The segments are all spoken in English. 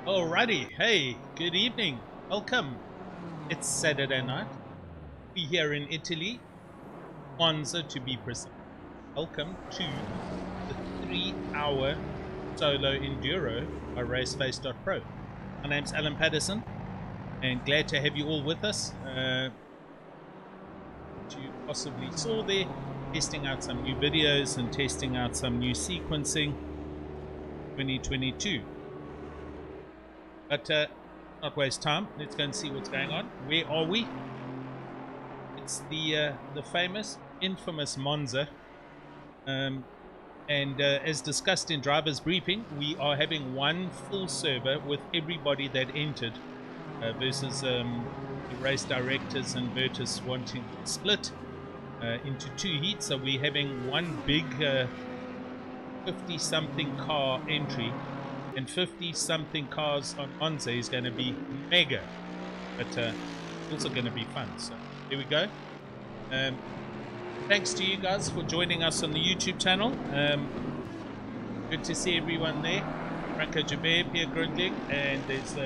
Alrighty, hey, good evening, welcome. It's Saturday night. We're here in Italy, Monza to be precise. Welcome to the 3-hour solo enduro by Raceface.Pro. My name's Alan Patterson, and glad to have you all with us. You possibly saw there, testing out some new videos and testing out some new sequencing 2022. But not waste time. Let's go and see what's going on. Where are we? It's the famous, infamous Monza. And as discussed in driver's briefing, we are having one full server with everybody that entered versus the race directors and Virtus wanting to split into two heats. So we're having one big 50-something car entry. And 50-something cars on Monza is going to be mega, but also going to be fun. So here we go. Thanks to you guys for joining us on the YouTube channel. Good to see everyone there. Franco Jabir, Pierre Grundling, and there's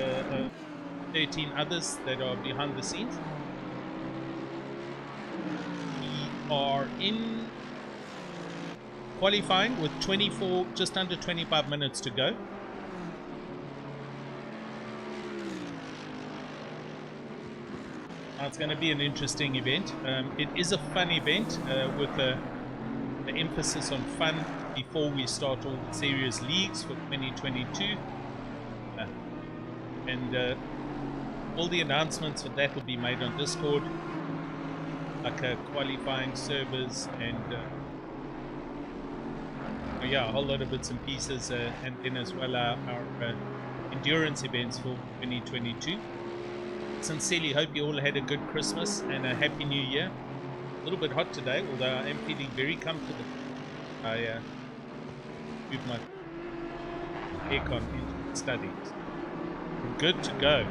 13 others that are behind the scenes. We are in qualifying with just under 25 minutes to go. It's going to be an interesting event. It is a fun event with the emphasis on fun before we start all the serious leagues for 2022. And all the announcements for that will be made on Discord, like qualifying servers and yeah, a whole lot of bits and pieces, and then as well our endurance events for 2022. Sincerely hope you all had a good Christmas and a happy new year. A little bit hot today, although I am feeling very comfortable. I moved my aircon into the study. We're good to go.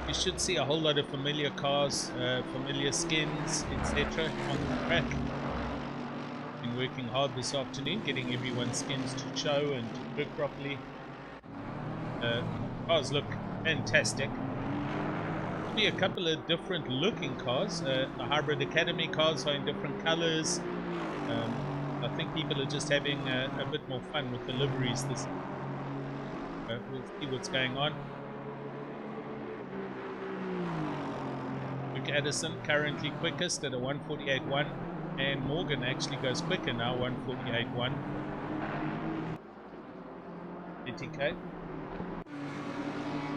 You should see a whole lot of familiar cars, familiar skins, etc. on the track. Working hard this afternoon, getting everyone's skins to show and to work properly. Cars look fantastic. There'll be a couple of different looking cars. The Hybrid Academy cars are in different colors. I think people are just having a bit more fun with the liveries this we'll see what's going on. Luke Addison currently quickest at a 1:48.1. And Morgan actually goes quicker now, 1:48.1. 80k.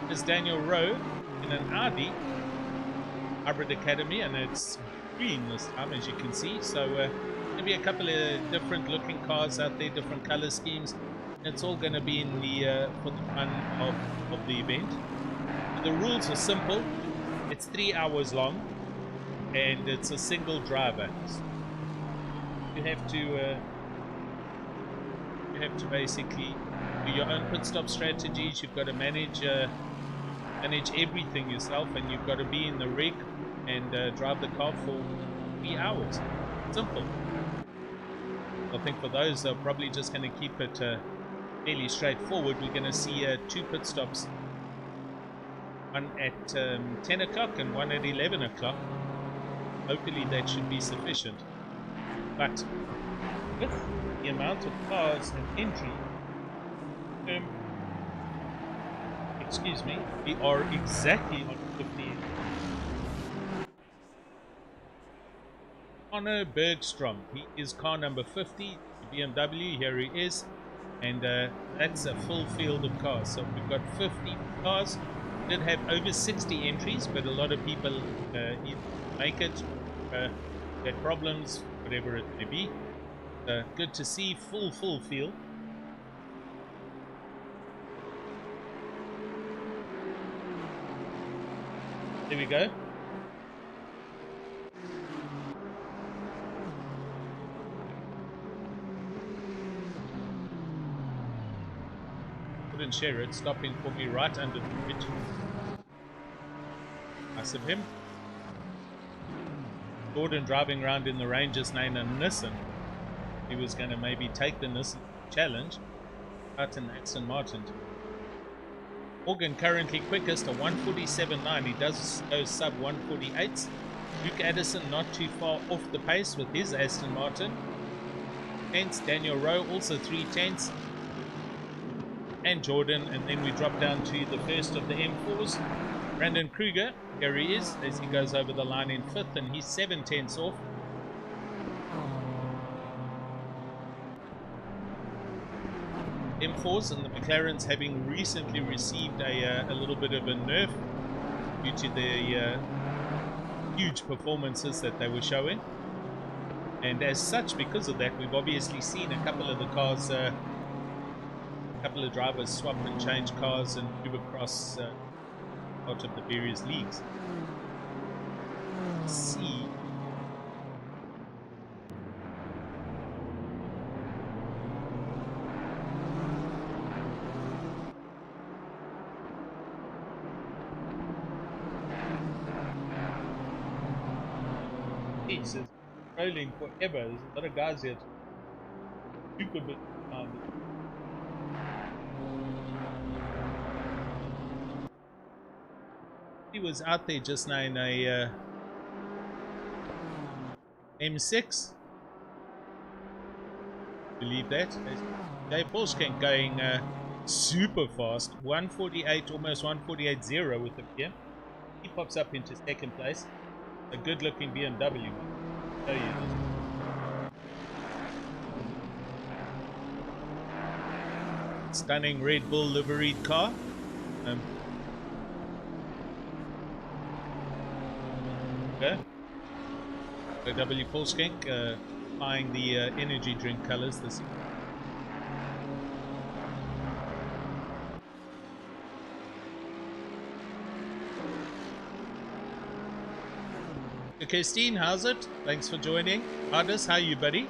There's Daniel Rowe in an Audi Hybrid Academy, and it's green this time, as you can see. So maybe a couple of different looking cars out there, different color schemes. It's all going to be in the for the fun of the event. The rules are simple. It's 3 hours long, and it's a single driver. You have to basically do your own pit stop strategies. You've got to manage everything yourself, and you've got to be in the rig and drive the car for 3 hours. Simple. I think for those, they're probably just going to keep it fairly straightforward. We're going to see 2 pit stops, one at 10 o'clock and one at 11 o'clock. Hopefully that should be sufficient. But with the amount of cars and entry, excuse me, we are exactly on 15. Conor Bergstrom, he is car number 50, BMW, here he is, and that's a full field of cars. So we've got 50 cars. We did have over 60 entries, but a lot of people either make it, had problems, whatever it may be. Good to see full field. There we go. Couldn't share it, stopping for me right under the bridge. Nice of him. Gordon driving around in the Rangers Nine and Nissan. he was going to maybe take the Nissan challenge. Out in Aston Martin. Morgan currently quickest, a 147.9. He does go sub 148. Luke Addison not too far off the pace with his Aston Martin. Tenths, Daniel Rowe also 3/10. And Jordan, and then we drop down to the first of the M4s. Brandon Kruger, here he is, as he goes over the line in 5th, and he's 7/10 off. M4s and the McLarens having recently received a little bit of a nerf due to the huge performances that they were showing. And as such, because of that, we've obviously seen a couple of the cars, a couple of drivers swap and change cars and move across out of the various leagues. Let's see. Jesus, rolling forever. There's a lot of guys here. Super bit behind it. He was out there just now in a M6. Believe that. Jay Polskank going super fast. 148, almost 148.0 with the gear. He pops up into 2nd place. A good looking BMW. I'll show you this. Stunning Red Bull liveried car. Okay. W Polskank buying the energy drink colors this year. Christine, how's it? Thanks for joining. Ardis, how are you, buddy?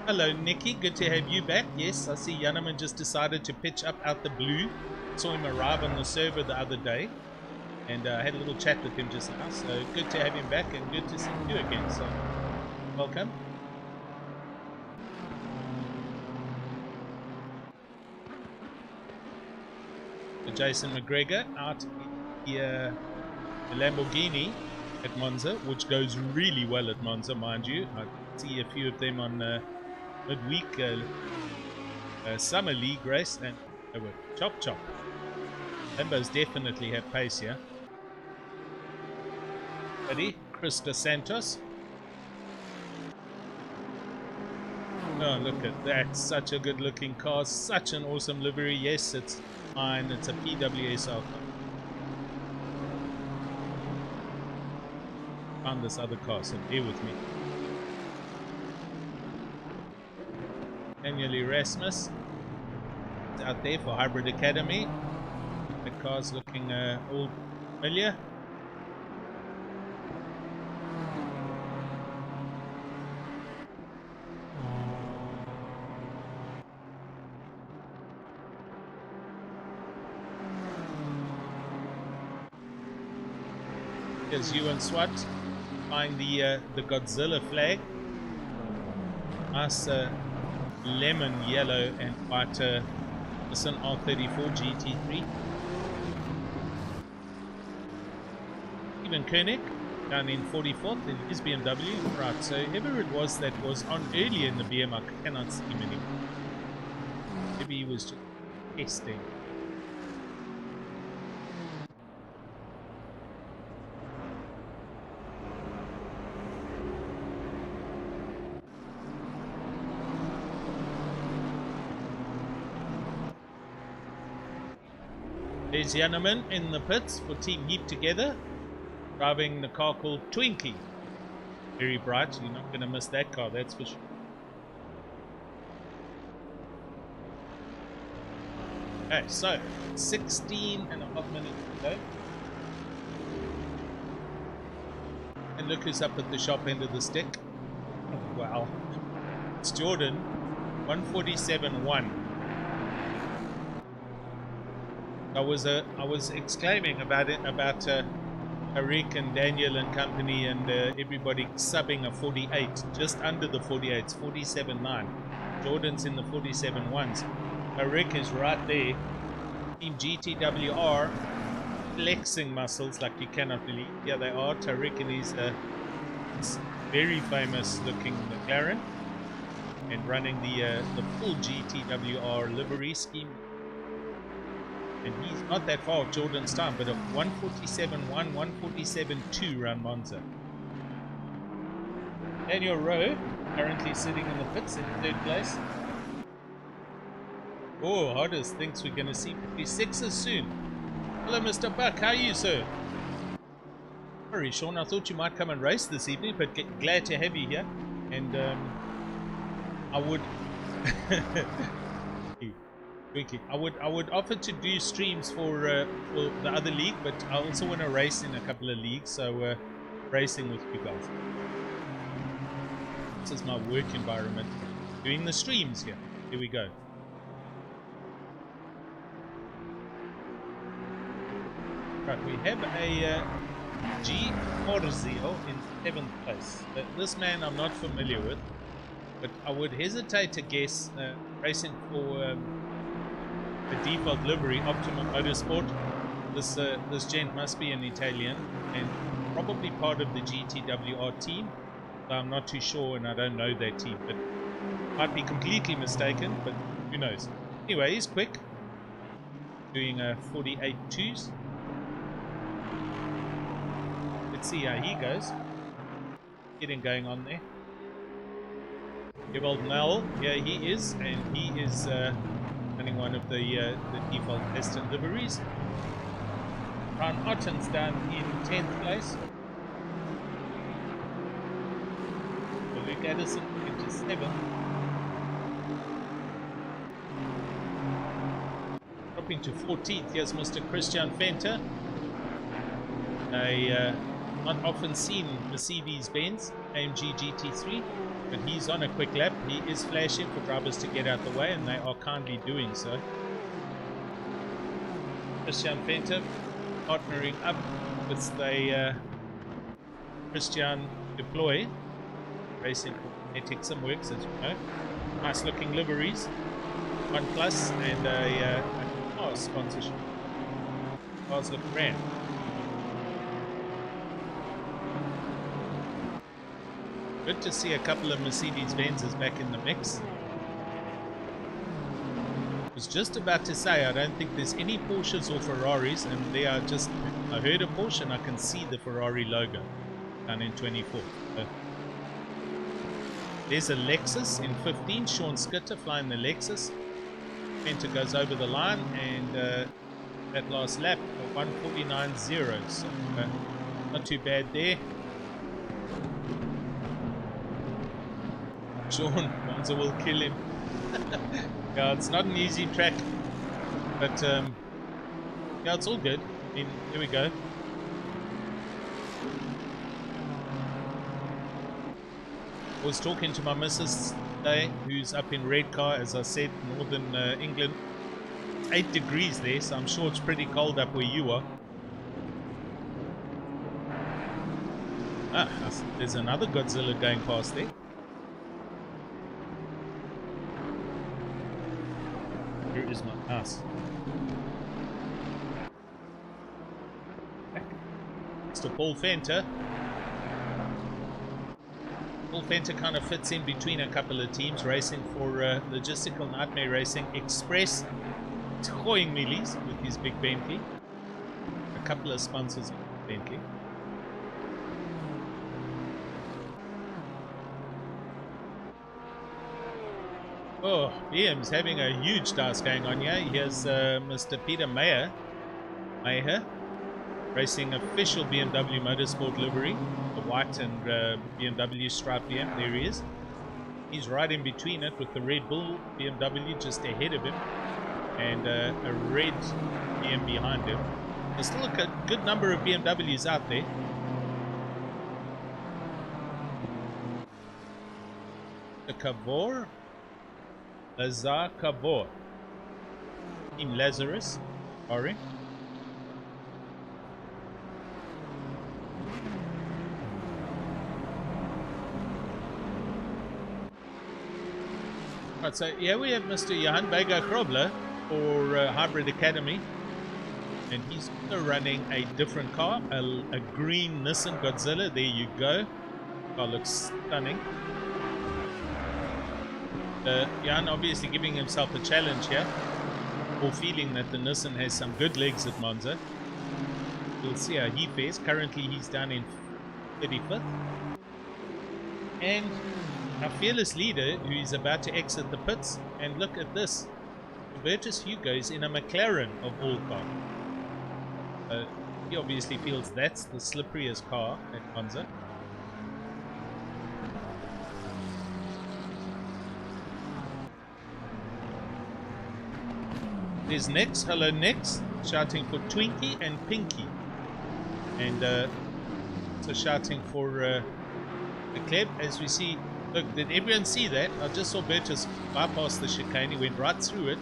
Hello, Nikki. Good to have you back. Yes, I see Yanneman just decided to pitch up out the blue. Saw him arrive on the server the other day. And I had a little chat with him just now. So good to have him back and good to see you again. So welcome. Jason McGregor out in the Lamborghini at Monza, which goes really well at Monza, mind you. I see a few of them on midweek summer league race, and they were chop. Lambos definitely have pace here. Ready? Chris Dos Santos. Oh, look at that. Such a good looking car. Such an awesome livery. Yes, it's fine. It's a PWS Alpha. Found this other car, so bear with me. Daniel Erasmus is out there for Hybrid Academy. The car's looking all familiar. Here's Ewan Swat flying the Godzilla flag. Nice lemon yellow and white Nissan R34 GT3. Stephen Koenig down in 44th in his BMW. Right, so whoever it was that was on earlier in the BM, I cannot see him anymore. Maybe he was just testing. There's Yanneman in the pits for Team Heap Together, driving the car called Twinkie. Very bright, you're not going to miss that car, that's for sure. Okay, so 16 and a half minutes to go. And look who's up at the shop end of the stick. Oh, wow. It's Jordan, 147.1. I was exclaiming about it, about Rick and Daniel and company and everybody subbing a 48, just under the 48s, 47.9. Jordan's in the 47.1s. Rick is right there. Team GTWR flexing muscles like you cannot believe. Here they are. Tariq in his very famous looking McLaren and running the full GTWR livery scheme. And he's not that far off Jordan's time, but a 147.1, 147.2 around Monza. Daniel Rowe currently sitting in the pits in third place. Oh, Hodders thinks we're going to see 56s soon. Hello, Mr. Buck. How are you, sir? Sorry, Sean. I thought you might come and race this evening, but glad to have you here. And I would... I would offer to do streams for the other league, but I also want to race in a couple of leagues, so racing with you guys. This is my work environment. Doing the streams here. Here we go. Right, we have a G Morzio in 7th place. This man I'm not familiar with, but I would hesitate to guess racing for a default livery, Optimum Motorsport. This gent must be an Italian and probably part of the GTWR team. So I'm not too sure, and I don't know that team, but might be completely mistaken, but who knows. Anyway, he's quick, doing a 48.2s. Let's see how he goes. Getting going on there. Evald Null, here he is, and he is running one of the default Aston liveries. Ron Otten's down in 10th place. Luke Addison into 7th. Dropping to 14th, here's Mr. Christian Venter. A not often seen Mercedes-Benz AMG GT3, but he's on a quick lap. He is flashing for drivers to get out the way, and they are kindly doing so. Christian Venter partnering up with the Christian Deploy, racing for Etixum Works, as you know. Nice looking liveries, OnePlus, and a car sponsorship. Cars look grand. Good to see a couple of Mercedes-Benzes back in the mix. I was just about to say, I don't think there's any Porsches or Ferraris, and they are just, I heard a Porsche and I can see the Ferrari logo down in 24. So, there's a Lexus in 15, Sean Skitter flying the Lexus. Venter goes over the line, and that last lap, 149.0, so not too bad there. Sean, Monza will kill him. Yeah, it's not an easy track, but yeah, it's all good. I mean, here we go. I was talking to my missus today, who's up in Redcar, as I said, northern England. It's 8 degrees there, so I'm sure it's pretty cold up where you are. Ah, there's another Godzilla going past there. Here is my house. Mr. Paul Venter. Paul Venter kind of fits in between a couple of teams, racing for Logistical Nightmare Racing Express, toying millies with his big Bentley. A couple of sponsors of Bentley. Oh, BM's having a huge task going on here. Here's Mr. Peter Mayer, racing official BMW Motorsport livery, the white and BMW stripe BM. There he is. He's right in between it with the Red Bull BMW just ahead of him, and a red BM behind him. There's still a good number of BMWs out there. The Cavour. Lazar Cavour. Team Lazarus. Sorry. Right, so here we have Mr. Johan Vega Krobler for Hybrid Academy. And he's also running a different car, a green Nissan Godzilla. There you go. Car looks stunning. Jan obviously giving himself a challenge here, or feeling that the Nissan has some good legs at Monza. We'll see how he fares. Currently he's down in 35th. And our fearless leader, who is about to exit the pits, and look at this, Robertus Hugo is in a McLaren of all cars. He obviously feels that's the slipperiest car at Monza. There's Nix, hello Nix, shouting for Twinkie and Pinky. And so shouting for the Kleb, as we see. Look, did everyone see that? I just saw Bertus bypass the chicane, he went right through it.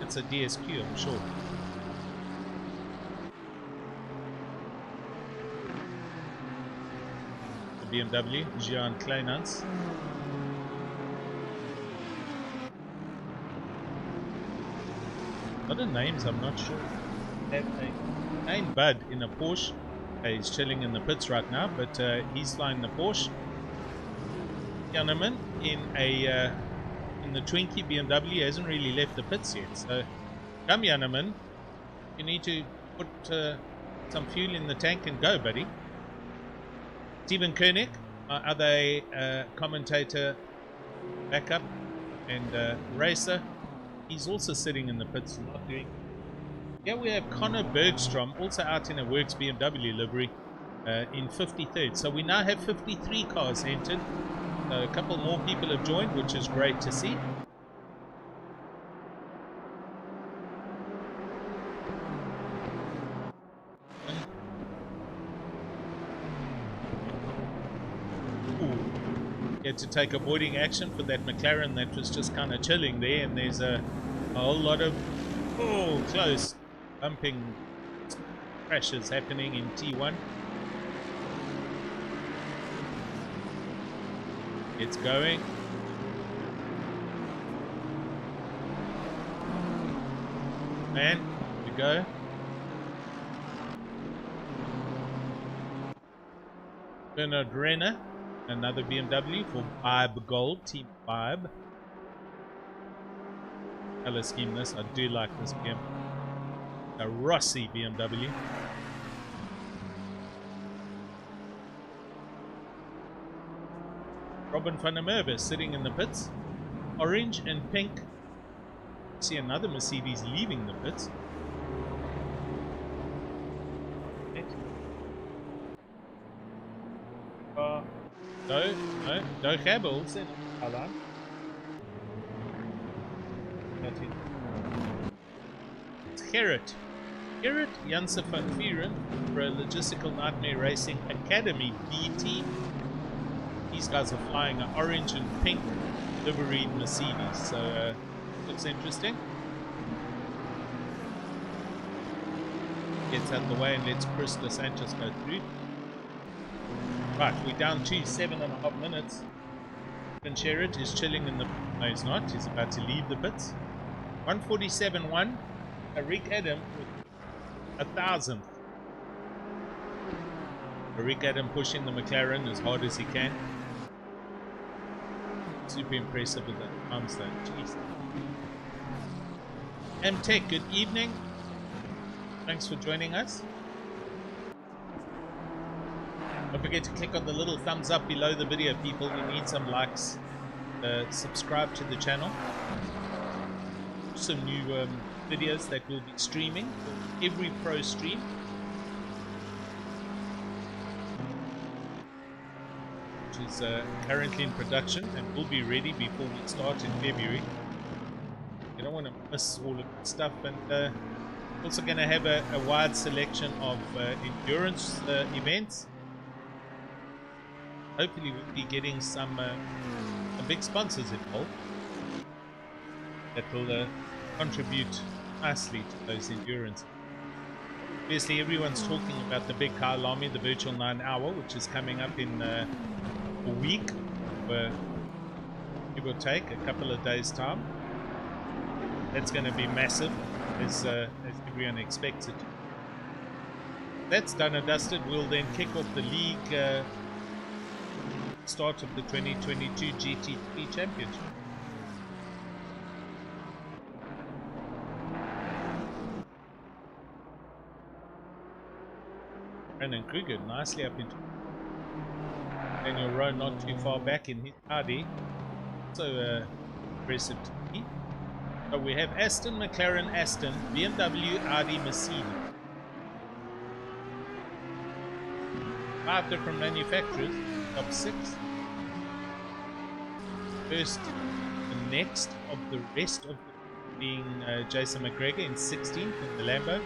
It's a DSQ, I'm sure. The BMW, Jean Kleinans. Other names, I'm not sure. Ain't Bud in a Porsche. He's chilling in the pits right now, but he's flying the Porsche. Janneman in the Twinkie BMW hasn't really left the pits yet. So come Janneman, you need to put some fuel in the tank and go, buddy. Stephen Koenig, our other commentator, backup, and racer. He's also sitting in the pits, not doing. Here we have Connor Bergstrom, also out in a Works BMW livery, in 53rd. So we now have 53 cars entered. A couple more people have joined, which is great to see. Had to take avoiding action for that McLaren that was just kind of chilling there, and there's a whole lot of close bumping crashes happening in T1. It's going. And here we go. Bernard Renner, another BMW for Vibe Gold, Team Vibe. Color scheme this, I do like this BMW. A Rossi BMW. Robin van der Merwe sitting in the pits. Orange and pink. See another Mercedes leaving the pits. No Gabbles in Alan. It's Gerrit Janssen van Vieren for a Logistical Nightmare Racing Academy B team. These guys are flying an orange and pink liveried Mercedes, so looks interesting. Gets out the way and lets Chris Dos Santos go through. Right, we're down to 7.5 minutes. And Sherritt is chilling in the... No, he's not. He's about to leave the pits. 147.1. Rick Adam with 1,000th. Rick Adam pushing the McLaren as hard as he can. Super impressive with that arms though. Jeez. MTech, good evening. Thanks for joining us. Don't forget to click on the little thumbs up below the video, people. We need some likes. Subscribe to the channel. Some new videos that we'll be streaming for every pro stream. Which is currently in production and will be ready before we start in February. You don't want to miss all of the stuff. And also going to have a wide selection of endurance events. Hopefully we'll be getting some big sponsors involved that will contribute nicely to those endurance. Obviously everyone's talking about the big car Lamy, the virtual 9 hour, which is coming up in a week. give or take, a couple of days' time. That's going to be massive, as everyone expects it. That's done and dusted. We'll then kick off the league start of the 2022 GT3 Championship. Brandon Kruger nicely up into Daniel Rowe, not too far back in his Audi. So impressive to me. So we have Aston, McLaren, Aston, BMW, Audi, Mercedes. 5 different manufacturers, top 6. First, the next of the rest of the being Jason McGregor in 16th in the Lambo,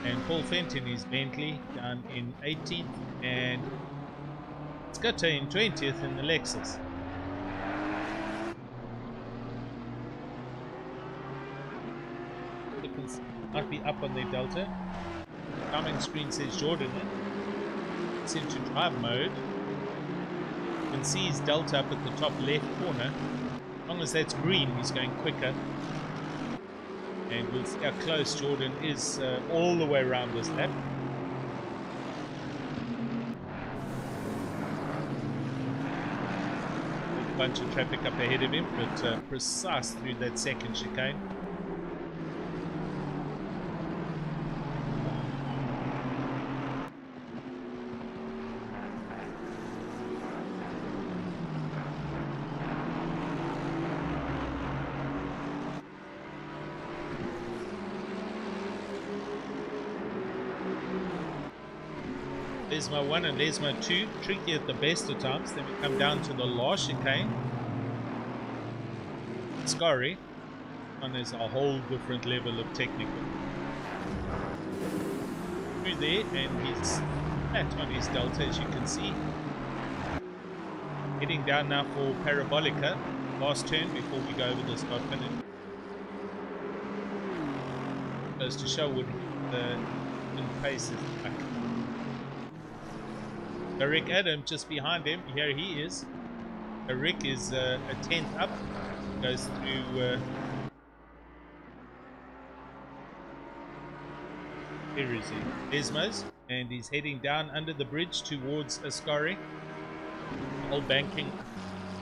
and Paul Fenton is Bentley down in 18th, and Scudder in 20th in the Lexus. Might be up on their Delta. Timing screen says Jordan it's into drive mode. You can see his Delta up at the top left corner. As long as that's green, he's going quicker. And we'll see how close Jordan is all the way around this lap. A bunch of traffic up ahead of him, but precise through that second chicane. Lesmo 1 and Lesmo 2, tricky at the best of times. Then we come down to the last chicane. Scary. And there's a whole different level of technical. Through there, and he's flat on his Delta, as you can see. Heading down now for Parabolica. Last turn before we go over the start finish. Goes to show what the pace is back. Rick Adam just behind him. Here he is. Rick is a 10th up. Goes through where is he? Desmos, and he's heading down under the bridge towards Ascari. Old banking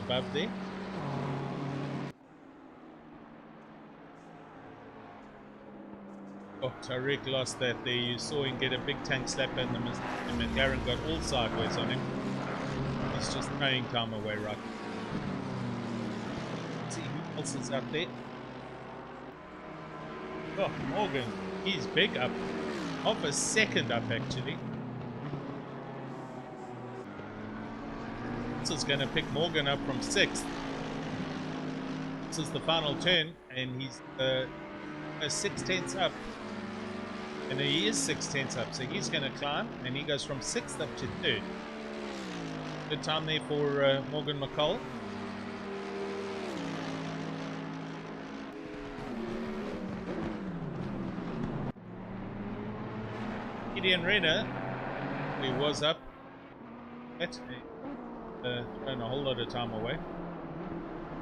above there. Oh, Tariq lost that there. You saw him get a big tank slap and the McLaren got all sideways on him. He's just throwing time away right. Let's see who else is out there. Oh, Morgan. He's big up. Half a second up actually. This is going to pick Morgan up from 6th. This is the final turn and he's 6/10 up. And he is 6/10 up, so he's going to climb, and he goes from 6th up to 3rd. Good time there for Morgan McCall. Gideon Renner, he was up, thrown a whole lot of time away.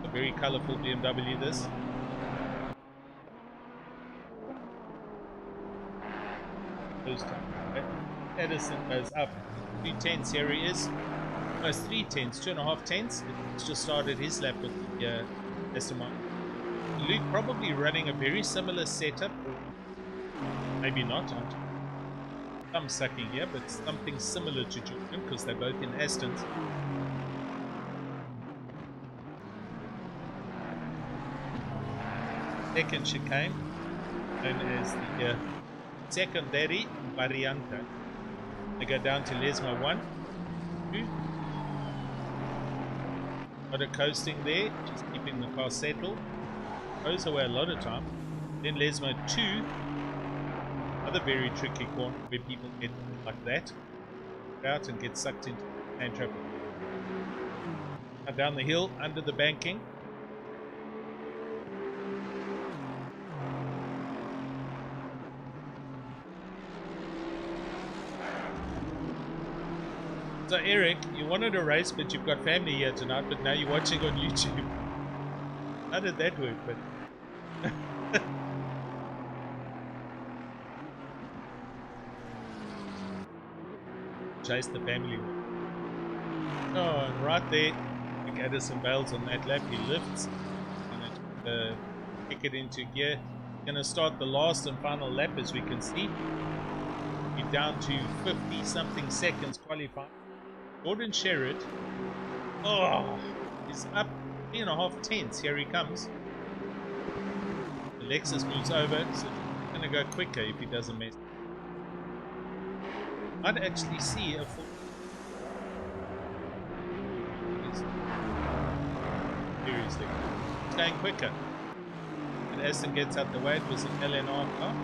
A very colourful BMW this. Edison goes up 2/10. Here he is, almost 3/10, 2.5/10. He's just started his lap with the Aston Martin. Luke probably running a very similar setup, or maybe not. I'm sucking here, but something similar to Jordan because they're both in Astons. Second chicane, known as the secondary variante. They go down to Lesmo 1, 2. Lot of coasting there, just keeping the car settled. Goes away a lot of time. Then Lesmo 2, another very tricky corner where people get like that, out and get sucked into hand traffic. Now down the hill under the banking. So Eric, you wanted a race, but you've got family here tonight, but now you're watching on YouTube. How did that work? But chase the family. Oh, and right there, Nick Addison bails on that lap. He lifts. Gonna kick it into gear. Gonna start the last and final lap, as we can see. We're down to 50 something seconds qualifying. Jordan Sherritt, oh, is up 3.5 tenths. Here he comes. Alexis moves over, so he's gonna go quicker if he doesn't mess. I'd actually see a full. Seriously, it's going quicker. And Aston gets out the way. It was an LNR car.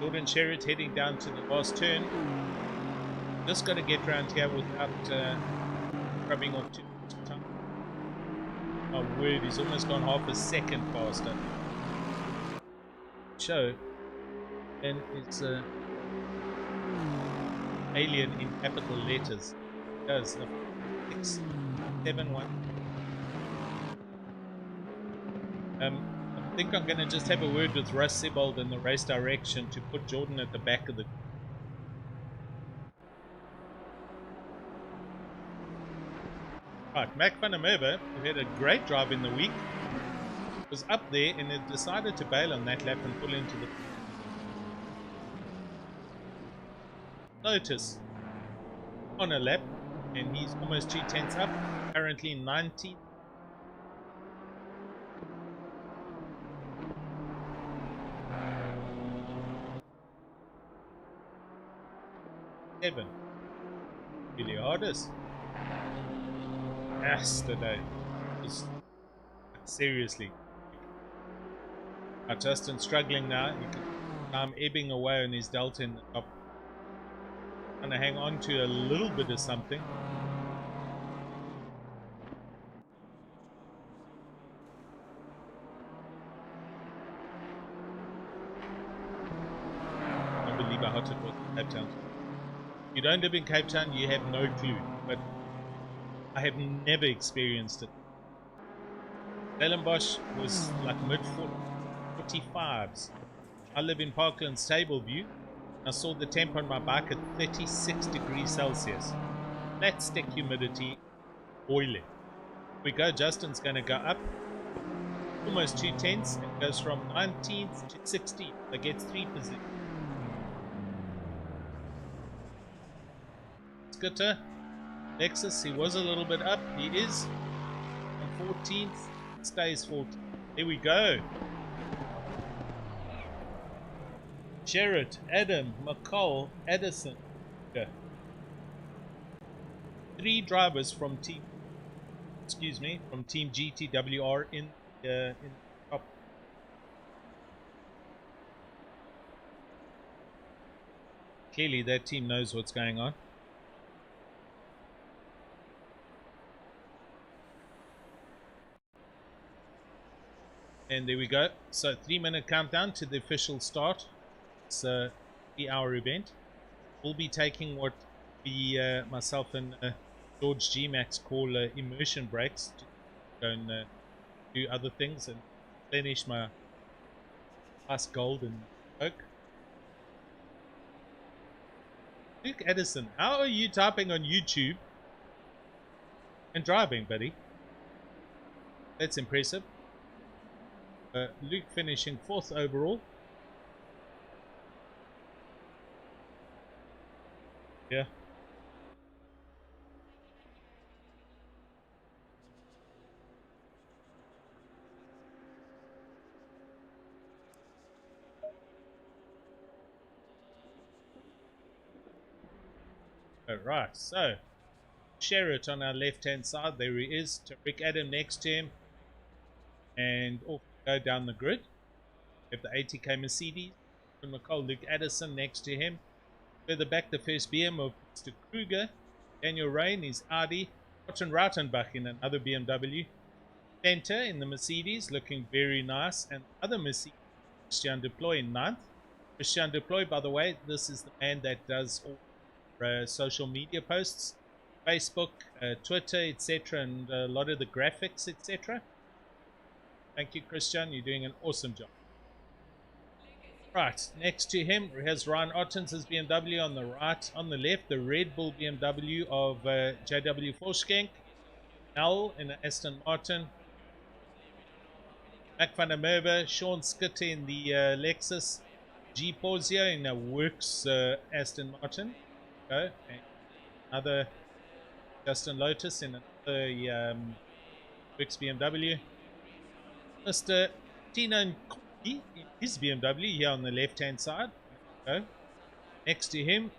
Jordan Sherritt heading down to the last turn. Just got to get around here without rubbing off too much time. Oh word, he's almost gone half a second faster. Show and it's alien in capital letters. It does 6, 7, 1. I think I'm going to just have a word with Russ Sibold in the race direction to put Jordan at the back of the. Right, Mac van der Merwe, who had a great drive in the week, was up there and had decided to bail on that lap and pull into the. Notice on a lap, and he's almost 2 tenths up, currently 90. Really hardest. Yesterday. Just seriously. Justin struggling now. I'm ebbing away on his delta in the top. Trying to hang on to a little bit of something. I can't believe how hot it was in Cape Town. If you don't live in Cape Town, you have no clue. But I have never experienced it. Stellenbosch was like mid-45s. I live in Parkland Stableview. I saw the temp on my bike at 36 degrees Celsius. Flat stick humidity, boiling. We go, Justin's going to go up almost 2 tenths and goes from 19th to 16th. So gets 3 positions. Skitter, Lexus, he was a little bit up. He is on 14th, stays 14th. There we go. Sherritt, Adam, McCall, Addison. Yeah. 3 drivers from team GTWR in top. Clearly that team knows what's going on. And there we go. So 3-minute countdown to the official start. It's a 3-hour event. We'll be taking what myself and George G Max call immersion breaks to go and do other things and finish my plus gold and coke. Luke Addison, how are you typing on YouTube and driving, buddy? That's impressive. Luke finishing 4th overall. Yeah. Alright, so Sherritt on our left hand side, there he is. Rick Adam next to him. And off we go down the grid. We have the ATK Mercedes. And McCall, Luke Addison next to him. Further back, the first BM of Mr. Kruger. Daniel Rain is Audi. Cotton Rautenbach in another BMW. Center in the Mercedes, looking very nice. And other Mercedes, Christian Deploy in 9th. Christian Deploy, by the way, this is the man that does all social media posts, Facebook, Twitter, etc., and a lot of the graphics, etc. Thank you, Christian. You're doing an awesome job. Right, next to him has Ryan Ottens' BMW on the right. On the left, the Red Bull BMW of JW Forskenk. L in the Aston Martin. Mac van der Merwe, Sean Skitter in the Lexus. G Porzio in a Works Aston Martin. Go. And another Justin Lotus in another Works BMW. Mr. Tino Nkobi in his BMW here on the left hand side. There we go. Next to him,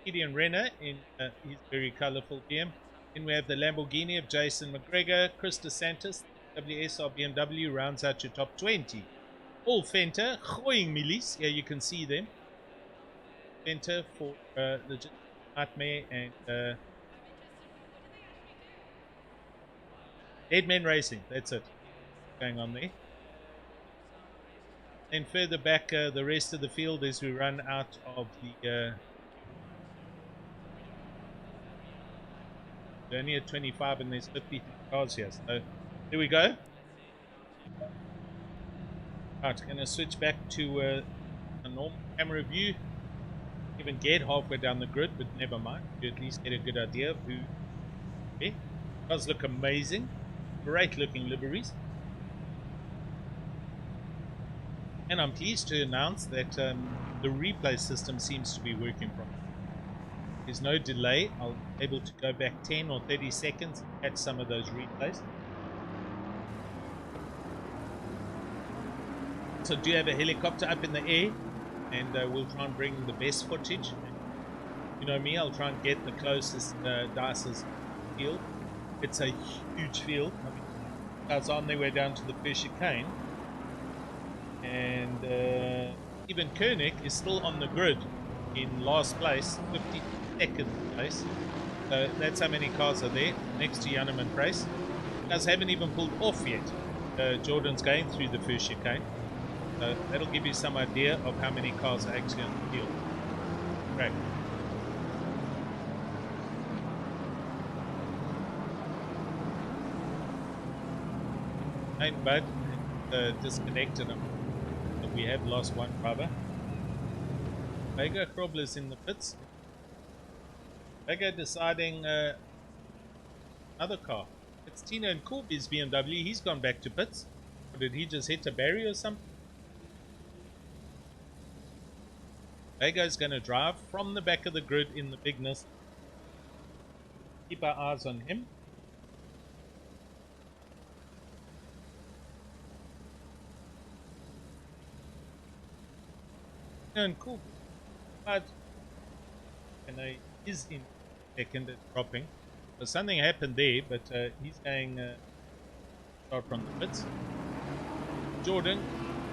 Gideon Renner in his very colourful BM. Then we have the Lamborghini of Jason McGregor. Chris DeSantis, WSR BMW rounds out your top 20. All Fenter, Gooiing Millies. Here you can see them. Fenter for Legit Nightmare and Deadman Racing. That's it. Going on there. Then further back, the rest of the field as we run out of the only at 25 and there's 53 cars here. So there we go. Right, going to switch back to a normal camera view. Even get halfway down the grid, but never mind. You at least get a good idea of who. Okay. Cars look amazing. Great looking liveries. And I'm pleased to announce that the replay system seems to be working properly. There's no delay. I'll be able to go back 10 or 30 seconds and catch some of those replays. So do have a helicopter up in the air, and we'll try and bring the best footage. You know me, I'll try and get the closest Dice's field. It's a huge field. I mean, guys on their way down to the first chicane. And even Koenig is still on the grid in last place, 52nd place. So that's how many cars are there next to Jannem and Price. Guys haven't even pulled off yet. Jordan's going through the first chicane. So that'll give you some idea of how many cars are actually on the field. Great. Ain't bad. Disconnected them. We have lost one driver. Vega Krobler's in the pits. Vega deciding another car. It's Tina and Corby's BMW. He's gone back to pits. Or did he just hit a barrier or something? Vega's going to drive from the back of the grid in the bigness. Keep our eyes on him. And cool, but is in second and dropping. So something happened there, but he's going start from the pits. Jordan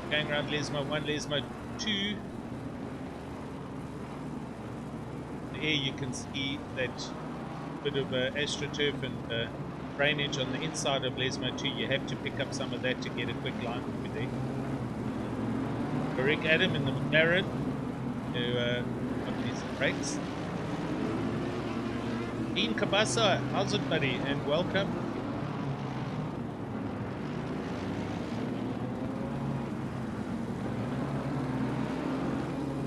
going around Lesmo 1, Lesmo 2. There you can see that bit of astroturf and drainage on the inside of Lesmo 2. You have to pick up some of that to get a quick line through there. Rick Adam in the McLaren who got these brakes. Dean Kabasa, how's it, buddy? And welcome.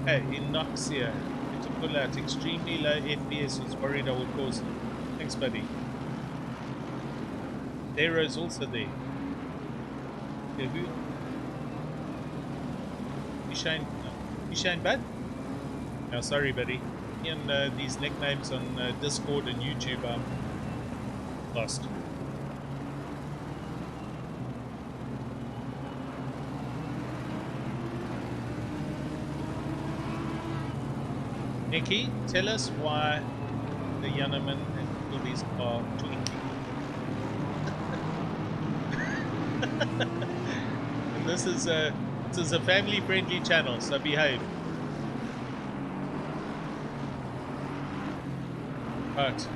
Hey, Inoxia. To pull out extremely low FPS, was worried I would cause. Thanks, buddy. Darrow's also there. Okay, who? You Shane Bud? No, sorry, buddy. And these nicknames on Discord and YouTube are lost. Nikki, tell us why the Janneman and all these are twinking. And this is a family-friendly channel, so behave. Right,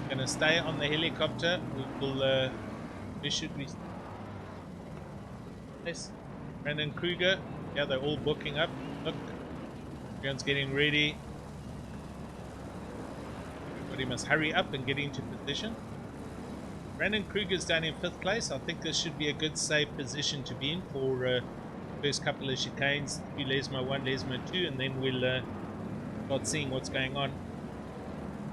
gonna stay on the helicopter. We will. Where should we? Yes, Brandon Kruger. Yeah, they're all booking up. Look, everyone's getting ready. Everybody must hurry up and get into position. Brandon Kruger's down in 5th place. I think this should be a good safe position to be in for first couple of chicanes. 2 Lesmo 1, Lesmo 2, and then we'll start seeing what's going on.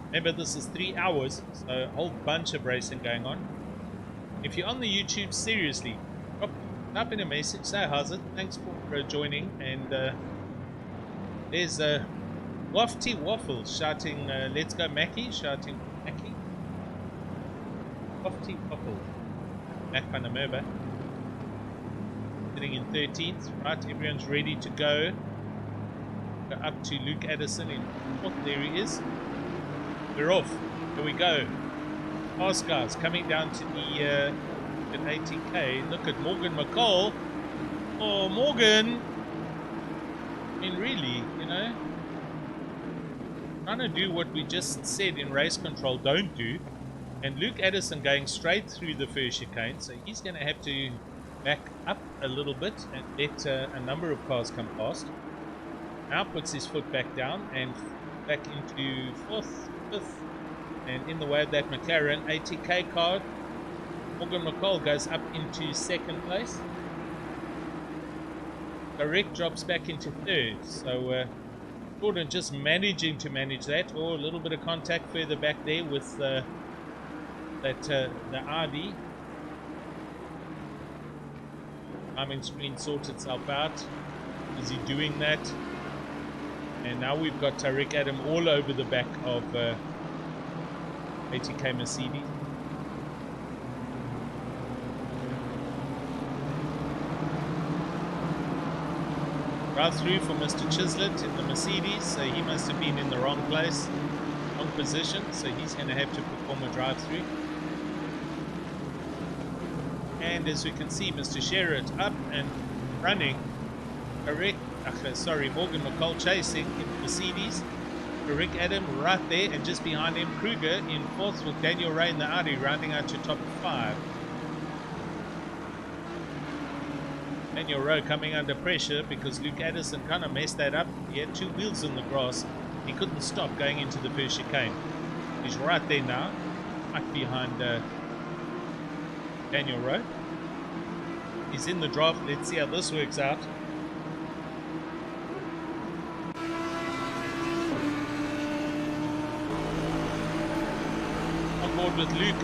Remember, this is 3 hours, so a whole bunch of racing going on. If you're on the YouTube, seriously, type in a message, say how's it, thanks for joining, and there's Wafty Waffle shouting, let's go Mackie, shouting Mackie. Wafty Waffle, Mac van der Merwe, sitting in 13th, right, everyone's ready to go. Go up to Luke Addison in 4th, there he is. We're off, here we go. Fast guys coming down to the at 80k. Look at Morgan McCall. Oh, Morgan. I mean, really, you know, trying to do what we just said in race control don't do. And Luke Addison going straight through the first chicane, so he's going to have to back up a little bit and let a number of cars come past. Now puts his foot back down and back into 4th, 5th, and in the way of that McLaren 80k car. Morgan McCall goes up into 2nd place. Rick drops back into 3rd. So Jordan just managing to manage that. Oh, a little bit of contact further back there with the RD. Timing screen sorts itself out. Is he doing that? And now we've got Tariq Adam all over the back of 80k Mercedes. Drive through for Mr. Chislett in the Mercedes, so he must have been in the wrong place, wrong position, so he's going to have to perform a drive through. And as we can see, Mr. Sherritt up and running. Morgan McCall chasing in the Mercedes. Rick Adam right there, and just behind him Kruger in 4th with Daniel Ray in the Audi rounding out to top 5. Daniel Rowe coming under pressure because Luke Addison kind of messed that up. He had 2 wheels in the grass. He couldn't stop going into the first chicane. He's right there now, right behind Daniel Rowe. He's in the draft. Let's see how this works out. On board with Luke,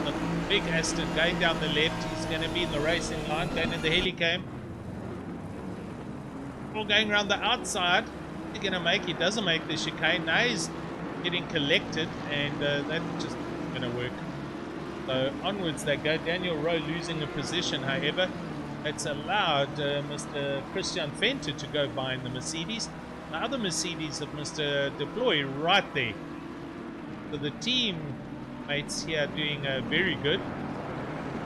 the big Aston going down the left. He's going to be in the racing line, going in the helicam. Going around the outside. He's going to make, he doesn't make the chicane. Now he's getting collected, and that's just going to work. So onwards they go. Daniel Rowe losing a position, however. It's allowed Mr. Christian Venter to go by in the Mercedes. The other Mercedes of Mr. Deploy right there. So the team mates here doing very good.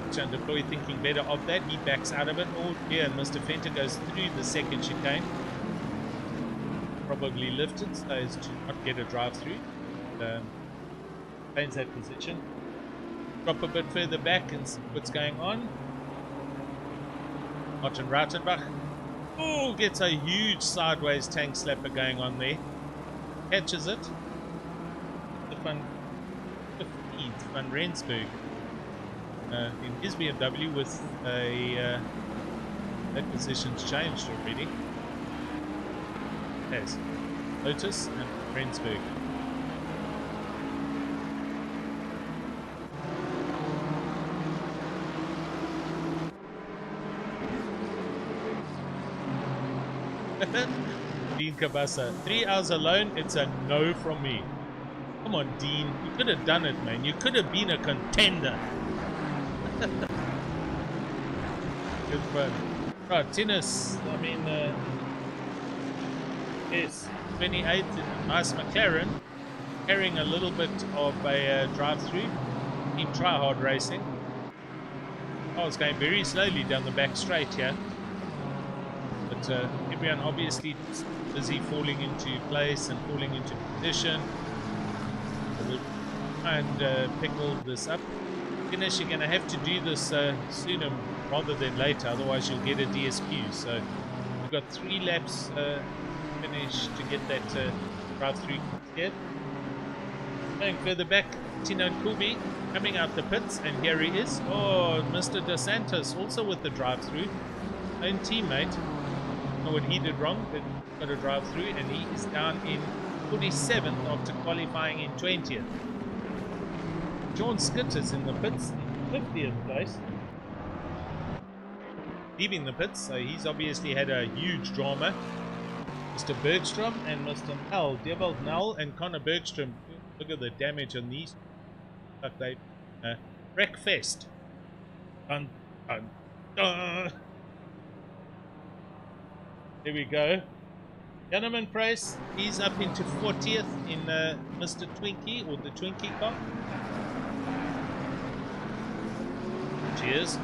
Christian Deploy thinking better of that. He backs out of it. Oh dear, and Mr. Venter goes through the second chicane. Probably lifted so as to not get a drive through. Maintains that position. Drop a bit further back and see what's going on. Martin Rautenbach. Oh, gets a huge sideways tank slapper going on there. Catches it. The 15th Van Rensburg in his BMW with a that position's changed already. Yes, Lotus and Rensburg. Dean Cabasa, 3 hours alone, it's a no from me. Come on, Dean, you could have done it, man. You could have been a contender. Good fun. Right, tennis. I mean, yes, 28, nice McLaren, carrying a little bit of a drive-through. Team Tryhard Racing. Oh, it's going very slowly down the back straight here. But everyone obviously busy falling into place and falling into position. So we'll try and pickle this up. Finish, you're going to have to do this sooner rather than later, otherwise you'll get a DSQ. So we've got 3 laps finished to get that drive-through cleared. Going further back, Tino Kubi coming out the pits, and here he is. Oh, Mr. Dos Santos also with the drive-through. Own teammate. Know what he did wrong, but got a drive-through, and he is down in 47th after qualifying in 20th. John Skitters in the pits in 50th place. Leaving the pits, so he's obviously had a huge drama. Mr. Bergstrom and Mr. Null, Devil Null and Connor Bergstrom. Look at the damage on these. Like they Wreckfest. Dun, dun, dun. There we go. Gunnerman Price, he's up into 40th in Mr. Twinkie, or the Twinkie car. Cheers.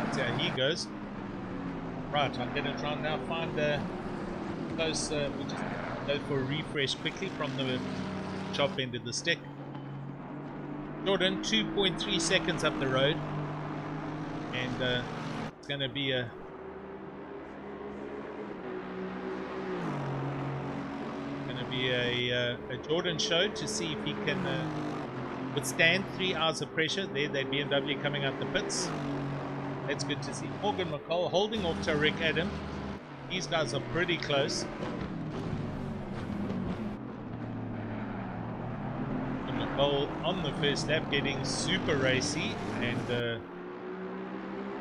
That's how he goes. Right, I'm going to try and now find those. We'll just go for a refresh quickly from the top end of the stick. Jordan, 2.3 seconds up the road, and it's going to be a Jordan show to see if he can withstand 3 hours of pressure. There, that BMW coming out the pits. That's good to see. Morgan McCall holding off to Rick Adam. These guys are pretty close. And McCall on the first lap getting super racy and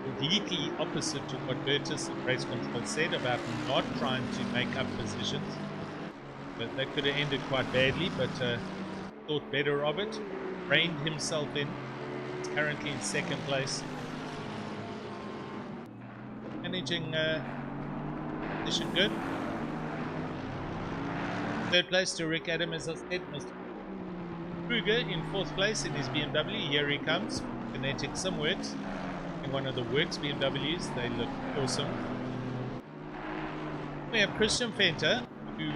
completely opposite to what Bertus and race control said about not trying to make up positions. But that could have ended quite badly, but thought better of it. Reined himself in. He's currently in second place. Managing position good. Third place to Rick Adam, as I said. Mr. Kruger in fourth place in his BMW. Here he comes. Kinetic Simworks. In one of the Works BMWs. They look awesome. We have Christian Fenter, who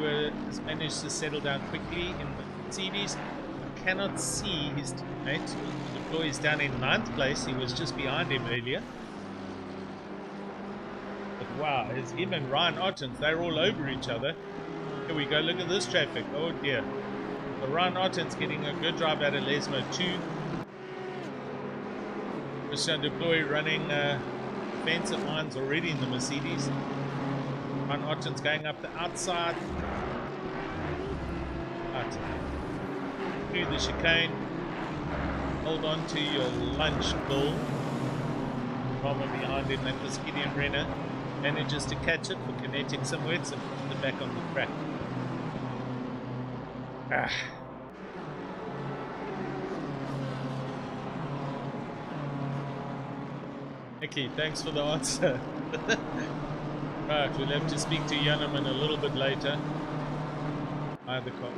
has managed to settle down quickly in the Mercedes. I cannot see his teammate. The deploy is down in 9th place. He was just behind him earlier. But wow, it's him and Ryan Ottens. They're all over each other. Here we go. Look at this traffic. Oh dear. So Ryan Ottens getting a good drive out of Lesmo 2. Christian Deploy running defensive lines already in the Mercedes. Ryan Ottens going up the outside. Right. Through the chicane. Hold on to your lunch, Bull. Drama behind him, that was Gideon Renner. Manages to catch it for Kinetic Simworks and put it back on the track. Nicky, thanks for the answer. Right, we'll have to speak to Yannerman a little bit later. The car.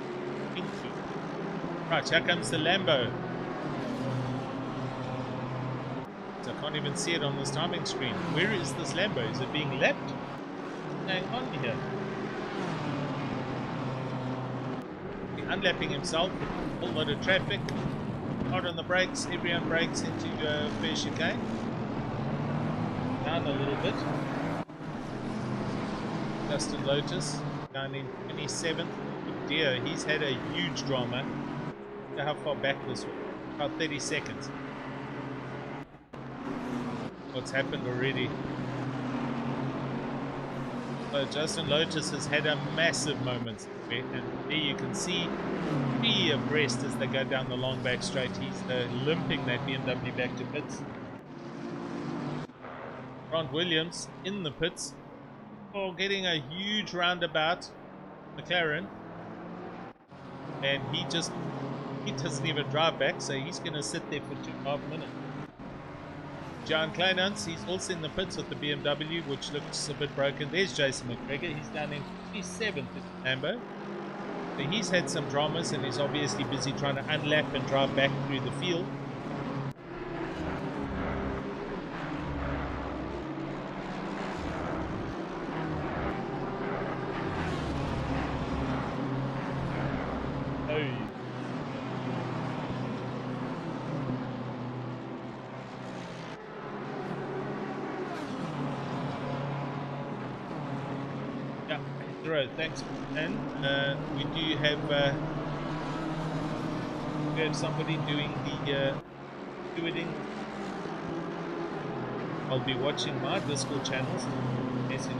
Right, here comes the Lambo. So I can't even see it on this timing screen. Where is this Lambo? Is it being lapped? What's going on here? He's unlapping himself. A whole lot of traffic. Hard on the brakes. Everyone brakes into first chicane. Down a little bit. Justin Lotus down in 27th. Oh dear, he's had a huge drama. Look how far back this was. About 30 seconds. What's happened already? So Justin Lotus has had a massive moment, and there you can see 3 abreast as they go down the long back straight. He's limping that BMW back to pits. Grant Williams in the pits. Oh, getting a huge roundabout, McLaren, and he doesn't even drive back, so he's going to sit there for 2.5 minutes. John Kleinans, he's also in the pits with the BMW, which looks a bit broken. There's Jason McGregor, he's down in 57th in Lambo. So he's had some dramas, and he's obviously busy trying to unlap and drive back through the field. Thanks, and we do have we have somebody doing the stewarding. I'll be watching my Discord channels. Message.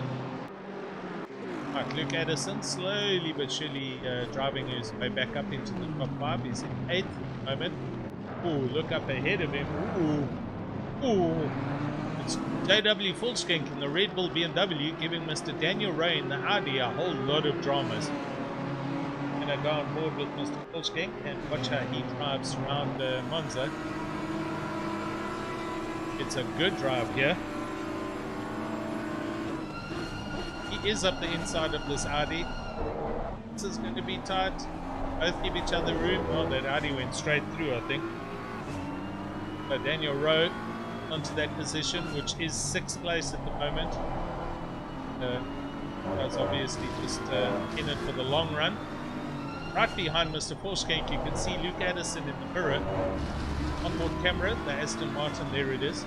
Right, Luke Addison slowly but surely driving his way back up into the top 5. He's in 8th at the moment. Ooh, look up ahead of him. Ooh. It's JW Fullskink in the Red Bull BMW giving Mr. Daniel Ray in the Audi a whole lot of dramas. I'm going to go on board with Mr. Fullskink and watch how he drives around Monza. It's a good drive here. He is up the inside of this Audi. This is going to be tight. Both give each other room. Oh, that Audi went straight through, I think. So Daniel Rowe onto that position, which is 6th place at the moment. Was obviously just in it for the long run. Right behind Mr. Forskank, you can see Luke Addison in the mirror. Onboard camera, the Aston Martin, there it is.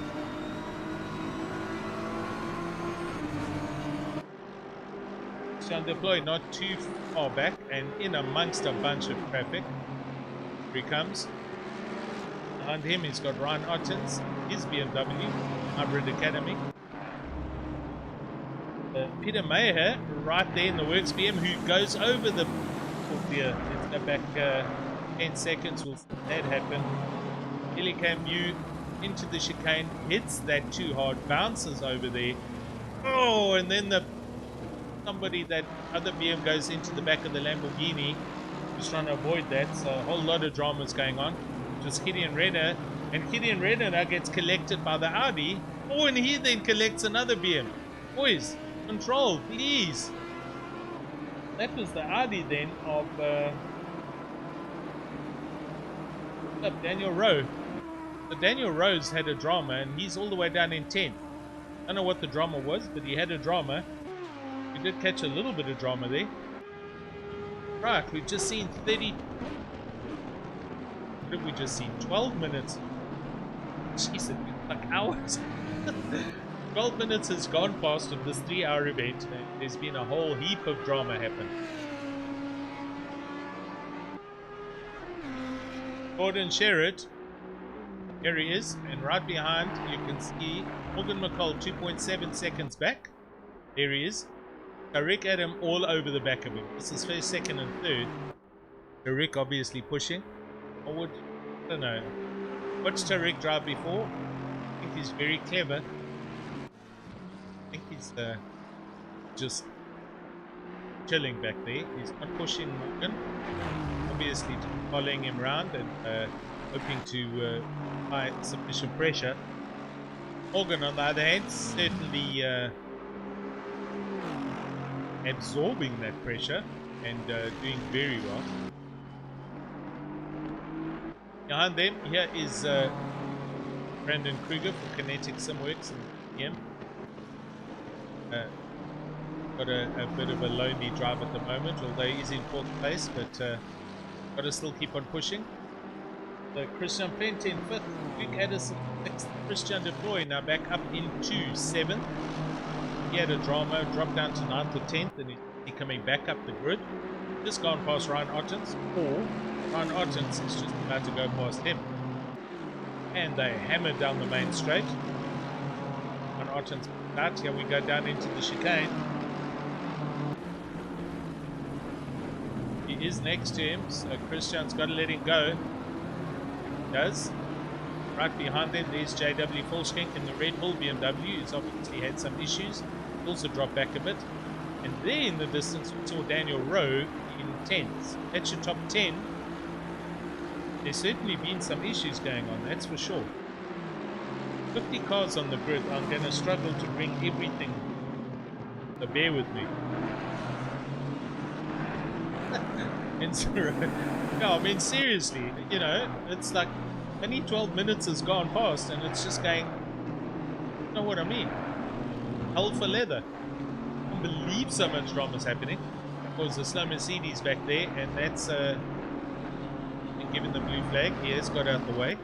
Sean Deploy not too far back and in amongst a bunch of traffic. Here he comes. Behind him, he's got Ryan Ottens, his BMW, Hybrid Academy. Peter Mayer, right there in the works BM, who goes over the... Oh dear, let's go back 10 seconds, we'll see that happen. Illicam New into the chicane, hits that too hard, bounces over there. Oh, and then somebody, that other BM goes into the back of the Lamborghini. Just trying to avoid that, so a whole lot of dramas going on. Just Gideon Renner, and Gideon Renner now gets collected by the Audi. Oh, and he then collects another BM. Boys, control, please. That was the Audi then of Daniel Rowe. So Daniel Rowe's had a drama, and he's all the way down in 10th. I don't know what the drama was, but he had a drama. We did catch a little bit of drama there. Right, we've just seen 30... What did we just see? 12 minutes. Jeez, it feels like hours. 12 minutes has gone past of this 3-hour event. There's been a whole heap of drama happen. Gordon Sherritt. Here he is. And right behind, you can see Morgan McCall 2.7 seconds back. There he is. Tariq Adam all over the back of him. This is first, second, and third. Tariq obviously pushing. I don't know. Watched Tariq drive before. I think he's very clever. I think he's just chilling back there. He's not pushing Morgan. Obviously just following him around and hoping to apply sufficient pressure. Morgan, on the other hand, certainly absorbing that pressure and doing very well. Behind them, here is Brandon Kruger for Kinetic Simworks and PM. Got a bit of a lonely drive at the moment, although he's in 4th place, but got to still keep on pushing. Christian Fenton in 5th, Luke Addison 6th, Christian Deploy now back up into 7th. He had a drama, dropped down to 9th or 10th, and he's coming back up the grid. Just gone past Ryan Ottens, or Ryan Ottens is just about to go past him. And they hammered down the main straight. Ryan Ottens out. Here we go down into the chicane. He is next to him, so Christian's got to let him go. He does. Right behind them, there's JW Volskink in the Red Bull BMW. He's obviously had some issues. Also dropped back a bit. And there in the distance, we saw Daniel Rowe in 10th. That's your top 10. There's certainly been some issues going on, that's for sure. 50 cars on the grid. I'm going to struggle to bring everything, so bear with me. No, I mean seriously, you know, it's like only 12 minutes has gone past and it's just going, you know what I mean? Hell for leather. I can't believe so much drama is happening. Of course, the slow Mercedes back there, and that's given the blue flag. He has got out the way.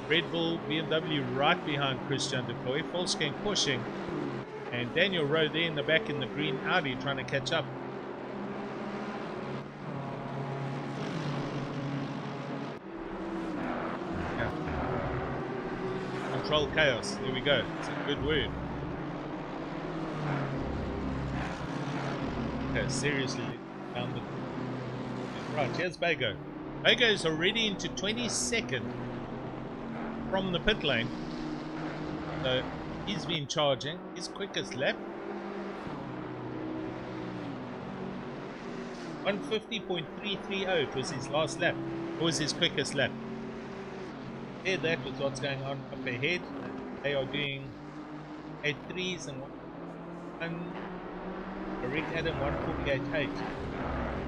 Red Bull BMW right behind Christian Deploy. Volkswagen pushing. And Daniel Rowe there in the back in the green Audi trying to catch up. control chaos. There we go. It's a good word. Okay, seriously, down the... Right, here's Bago. Bago is already into 22nd from the pit lane. So he's been charging. His quickest lap, 150.330 was his last lap. It was his quickest lap. There, that was what's going on up ahead. They are doing 8.3s and 1. Rick Adam 148.8.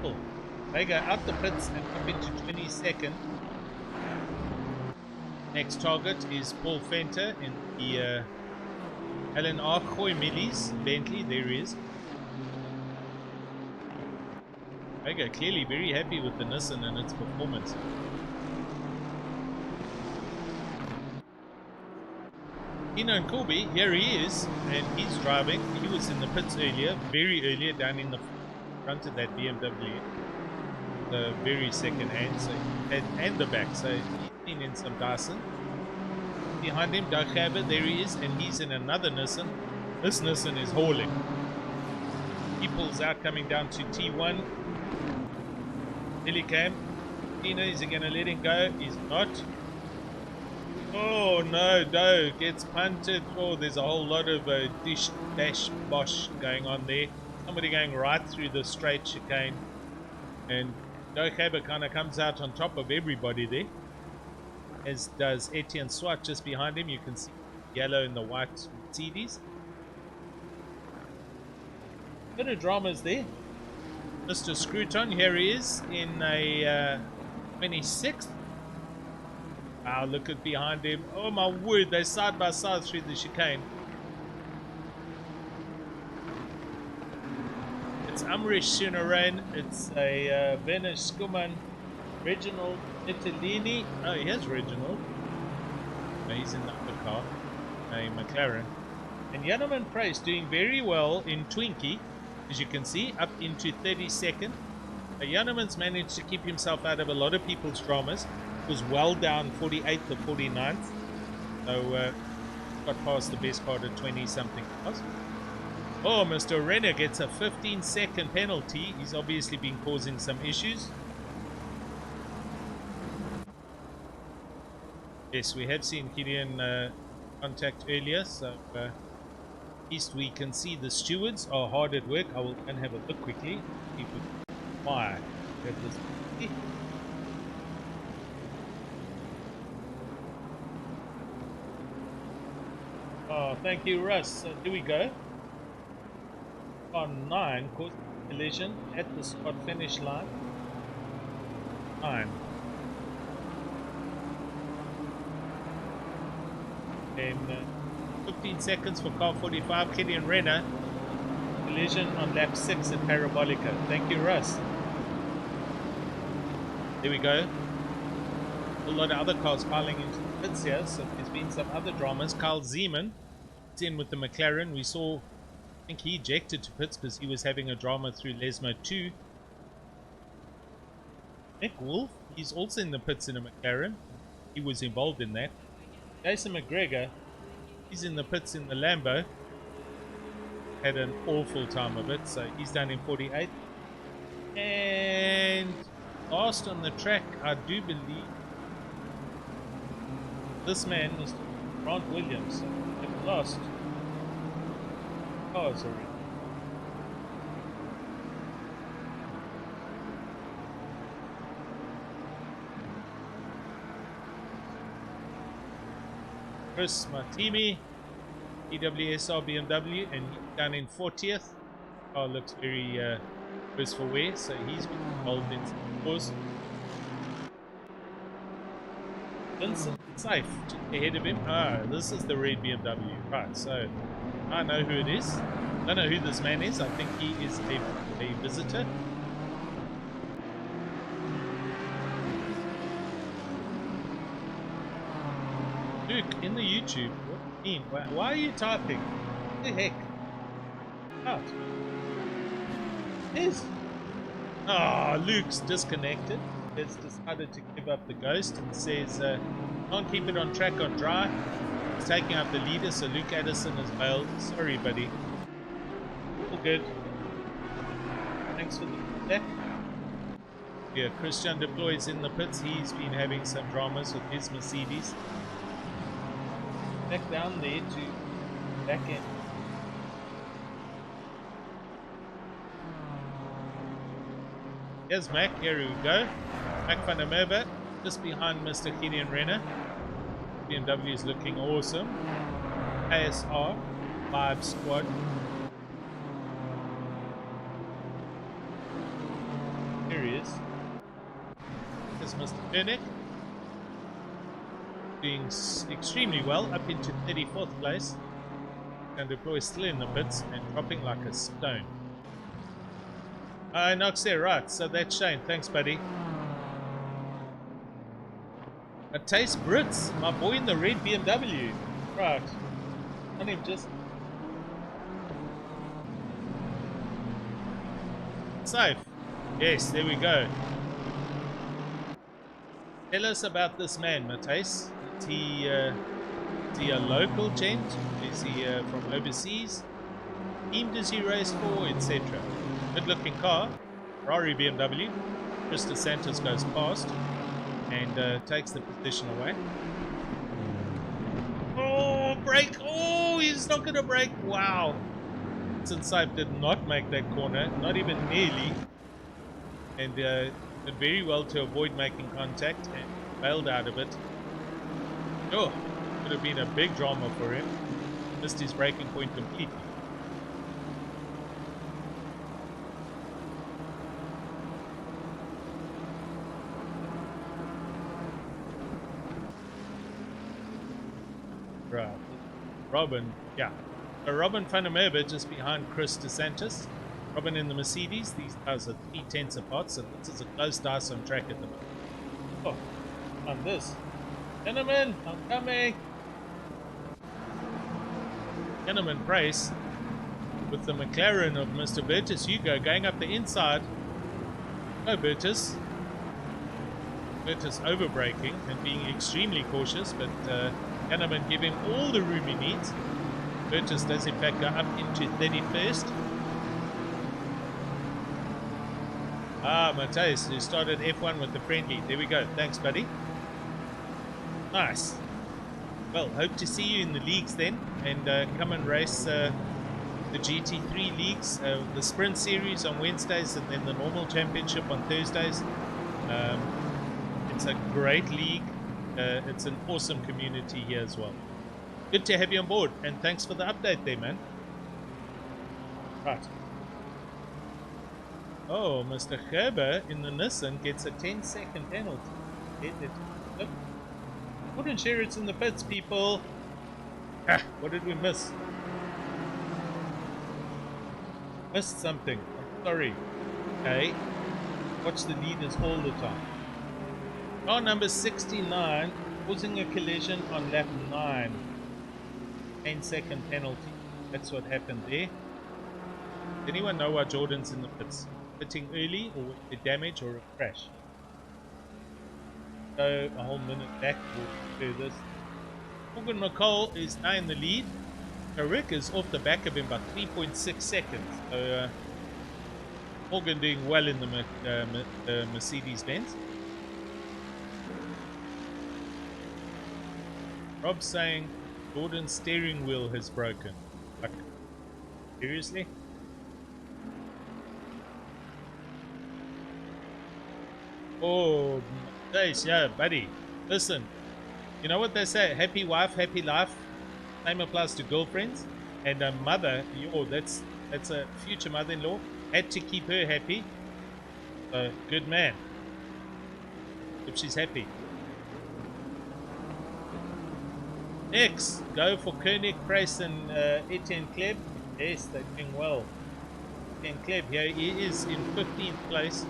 Cool. They go out the pits and up into 22nd. Next target is Paul Fenter in the Alan Arcoy Millies Bentley. There he is. They go clearly very happy with the Nissan and its performance. Kino and Colby, here he is, and he's driving. He was in the pits earlier, very earlier, down in the front of that BMW. The very second hand, so and the back, so he's been in some Dyson. Behind him, Doug Haber, there he is, and he's in another Nissan. This Nissan is hauling. He pulls out coming down to T1. Hillicam. Tina, is he going to let him go? He's not. Oh no, no, gets punted. Oh, there's a whole lot of dish, dash, bosh going on there. Somebody going right through the straight chicane. And Doug Haber kind of comes out on top of everybody there. As does Etienne Swart just behind him. You can see yellow and the white Mercedes. Bit of dramas there. Mr. Scruton, here he is in a 26th. Wow, look at behind him. Oh my word, they're side by side through the chicane. It's Amrish Sunarain. It's a Venice Skuman. Reginald Italini. Oh, here's Reginald. No, he's in the upper car. A McLaren. And Janneman Price doing very well in Twinkie, as you can see, up into 32nd. Janneman's managed to keep himself out of a lot of people's dramas. Was well down 48th or 49th. So got past the best part of 20 something cars. Oh, Mr. Renner gets a 15-second penalty. He's obviously been causing some issues. Yes, we have seen Gideon contact earlier, so at least we can see the stewards are hard at work. I will go and have a look quickly. Why? Oh, thank you, Russ. So here we go. On 9, caused collision at the spot finish line. 9. Then 15 seconds for car 45, Gideon Renner. Collision on lap 6 at Parabolica. Thank you, Russ. There we go. A lot of other cars piling into the pits here, so there's been some other dramas. Carl Zeman is in with the McLaren. We saw, I think he ejected to pits because he was having a drama through Lesmo 2. Nick Wolf, he's also in the pits in a McLaren. He was involved in that. Jason McGregor, he's in the pits in the Lambo. Had an awful time of it, so he's done in 48th. And last on the track, I do believe this man was Grant Williams. They've lost cars already. Chris Martimi, EWSR BMW, and he's down in 40th. Car looks very worse for wear, so he's been involved in some cause. Vincent Safe ahead of him. Ah, this is the red BMW. Right, so I know who it is. I don't know who this man is. I think he is a visitor. Luke, in the YouTube, what do you mean? Why are you typing? What the heck? Out. Yes. Ah, Luke's disconnected. Has decided to give up the ghost and says, can't keep it on track on dry. He's taking out the leader, so Luke Addison has bailed. Sorry, buddy. All good. Thanks for the feedback. Yeah, Christian deploys in the pits. He's been having some dramas with his Mercedes. Back down there to back end. Here's Mac. Here we go. Mac van der Merwe, just behind Mr. Gideon Renner. BMW is looking awesome. ASR 5 squad. Here he is. There's Mr. Bernick. Doing extremely well, up into 34th place. And deploy still in the pits and dropping like a stone. Knox there, right. So that's Shane. Thanks, buddy. A Taste Brits, my boy in the red BMW. Right. On him just. Safe. Yes, there we go. Tell us about this man, Matthijs. Is he a local gent? Is he from overseas? Team does he race for, etc. Good looking car. Ferrari BMW. Mr. Santos goes past and takes the position away. Oh, brake! Oh, he's not going to brake. Wow. Vincent Saif did not make that corner, not even nearly. And did very well to avoid making contact and bailed out of it. Oh, could have been a big drama for him. Missed his braking point completely. Right. Robin, yeah. So Robin van der Merwe just behind Chris DeSantis. Robin in the Mercedes. These guys are 3/10 apart, so this is a close dice on track at the moment. Oh, on this. Gentlemen, I'm coming. Gentlemen race with the McLaren of Mr. Bertus Hugo going up the inside. No, Bertus. Bertus over braking and being extremely cautious, but Ganneman give him all the room he needs. Bertus does in fact go up into 31st. Matthijs, who started F1 with the friendly. There we go. Thanks, buddy. Nice. Well, hope to see you in the leagues then, and come and race the GT3 leagues, the sprint series on Wednesdays, and then the normal championship on Thursdays. It's a great league. It's an awesome community here as well. Good to have you on board, and thanks for the update there, man. Right. Oh, Mr. Gerber in the Nissan gets a 10-second penalty. Look. Wouldn't share it's in the pits, people. What did we miss? Missed something. I'm sorry. Okay. Watch the leaders all the time. Car number 69 causing a collision on lap 9. 10-second penalty. That's what happened there. Does anyone know why Jordan's in the pits? Pitting early, or a damage, or a crash? So a whole minute back will do this. Morgan McCall is now in the lead. So Rick is off the back of him by 3.6 seconds. So Morgan doing well in the Mercedes-Benz. Rob saying Jordan's steering wheel has broken. Like, seriously? Oh, days, yeah, buddy. Listen, you know what they say? Happy wife, happy life. Same applies to girlfriends. And a mother, that's a future mother-in-law, had to keep her happy. Good man. If she's happy. Next, go for Koenig, Price, and Etienne Kleb. Yes, they're doing well. Etienne Kleb here, he is in 15th place.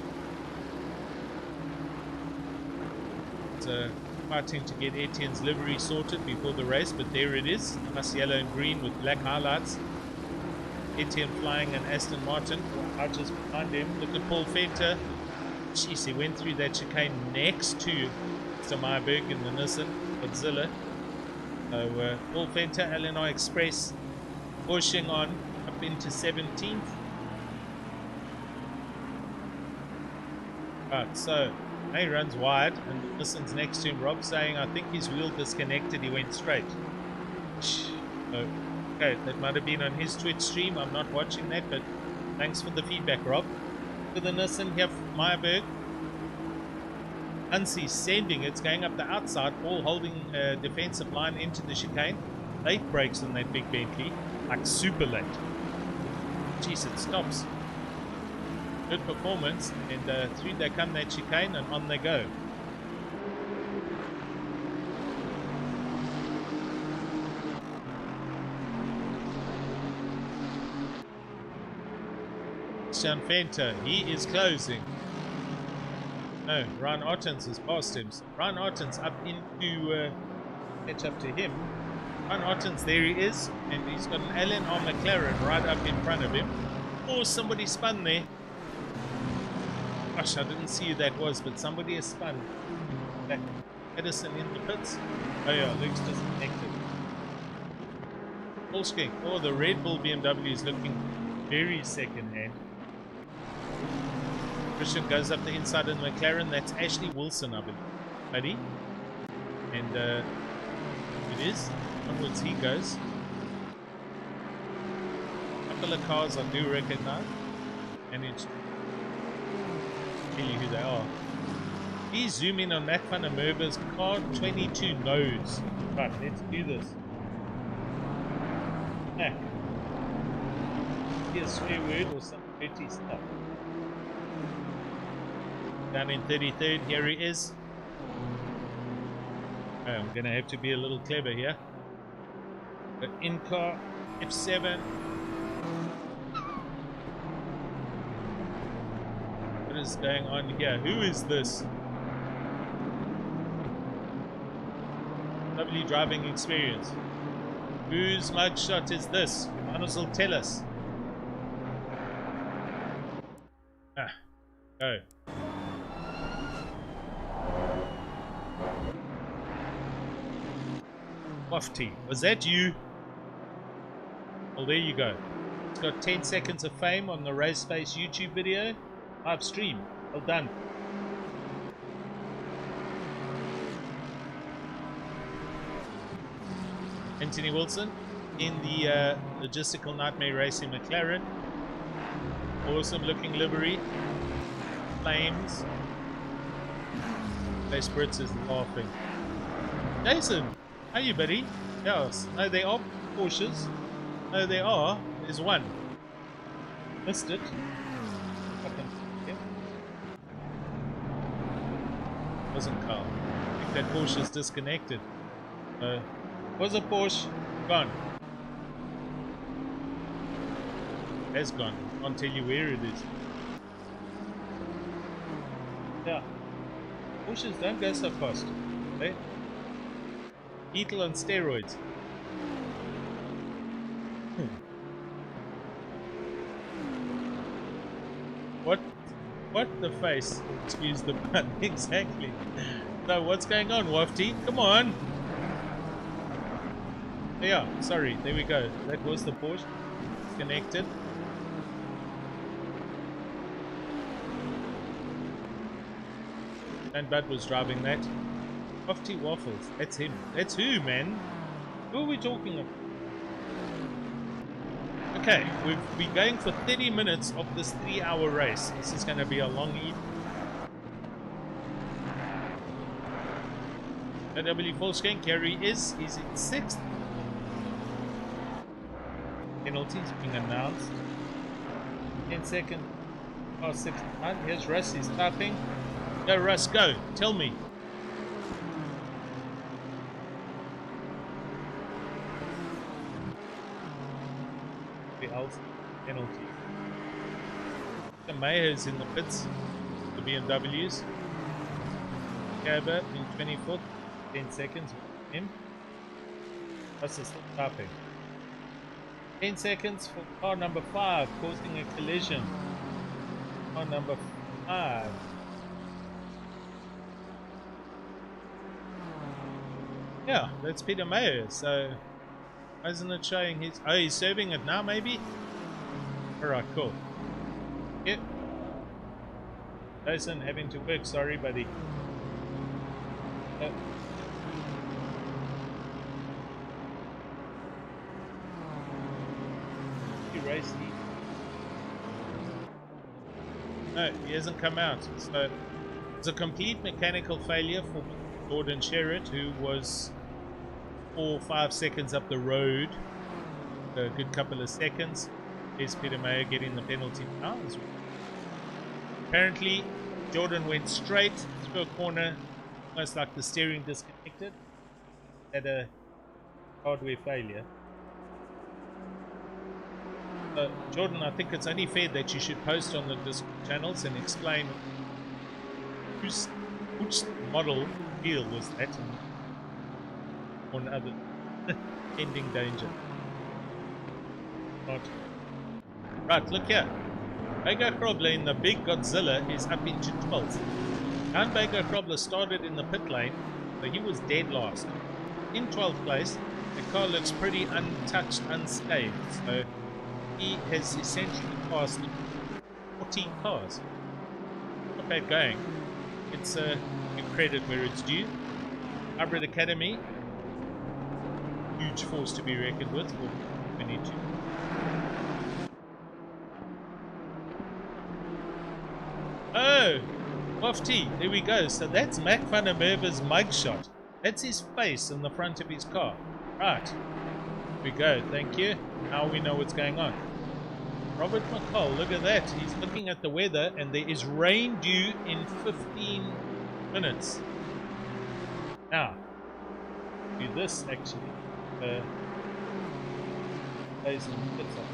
Fighting to get Etienne's livery sorted before the race, but there it is. Nice yellow and green with black highlights. Etienne flying an Aston Martin. Out just behind him. Look at Paul Venter. Jeez, he went through that chicane next to Mr. Meyerberg in the Nissan Godzilla. So Paul Fenter, Illinois Express, pushing on up into 17th. Right, so he runs wide, and Nissan's next to him. Rob saying, I think his wheel disconnected. He went straight. Okay, that might have been on his Twitch stream. I'm not watching that, but thanks for the feedback, Rob. To the Nissan here, Meyerberg. Unsi sending it's going up the outside, all holding a defensive line into the chicane. Late brakes on that big Bentley, like super late. Jeez, it stops. Good performance, and through they come that chicane, and on they go. Sean Fenter, he is closing. No, Ryan Ottens has passed him. So Ryan Ottens up into catch up to him. Ryan Ottens, there he is, and he's got an LNR McLaren right up in front of him. Oh, somebody spun there. Gosh, I didn't see who that was, but somebody has spun. Back Edison in the pits. Oh yeah, Luke's disconnected. Polsking. Oh, the Red Bull BMW is looking very second hand. Christian goes up the inside of the McLaren. That's Ashley Wilson, I believe. Buddy. And it is. Onwards he goes. A couple of cars I do recognize. And it's tell you who they are. Please zoom in on that Van der Merwe's car 22 nodes. Right, let's do this. Back. Here's a swear word or some dirty stuff. Down in 33rd, here he is. Oh, I'm going to have to be a little clever here. The in-car F7. What is going on here? Who is this? Lovely driving experience. Whose mugshot is this? Might as well tell us. Ah, go. Wafty, was that you? Well, there you go. It's got 10 seconds of fame on the Raceface YouTube video. Live stream. Well done. Anthony Wilson in the Logistical Nightmare Racing McLaren. Awesome looking livery. Flames. Base Brits is laughing. Jason! How are you, buddy? Yes. No, there are Porsches. No, there are. There's one. Missed it. Wasn't Carl. I think that Porsche's disconnected. Was a Porsche. Gone. Has gone. Can't tell you where it is. Yeah. Porsches don't go so fast. Okay? Beetle on steroids. What the face? Excuse the pun. Exactly. So what's going on, Wafty? Come on. Yeah, sorry. There we go. That was the Porsche. It's connected. And Bud was driving that. Wafty Waffles. That's him. That's who, man? Who are we talking about? Okay, we've been going for 30 minutes of this 3-hour race. This is going to be a long evening. W Volkswagen, Gary is in 6th. Penalties being announced. 10 seconds. Oh, 69. Here's Russ, he's tapping. Go, Russ, go. Tell me. Penalty. The Mayer's in the pits, the BMWs. Cabot in 24th, 10 seconds with him. That's still tapping. 10 seconds for car number 5, causing a collision. Car number 5. Yeah, that's Peter Mayer. So, why isn't it showing his... Oh, he's serving it now, maybe? Alright, cool. Yep. Jason, having to work. Sorry, buddy. He raced. No, he hasn't come out. So, it's a complete mechanical failure for Jordan Sherritt, who was 4 or 5 seconds up the road. A good couple of seconds. There's Peter Mayer getting the penalty now. Apparently, Jordan went straight through a corner, almost like the steering disconnected. Had a hardware failure. Jordan, I think it's only fair that you should post on the Discord channels and explain which model deal was that on other ending danger. Right, look here. Bega Krobler in the big Godzilla is up into 12th. Jan Bega Krobler started in the pit lane, but he was dead last. In 12th place, the car looks pretty untouched, unscathed, so he has essentially passed 14 cars. Not bad going. It's give credit where it's due. Hybrid Academy, huge force to be reckoned with for 2022. Oh, Wafty, there we go. So that's Mac van der Merwe's mugshot. That's his face in the front of his car. Right, here we go. Thank you. Now we know what's going on. Robert McCall, look at that. He's looking at the weather and there is rain due in 15 minutes. Now, do this actually. Play some bits up.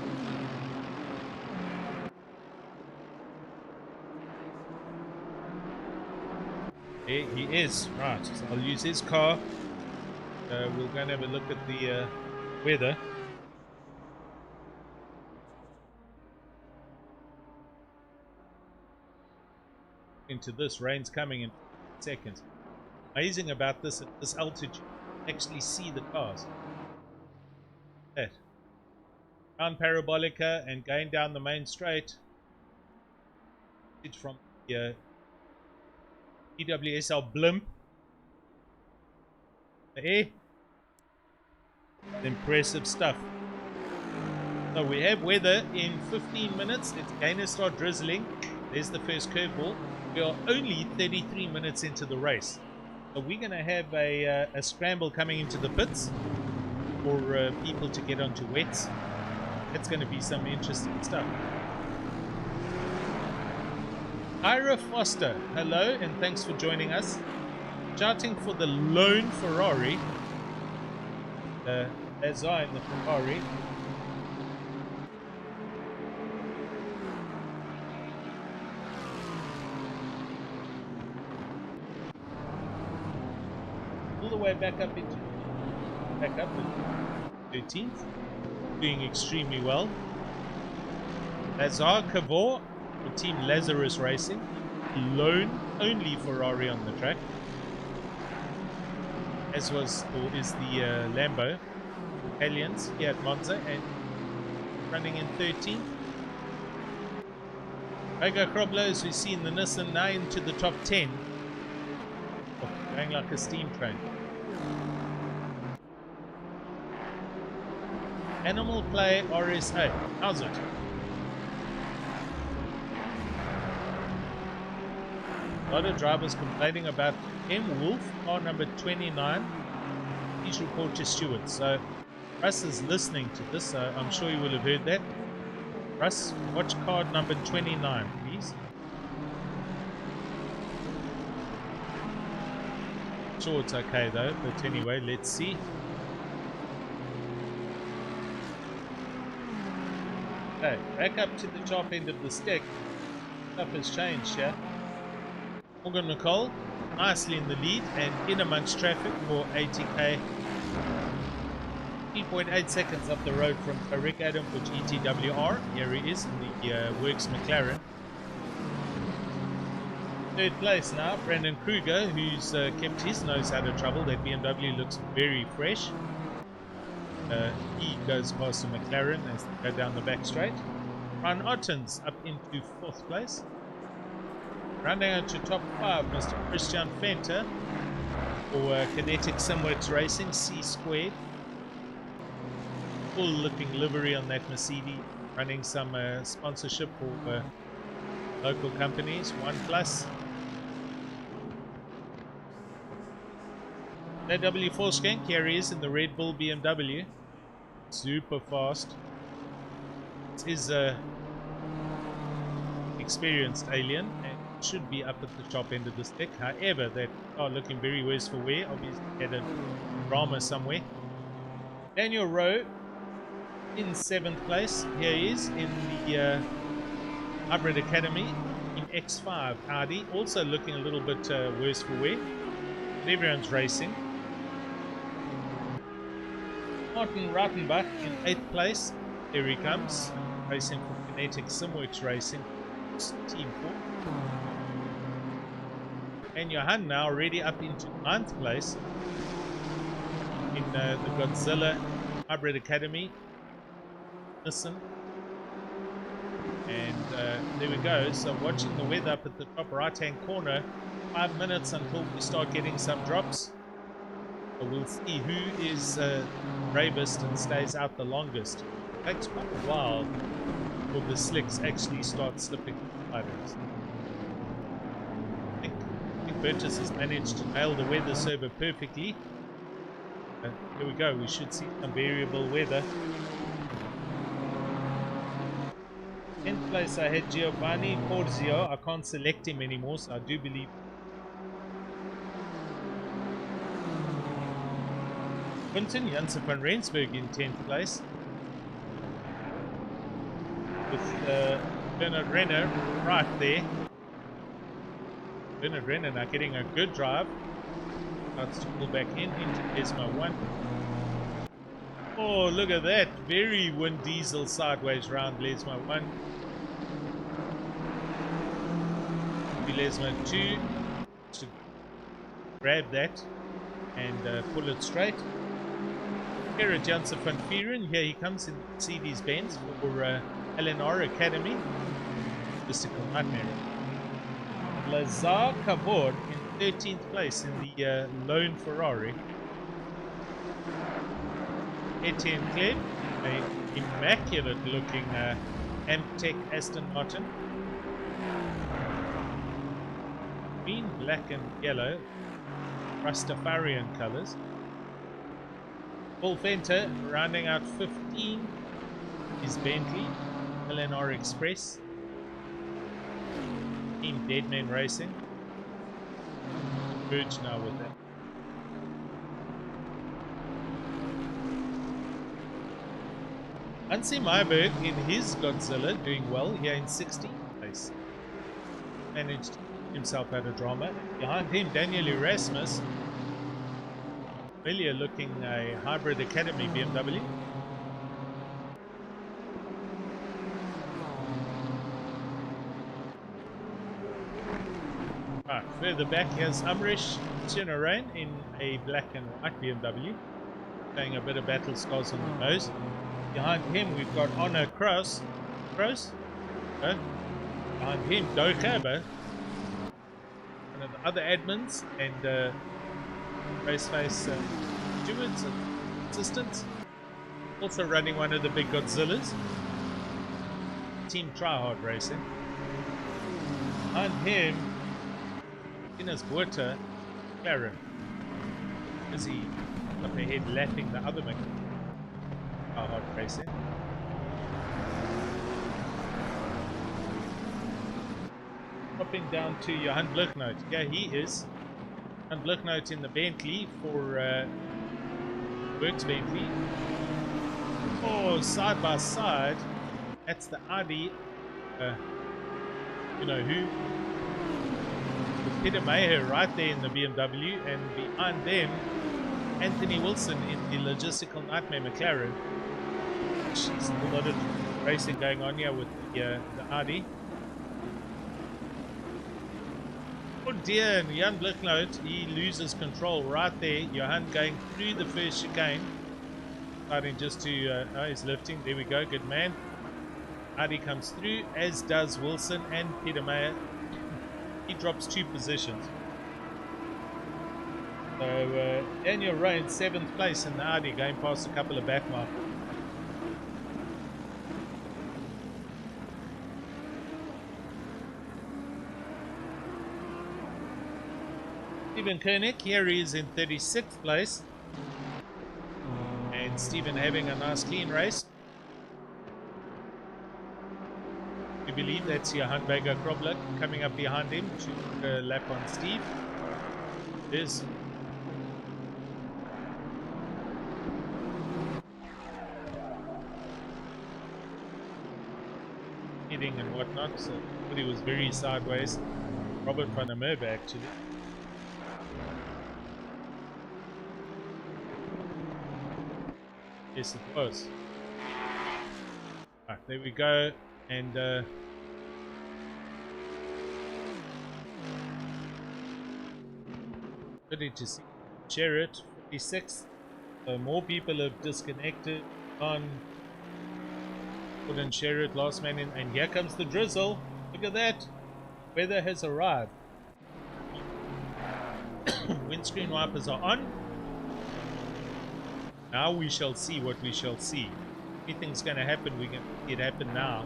There he is. Right, so I'll use his car. We're going to have a look at the weather. Into this, rain's coming in seconds. Amazing about this, at this altitude, you actually see the cars. That. Around Parabolica and going down the main straight. It's from the EWSL blimp. Hey, impressive stuff. So we have weather in 15 minutes. It's going to start drizzling. There's the first curveball. We are only 33 minutes into the race. So we're going to have a scramble coming into the pits for people to get onto wets. That's going to be some interesting stuff. Ira Foster, hello and thanks for joining us. Shouting for the lone Ferrari. As I in the Ferrari. All the way back up in 13th. Doing extremely well. Lazar Cavor. For Team Lazarus Racing, lone only Ferrari on the track, as was or is the Lambo Italians here at Monza, and running in 13th. Bega Krobler, as we see in the Nissan, now into the top 10, going like a steam train. Animal Play RSA, how's it? A lot of drivers complaining about M. Wolf, car number 29. Please report to Stewart. So Russ is listening to this, so I'm sure you will have heard that. Russ, watch card number 29, please. Sure, it's okay though, but anyway, let's see. Okay, back up to the top end of the stick. Stuff has changed here. Morgan Nicole nicely in the lead and in amongst traffic for ATK. 3.8 seconds up the road from Rick Adam for GTWR. Here he is in the Works McLaren. Third place now, Brandon Kruger, who's kept his nose out of trouble. That BMW looks very fresh. He goes past the McLaren as they go down the back straight. Ron Ottens up into 4th place. Rounding out to top 5, Mr. Christian Fenter for Kinetic Simworks Racing, C squared. Full looking livery on that Mercedes, running some sponsorship for local companies. 1+. AW4 Skank carries in the Red Bull BMW. Super fast. This is a experienced alien and should be up at the top end of the stick. However, they are looking very worse for wear. Obviously had a drama somewhere. Daniel Rowe in 7th place. Here he is in the Hybrid Academy in X5 Audi. Also looking a little bit worse for wear. But everyone's racing. Martin Rautenbach in 8th place. There he comes. Racing for Kinetic Simworks Racing. Team 4. And Johan now already up into 9th place in the Godzilla Hybrid Academy. Listen. And there we go. So watching the weather up at the top right hand corner. 5 minutes until we start getting some drops. So we'll see who is bravest and stays out the longest. It takes quite a while for the slicks actually start slipping items. I think Burtis has managed to nail the weather server perfectly. Here we go, we should see some variable weather. 10th place I had Giovanni Porzio. I can't select him anymore, so I do believe Quinten Janssen van Rensburg in 10th place. With Bernard Renner right there. Bernard Renner now getting a good drive. Starts to pull back into Lesmo 1. Oh, look at that. Very Wind Diesel sideways round Lesmo 1. Lesmo 2 to grab that and pull it straight. Gerrit Janssen van Vieren, here he comes in Mercedes-Benz for LNR Academy. Mystical Nightmare. Lazar Cavord in 13th place in the lone Ferrari. Etienne Kleb, an immaculate looking Amtech Aston Martin. Green, black and yellow, Rastafarian colours. Paul Fenter rounding out 15 is Bentley, LNR Express, Team Deadman Racing. Merge now with that. Hansi Meyerberg in his Godzilla doing well here in 16th place. Managed himself out of drama. Behind him, Daniel Erasmus. Familiar looking a Hybrid Academy BMW. Right, further back here's Amrish Chinarain in a black and white BMW. Playing a bit of battle scars on the nose. Behind him we've got Honor Cross. Behind him, Dokaba. One of the other admins and Raceface stewards and assistants. Also running one of the big Godzillas. Team Tryhard Racing. Behind him, Ines Buerta, Karen. Busy up ahead lapping the other Tryhard Racing. Dropping down to Johan Blichnout. Yeah, he is. Johan Blichnout in the Bentley for Works Bentley. Oh, side by side. That's the Audi. You know who? With Peter Mayer right there in the BMW, and behind them, Anthony Wilson in the Logistical Nightmare McLaren. Jeez, a lot of racing going on here with the Audi. Oh dear, and Jan Blicknote, he loses control right there. Johan going through the first chicane. Starting just to, oh, he's lifting. There we go, good man. Hardy comes through, as does Wilson and Peter Mayer. He drops 2 positions. So Daniel Rain, 7th place in the Audi, going past a couple of back markers. Stephen Koenig, here he is in 36th place. And Stephen having a nice clean race. We believe that's Johan Vega Kroblik coming up behind him to lap on Steve. There's hitting and whatnot, so but he was very sideways. Robert van der Merwe actually. Yes, it was. Right, there we go. And ready to see Chariot 46. So more people have disconnected on Gordon Chariot, last man in, and here comes the drizzle. Look at that. Weather has arrived. Windscreen wipers are on. Now we shall see what we shall see. Anything's going to happen, we can see it happen now.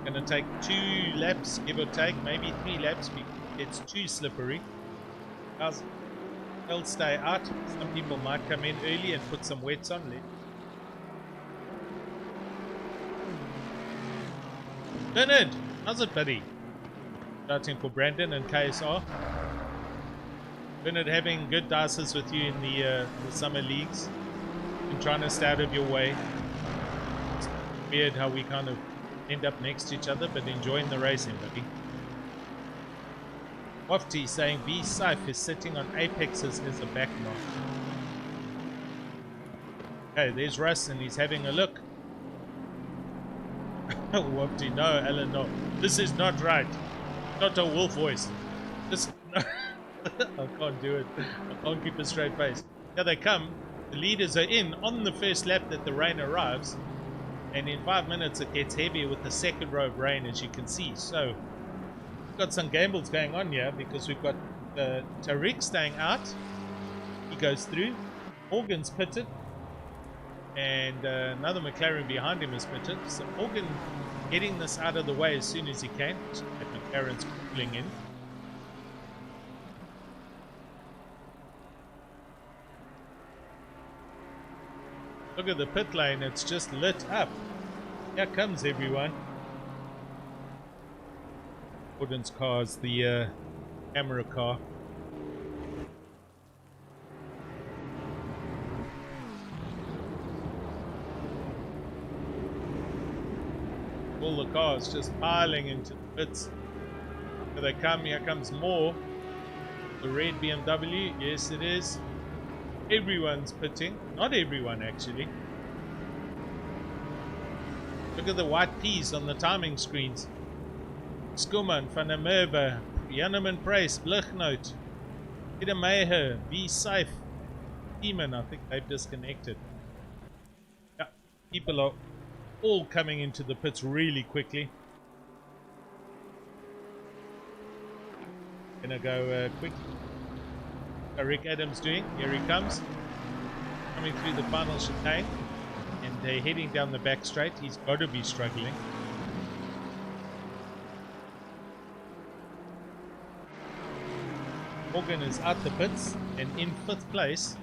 Going to take 2 laps, give or take, maybe 3 laps because it's too slippery. Guys, they'll stay out. Some people might come in early and put some wets on. Bernard, how's it, buddy? Starting for Brandon and KSR. Bernard, having good dices with you in the summer leagues and trying to stay out of your way. It's weird how we kind of end up next to each other, but enjoying the racing, buddy. Wafty saying B Saif is sitting on apexes as a back mark. Okay, there's Russ and he's having a look. Wafty, no, Alan, no. This is not right. Not a wolf voice. This, no. I can't do it. I can't keep a straight face. Here they come. The leaders are in on the first lap that the rain arrives. And in 5 minutes it gets heavier with the second row of rain, as you can see. So we've got some gambles going on here because we've got Tariq staying out. He goes through. Morgan's pitted. And another McLaren behind him is pitted. So Morgan getting this out of the way as soon as he can. That McLaren's pulling in. Look at the pit lane, it's just lit up. Here comes everyone. Gordon's car is the camera car. All the cars just piling into the pits. Here they come, here comes more. The red BMW, yes it is. Everyone's pitting. Not everyone, actually. Look at the white P's on the timing screens. Skuman, Van der Merwe, Janneman Price, Blichnout, Peter Meyer, B. Saif, Eamon. I think they've disconnected. Yeah, people are all coming into the pits really quickly. Gonna go quick. Rick Adams doing. Here he comes. Coming through the final chicane. And they're heading down the back straight. He's got to be struggling. Morgan is out the pits and in 5th place.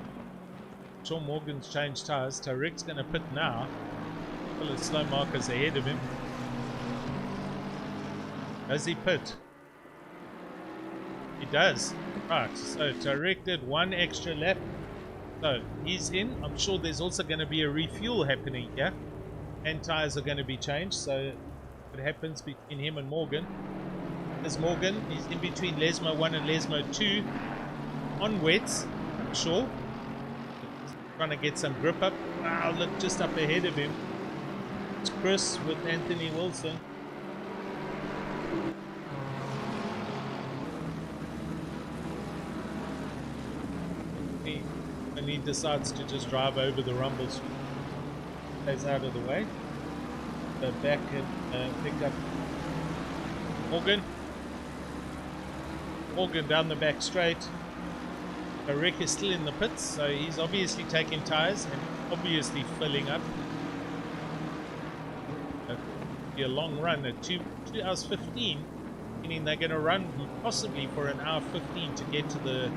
Sure, Morgan's changed tires. Tariq's going to pit now. Well, it's slow markers ahead of him. Does he pit? He does. Right, so Tariq did 1 extra lap. So he's in. I'm sure there's also going to be a refuel happening here. And tires are going to be changed. So what happens between him and Morgan. There's Morgan. He's in between Lesmo 1 and Lesmo 2. On wets, I'm sure. Trying to get some grip up. Wow, look just up ahead of him. It's Chris with Anthony Wilson. and he decides to just drive over the rumble strip. Stays out of the way. So back and pick up Morgan. Morgan down the back straight. Rick is still in the pits, so he's obviously taking tyres and obviously filling up. It'll be a long run at 2 hours 15, meaning they're going to run possibly for an hour 15 to get to the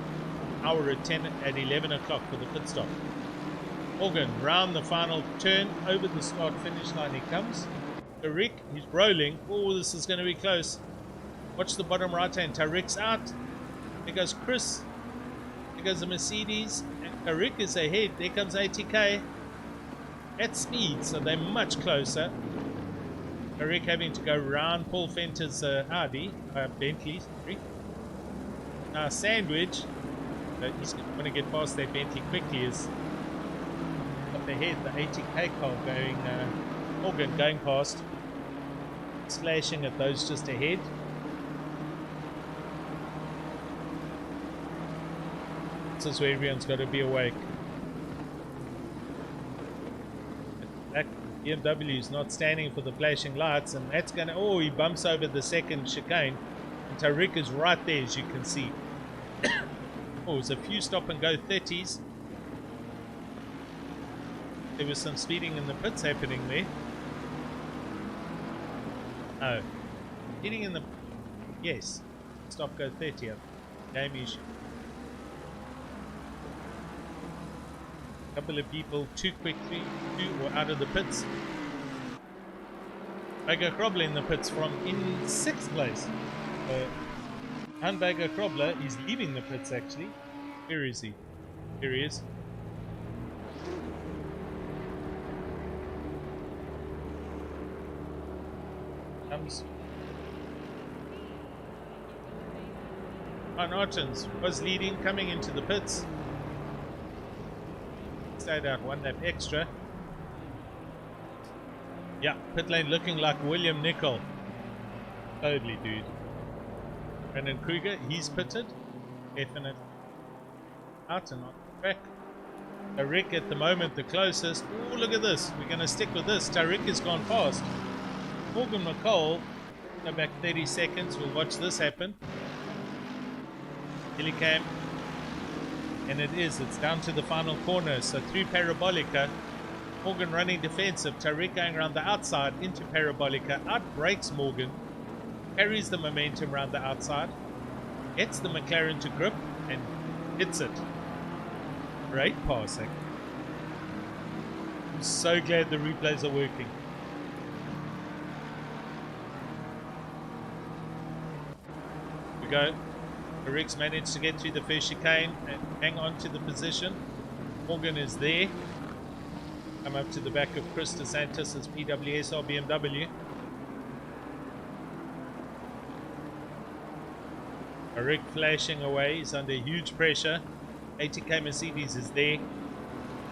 hour at 11 o'clock for the pit stop. Morgan round the final turn, over the start finish line he comes. Tariq, he's rolling. Oh, this is going to be close. Watch the bottom right hand. Tariq's out. There goes Chris. There goes the Mercedes. And Tariq is ahead. There comes ATK at speed, so they're much closer. Tariq having to go round Paul Fenter's Audi, Bentley. Sorry. Now Sandwich, he's going to get past that Bentley quickly. Is up ahead, the ATK car going, Morgan going past, slashing at those just ahead. This is where everyone's got to be awake. That BMW is not standing for the flashing lights, and that's going to, oh, he bumps over the second chicane, and Tariq is right there, as you can see. Oh, there's a few stop and go 30s. There was some speeding in the pits happening there. Oh, speeding in the, yes, stop go 30. Game issue. Couple of people too quickly, were out of the pits. Bagger Krobler in the pits from in 6th place. And Bagger Krobler is leaving the pits actually. Where is he? Here he is. Comes. Van Ottens was leading, coming into the pits. Stayed out one lap extra. Yeah, pit lane looking like William Nicol. Totally, dude. Brandon Kruger, he's pitted. Definitely out and on the track. Tariq at the moment the closest. Oh, look at this. We're going to stick with this. Tariq has gone past. Morgan McCall, go back 30 seconds. We'll watch this happen. Helicam. And it's down to the final corner. So through Parabolica, Morgan running defensive. Tariq going around the outside into Parabolica. Out breaks Morgan. Carries the momentum around the outside. Gets the McLaren to grip and hits it. Great passing. I'm so glad the replays are working. Here we go. Tariq's managed to get through the first chicane and hang on to the position. Morgan is there. Come up to the back of Chris DeSantis' PWSR BMW. Tariq flashing away. He's under huge pressure. ATK Mercedes is there.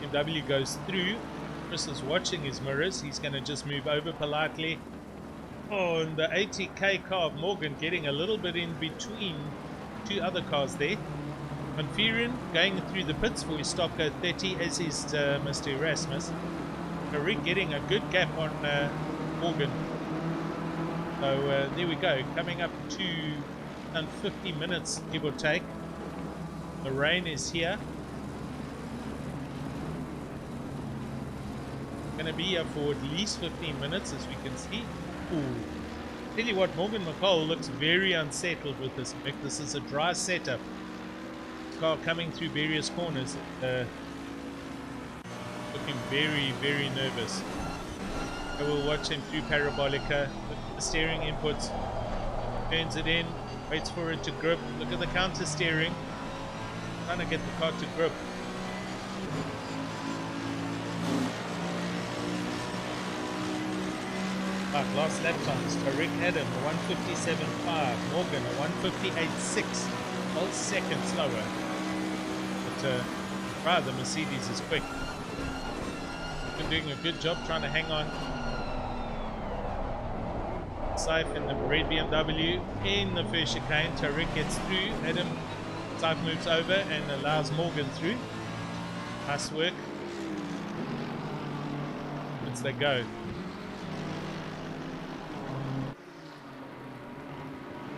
BMW goes through. Chris is watching his mirrors. He's going to just move over politely. Oh, and the ATK car of Morgan getting a little bit in between two other cars there. Monferian going through the pits for his stop go 30, as is Mr. Erasmus. Tariq getting a good gap on Morgan. So there we go, coming up to 50 minutes give or take. The rain is here. Going to be here for at least 15 minutes, as we can see. Ooh. Tell you what, Morgan McCall looks very unsettled with this. This is a dry setup. Car coming through various corners, looking very, very nervous. I will watch him through Parabolica. Look at the steering inputs. Turns it in, waits for it to grip. Look at the counter steering. Trying to get the car to grip. Last lap times, Tariq Adam a 157.5, Morgan a 158.6, whole second slower. But the Mercedes is quick. Been doing a good job trying to hang on. Saif in the red BMW in the first chicane. Tariq gets through. Adam Saif moves over and allows Morgan through. Nice work. Once they go.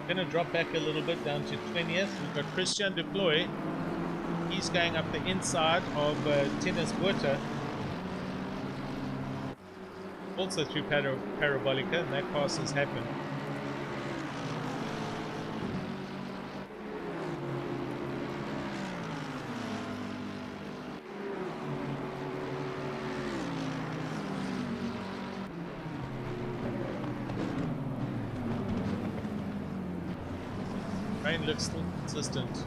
Gonna drop back a little bit down to 20th. We've got Christian Deploy. He's going up the inside of Tennis Water. Also through Parabolica, and that pass has happened. Rain looks still consistent.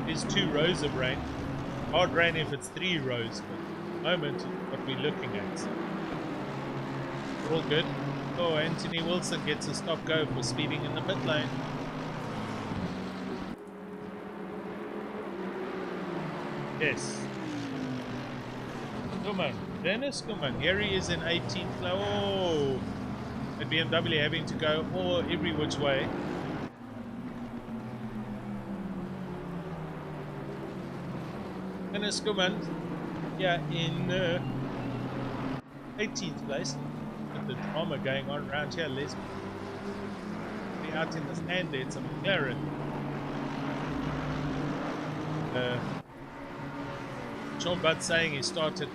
There's 2 rows of rain. Hard rain if it's 3 rows, but at the moment what we're looking at. We're all good. Oh, Anthony Wilson gets a stop go for speeding in the pit lane. Yes. Schumann. Dennis Schumann. Here he is in 18th. Oh! The BMW having to go every which way. Dennis Schumann, yeah, in 18th place. With the drama going on around here, Les. Out in the stand there, it's a McLaren. Sean Budd saying he started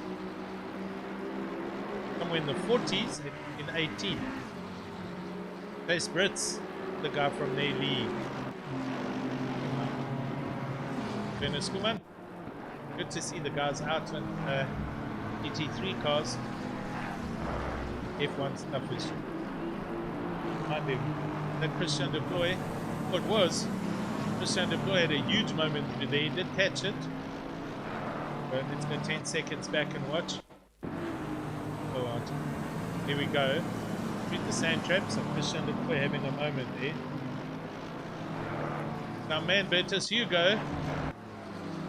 somewhere in the 40s in 18th. Face Brits, the guy from their league. Dennis Schumann. Good to see the guys out on ET3 cars. F1 stuff is behind him. That Christian Deploy, what was Christian Deploy had a huge moment through there. He did catch it, but let's go 10 seconds back and watch. Oh, out. Here we go. Through the sand traps, and Christian Deploy having a moment there. Now, man, Bertus Hugo.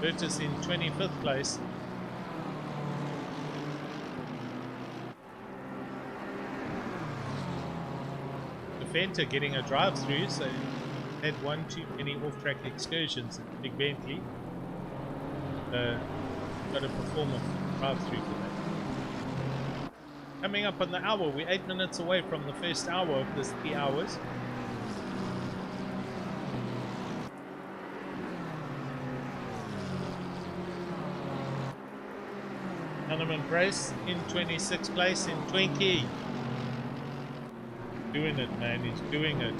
Bertus in 25th place. Fenter getting a drive through, so had one too many off-track excursions in Big Bentley. Got to perform a drive through for that. Coming up on the hour, we're 8 minutes away from the first hour of this 3 hours. Hanneman Grace in 26th place in Twinkie. Doing it, man, he's doing it.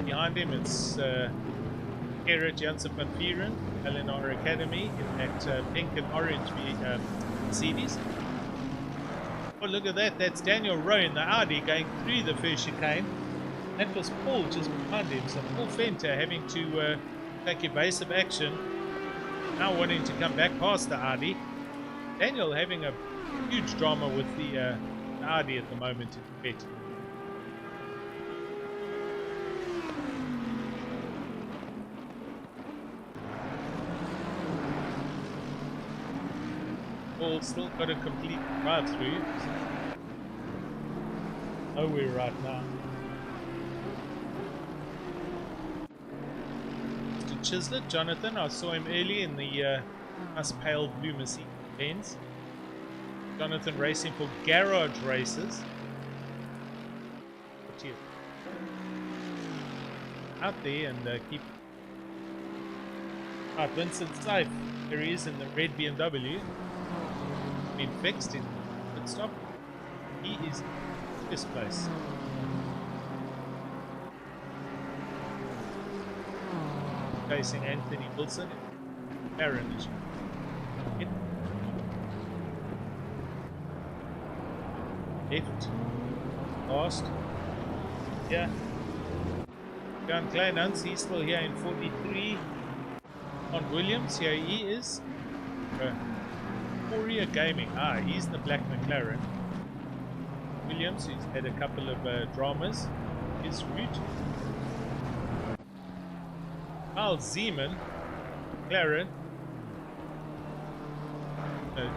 Behind him it's Gerrit Janssen van Vieren, Eleanor Academy in that pink and orange Mercedes. Oh, look at that, that's Daniel Rowe in the Audi going through the first chicane. That was Paul just behind him, so Paul Fenter having to take evasive action, now wanting to come back past the Audi. Daniel having a huge drama with the Audi at the moment in the pit. Paul still got a complete drive through. Nowhere right now. Mr. Chislett, Jonathan, I saw him early in the nice pale blue Mercedes Benz. Jonathan racing for Garage Races. Out there and keep. Right, Vincent Safe. There he is in the red BMW. Been fixed in pit stop. He is in first place. Facing Anthony Wilson. Aaron is in. Left. Last. Yeah. John Kleinans, he's still here in 43. On Williams, here he is. Korea Gaming. He's the black McLaren. Williams, who's had a couple of dramas. His route. Al Zeman, McLaren.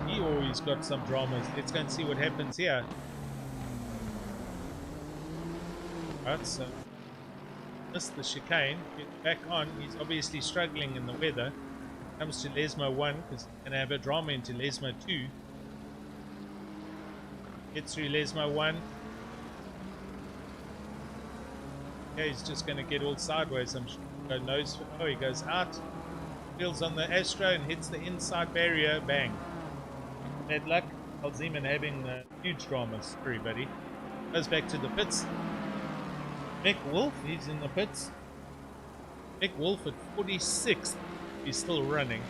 He always got some dramas. Let's go and see what happens here. Right, so missed the chicane. Get back on. He's obviously struggling in the weather. Comes to Lesmo 1 because he's going to have a drama into Lesmo 2. Gets through Lesmo 1. Yeah, he's just going to get all sideways. I'm sure he knows. Oh, he goes out. Feels on the Astro and hits the inside barrier. Bang. Bad luck. Alzeman having huge dramas. Sorry, buddy. Goes back to the pits. Mick Wolf, he's in the pits. Mick Wolf at 46th. He's still running.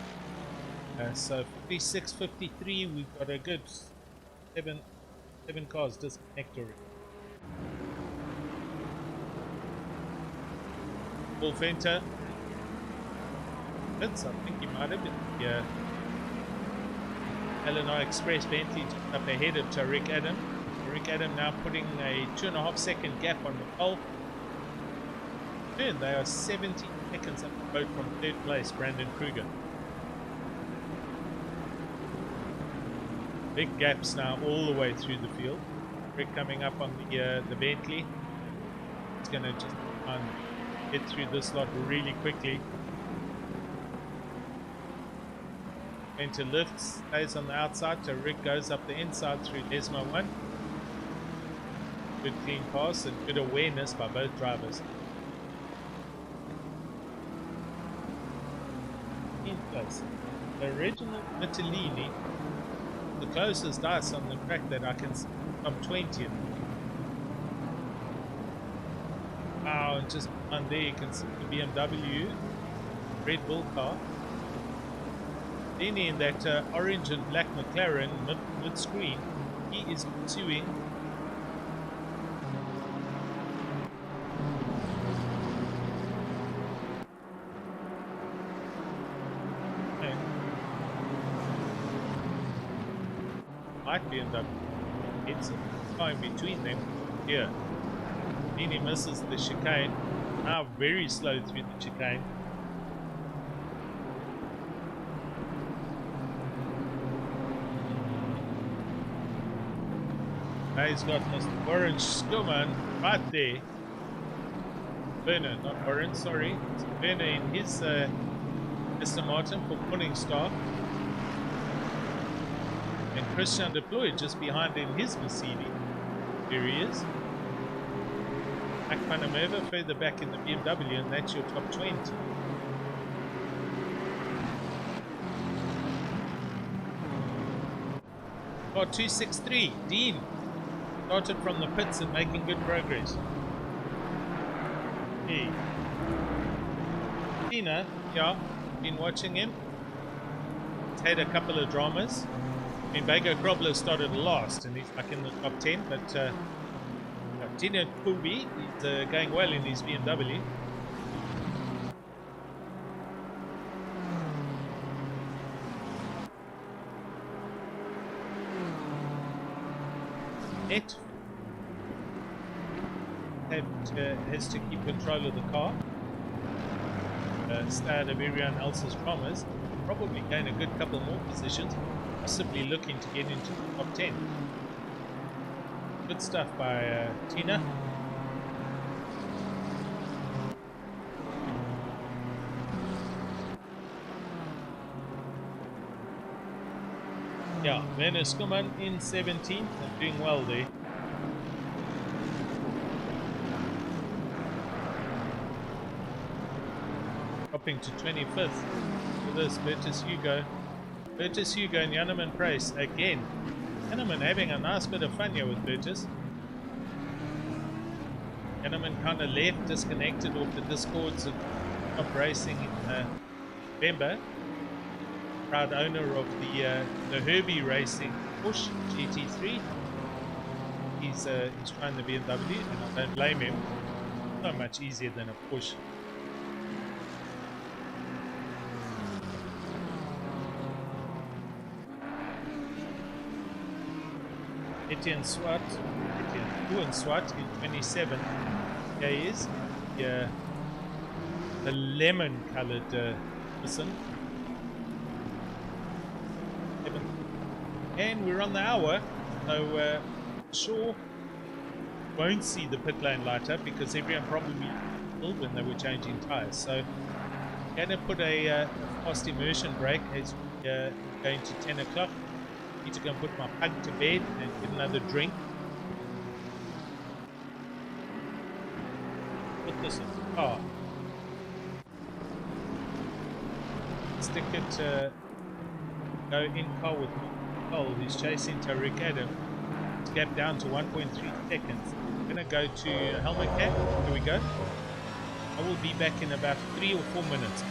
So 56, 53. We've got a good seven cars disconnect already. Wolf enter. Pits, I think he might have been. Yeah. Illinois Express Bentley just up ahead of Tariq Adam. Tariq Adam now putting a 2.5 second gap on the pole. And they are 70 seconds up the boat from third place, Brandon Kruger. Big gaps now all the way through the field. Rick coming up on the Bentley. It's going to just get through this lot really quickly. Into lifts, stays on the outside, so Rick goes up the inside through Desmo 1. Good clean pass and good awareness by both drivers. In place, the original Mitellini, the closest dice on the track that I can see from 20th. Wow, and just on there you can see the BMW, Red Bull car. Then in that orange and black McLaren mid-screen, he is pursuing might be BMW. It's a car in between them. Here, then he misses the chicane. Now very slow through the chicane. Now he's got Mr. Orange Skuman right there. Werner, not Orange, sorry. It's Werner in his Aston Martin for Morningstar. And Christian deployed just behind in his Mercedes. Here he is. Mac Panameva further back in the BMW, and that's your top 20. Oh, 263, Dean. Started from the pits and making good progress. Hey. Tina, yeah, been watching him. He's had a couple of dramas. I mean, Bago Grobler started last and he's like in the top 10, but Tina Kubi is going well in his BMW. Net has to keep control of the car. Stay out of everyone else's dramas. Probably gain a good couple more positions. Possibly looking to get into the top 10. Good stuff by Tina. Yeah, Werner Skuman in 17th and doing well there. Dropping to 25th for this Bertus Hugo. Bertus Hugo and Janneman Price again. Janneman having a nice bit of fun here with Bertus. Janneman kind of left, disconnected off the discords and stopped racing in November. Proud owner of the Herbie Racing Porsche GT3. He's trying the BMW, and I don't blame him. So much easier than a Porsche. Etienne Swat in 27. There he is. Yeah, the lemon-coloured person. And we're on the hour, so sure won't see the pit lane light up because everyone probably pulled when they were changing tyres. So Gonna put a fast immersion brake as we go into 10 o'clock. Need to go and put my pug to bed and get another drink. Put this in the car. Stick it, go in car with Cole, who's chasing Tariq Adam. Gap down to 1.3 seconds. I'm gonna go to helmet cap. Here we go. I will be back in about 3 or 4 minutes.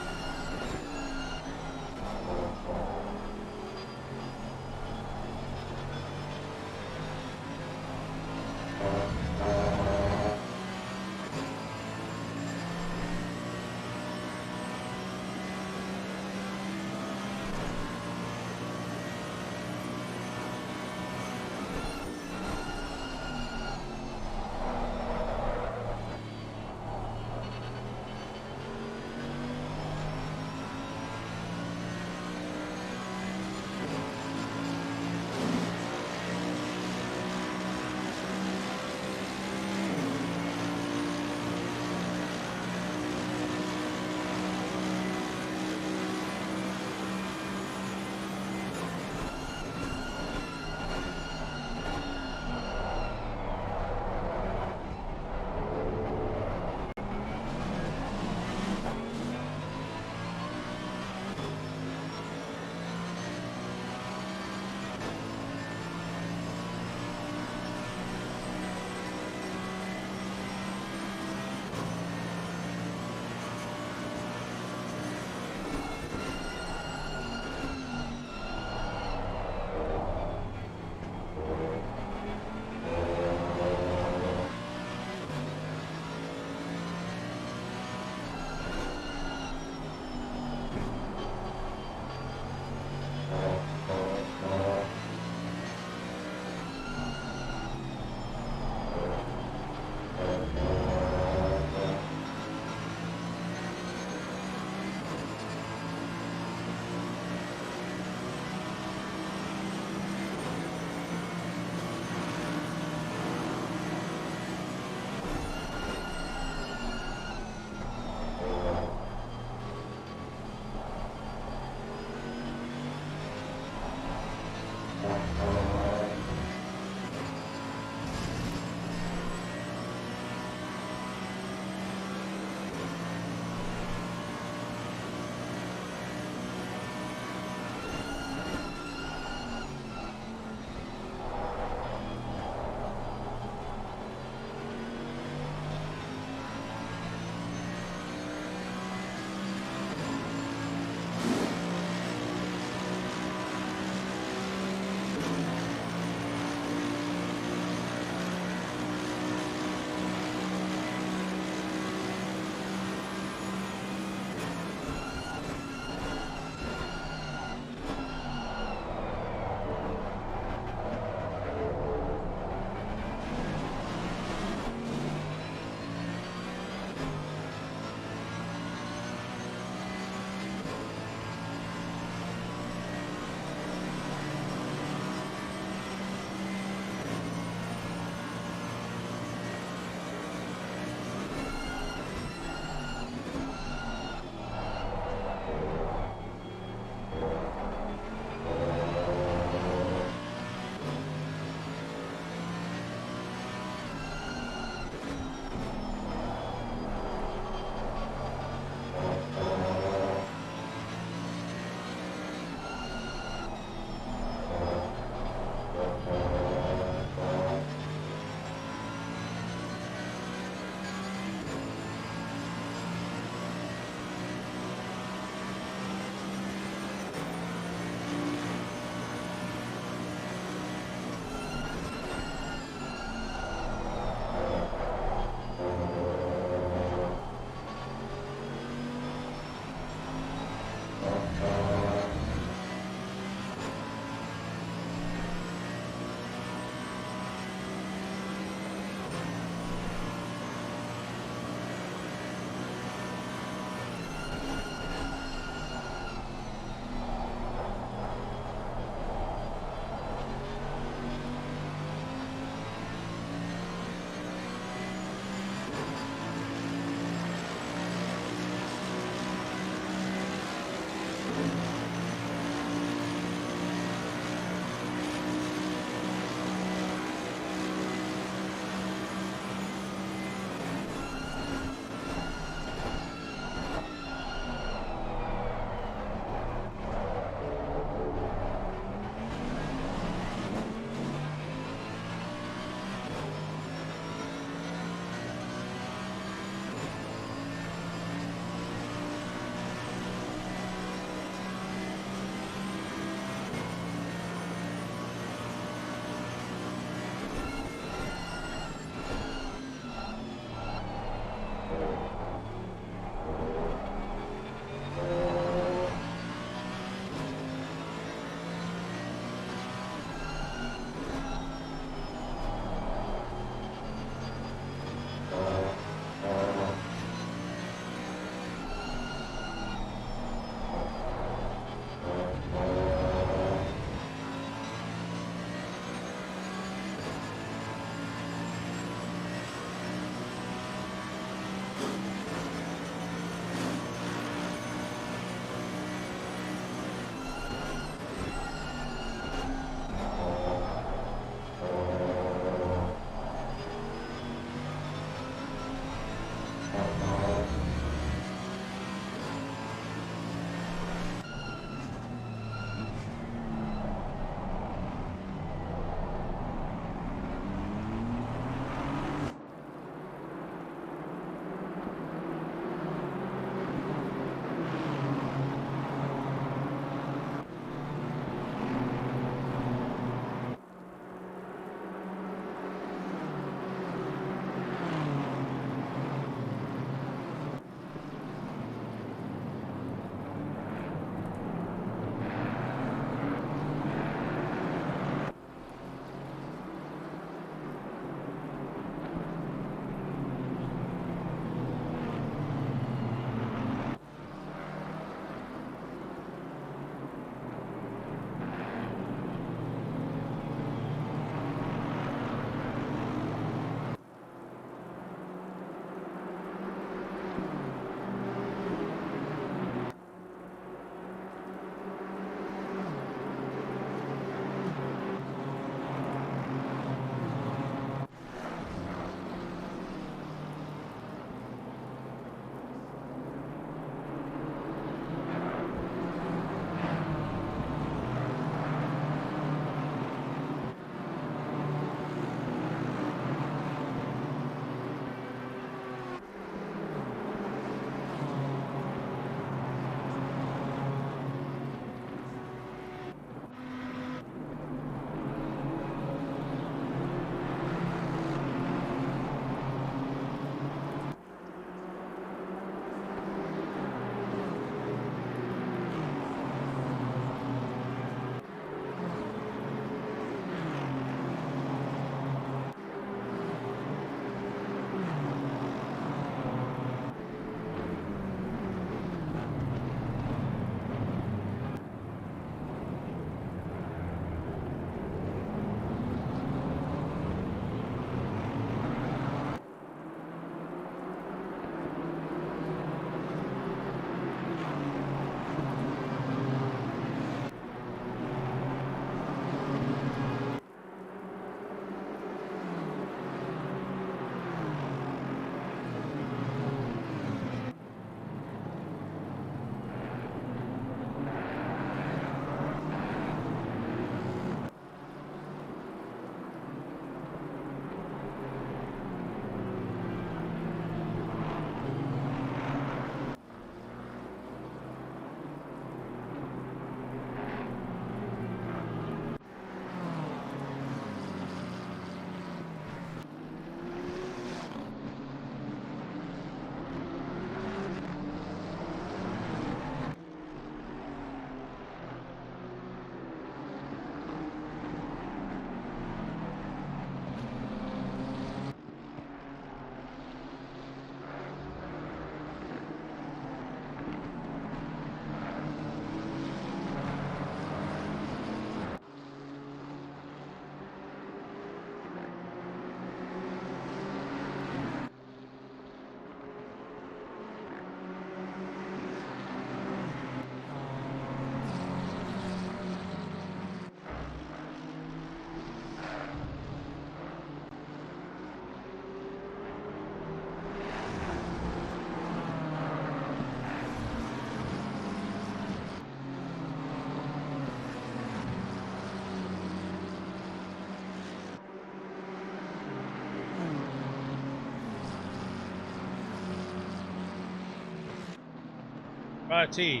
Righty.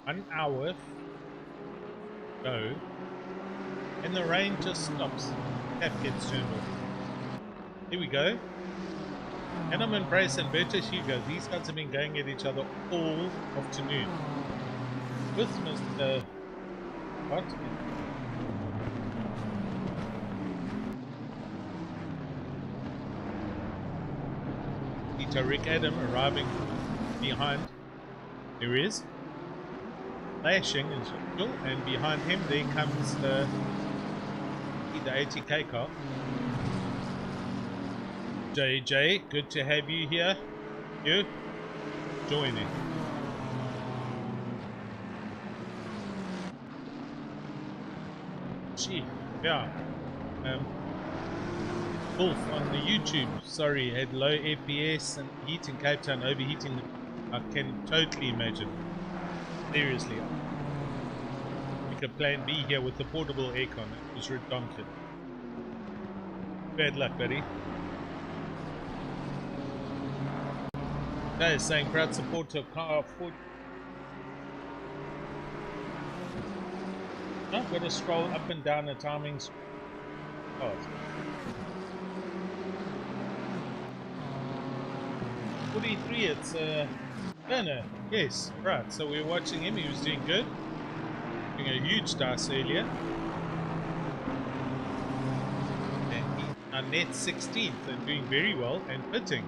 1 hour go, and the rain just stops. Tap gets turned off. Here we go. And I'm in Brace and British Hugo. These guys have been going at each other all afternoon. With Mr. What? Peter Rick Adam arriving behind. There he is. Flashing as usual, and behind him there comes the 80k car. JJ, good to have you here. You joining. Gee, yeah. Wolf on the YouTube, sorry, had low FPS and heat in Cape Town, overheating. I can totally imagine. Seriously. Like a plan B here with the portable aircon. It was redonkulous. Bad luck, buddy. That is saying proud supporter of car 40. I've got to scroll up and down the timings. Oh, 43, it's Turner. Yes, right. So we were watching him. He was doing good. Doing a huge dice earlier. And he's our net 16th and doing very well and pitting.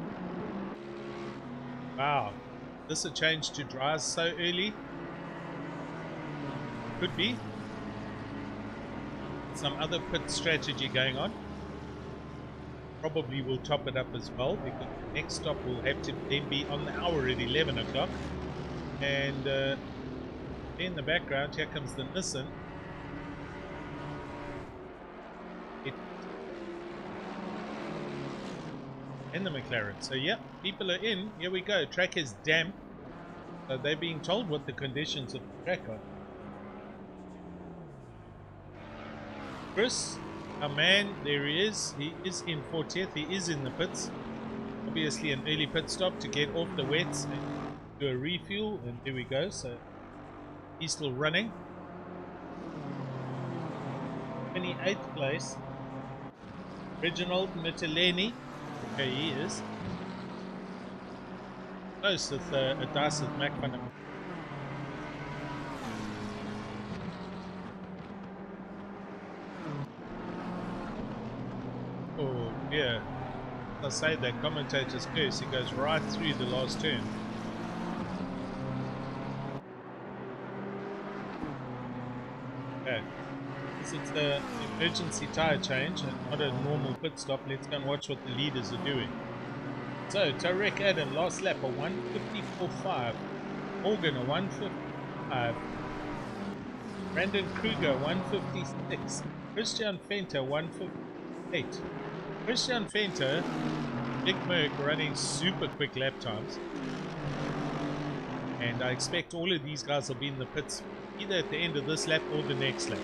Wow. This a change to dries so early? Could be. Some other pit strategy going on. Probably will top it up as well because the next stop will have to then be on the hour at 11 o'clock. And in the background, here comes the Nissan. And the McLaren. So yeah, people are in. Here we go. Track is damp. So they're being told what the conditions of the track are. Chris, our man, there he is. He is in 40th. He is in the pits. Obviously an early pit stop to get off the wets and do a refuel. And there we go. So he's still running. 28th place. Reginald Mitteleni. Okay, he is. Close with a dice with Mac van. Oh, yeah. I say that commentator's curse. He goes right through the last turn. Okay. It's the emergency tyre change and not a normal pit stop. Let's go and watch what the leaders are doing. So, Tarek Adam, last lap, a 154.5. Morgan, a 155. Brandon Kruger, 156. Christian Fenter, 158. Christian Fenter, Big Merc running super quick lap times. And I expect all of these guys will be in the pits either at the end of this lap or the next lap.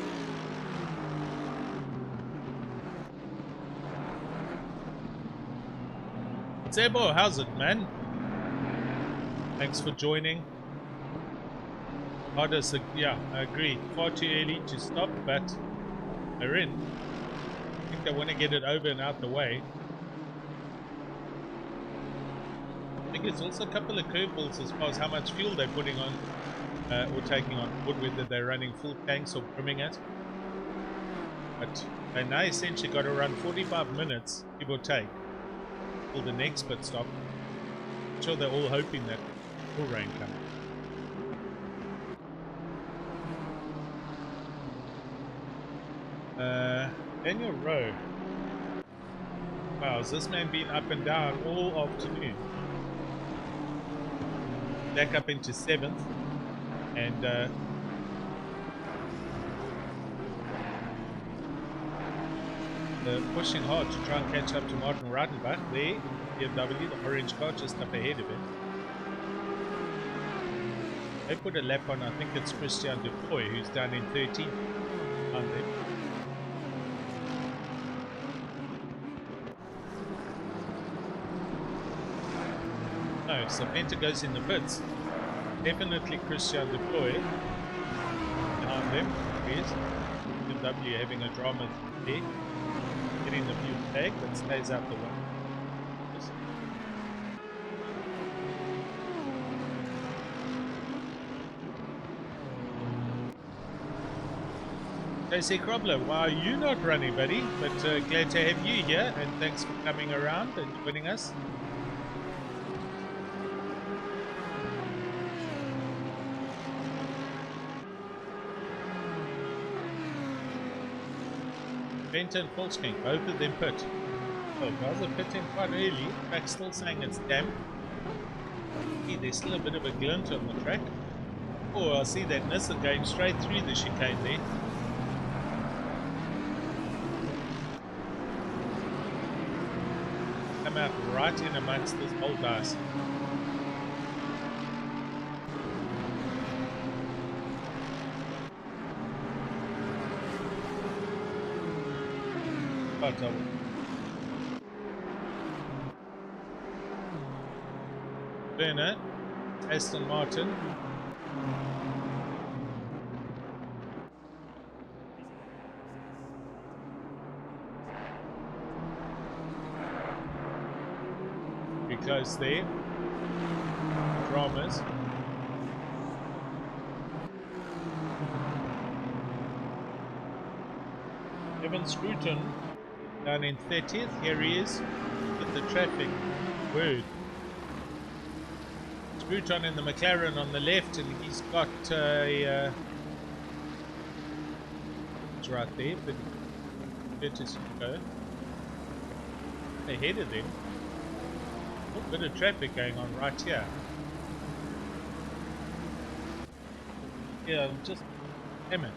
Sebo, how's it, man? Thanks for joining. Yeah, I agree. Far too early to stop, but they're in. I think they want to get it over and out the way. I think it's also a couple of curveballs as far as how much fuel they're putting on or taking on board, whether they're running full tanks or brimming it. But they now essentially got to run 45 minutes, give or take, for the next pit stop. I'm sure they're all hoping that full rain comes. Daniel Rowe. Wow, has this man been up and down all afternoon? Back up into 7th. And they're pushing hard to try and catch up to Martin Reitenbach. There, BMW, the orange car just up ahead of it. They put a lap on, I think it's Christian Dufoy, who's down in 13th. Aren't they? No, so Penta goes in the pits. Definitely Christian Dufoy behind them. Yes. BMW having a drama there. Getting the blue flag, but stays out the way. JC Krobler, why are you not running, buddy? But glad to have you here, and thanks for coming around and joining us. Venter and Volksking, both of them pit. Oh, guys are pitting quite early. Track's still saying it's damp. See, there's still a bit of a glint on the track. Oh, I see that Nissan going straight through the chicane there. come out right in amongst this old ice. Burner, Aston Martin. Very close there. Dramas. Evan Scruton down in 30th. Here he is with the traffic. Word. Scruton in the McLaren on the left, and he's got a. It's right there, but it is go. Ahead of them. A bit of traffic going on right here. Yeah, just damn it.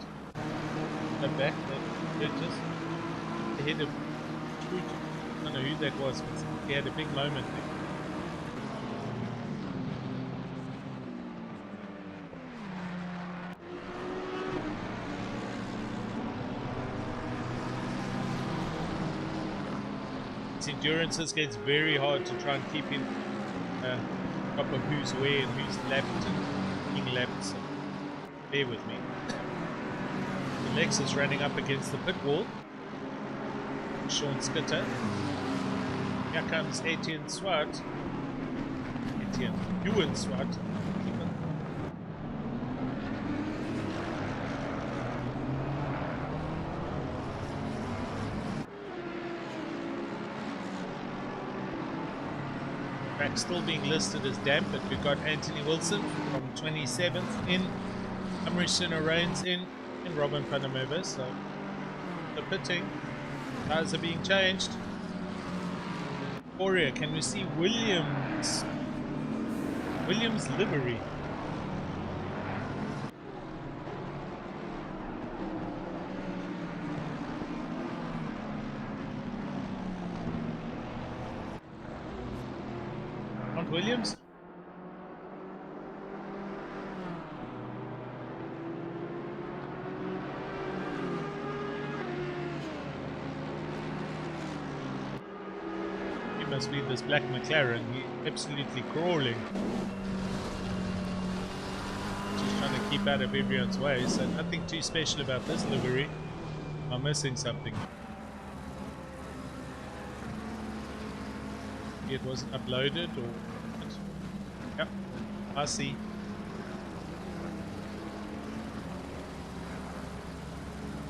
The back, they're just ahead of Scruton. I don't know who that was, but he had a big moment there. Endurances gets very hard to try and keep in top of who's where and who's lapped and being lapped, so bear with me. The Lexus running up against the pit wall. Sean Skitter. Here comes Etienne Swart. Ewan Swart. Track still being listed as damp, but we've got Anthony Wilson from 27th in, Amritsuna Reigns in, and Robin Panamova. So the pitting, tires are being changed. Korea, can we see Williams livery? Williams. He must be this black McLaren. He's absolutely crawling. Just trying to keep out of everyone's way. So nothing too special about this livery. I'm missing something. It wasn't uploaded or... Yep, I see.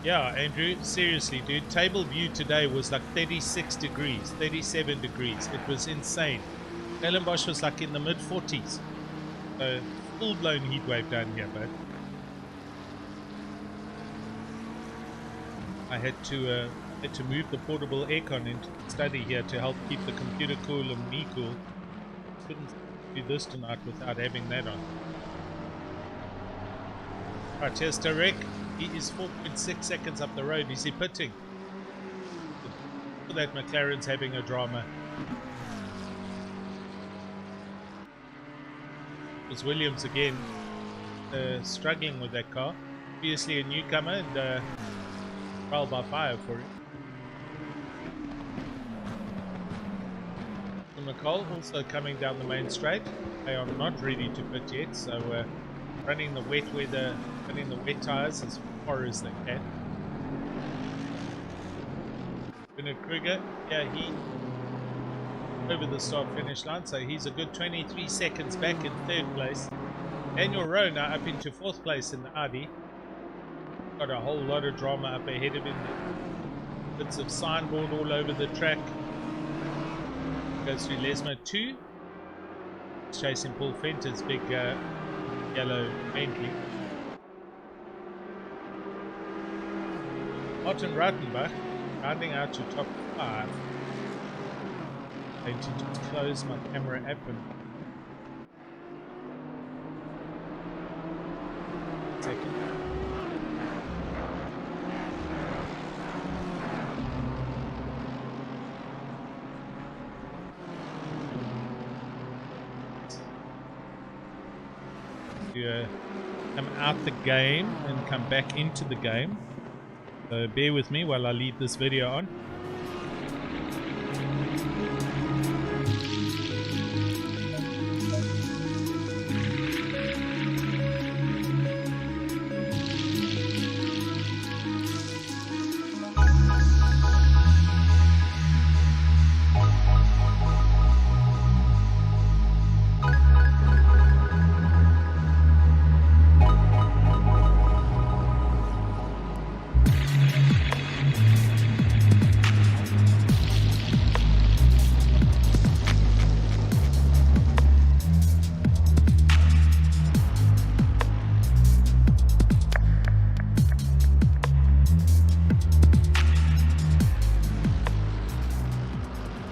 Yeah, Andrew, seriously, dude, table view today was like 36 degrees, 37 degrees. It was insane. Stellenbosch was like in the mid-40s. So, full-blown heat wave down here, bud. I had to move the portable aircon into the study here to help keep the computer cool and me cool. Couldn't do this tonight without having that on. Right, here's Tarek. He is 4.6 seconds up the road. Is he pitting? That McLaren's having a drama. It's Williams again, struggling with that car. Obviously a newcomer and trial by fire for him. Nicole also coming down the main straight. They are not ready to pit yet, so running the wet weather, running the wet tires as far as they can. Bernard Kruger, yeah, he over the start finish line, so he's a good 23 seconds back in third place. Daniel Rowe now up into fourth place in the Audi. Got a whole lot of drama up ahead of him. Bits of signboard all over the track. Goes through Lesmo 2. He's chasing Paul Fenter's big yellow Bentley. Martin Rattenbach rounding out to top 5. Going to just close my camera app and second. to come out the game and come back into the game. So bear with me while I leave this video on.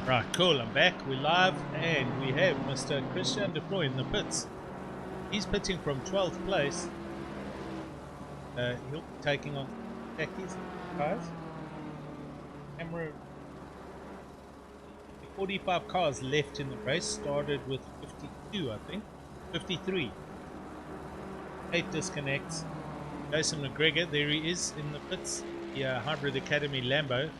Right, cool, I'm back, we're live, and we have Mr. Raceface.Pro in the pits. He's pitting from 12th place. He'll be taking on Jackie's cars. Camera. 45 cars left in the race, started with 52, I think. 53. 8 disconnects. Jason McGregor, there he is in the pits. The Hybrid Academy Lambo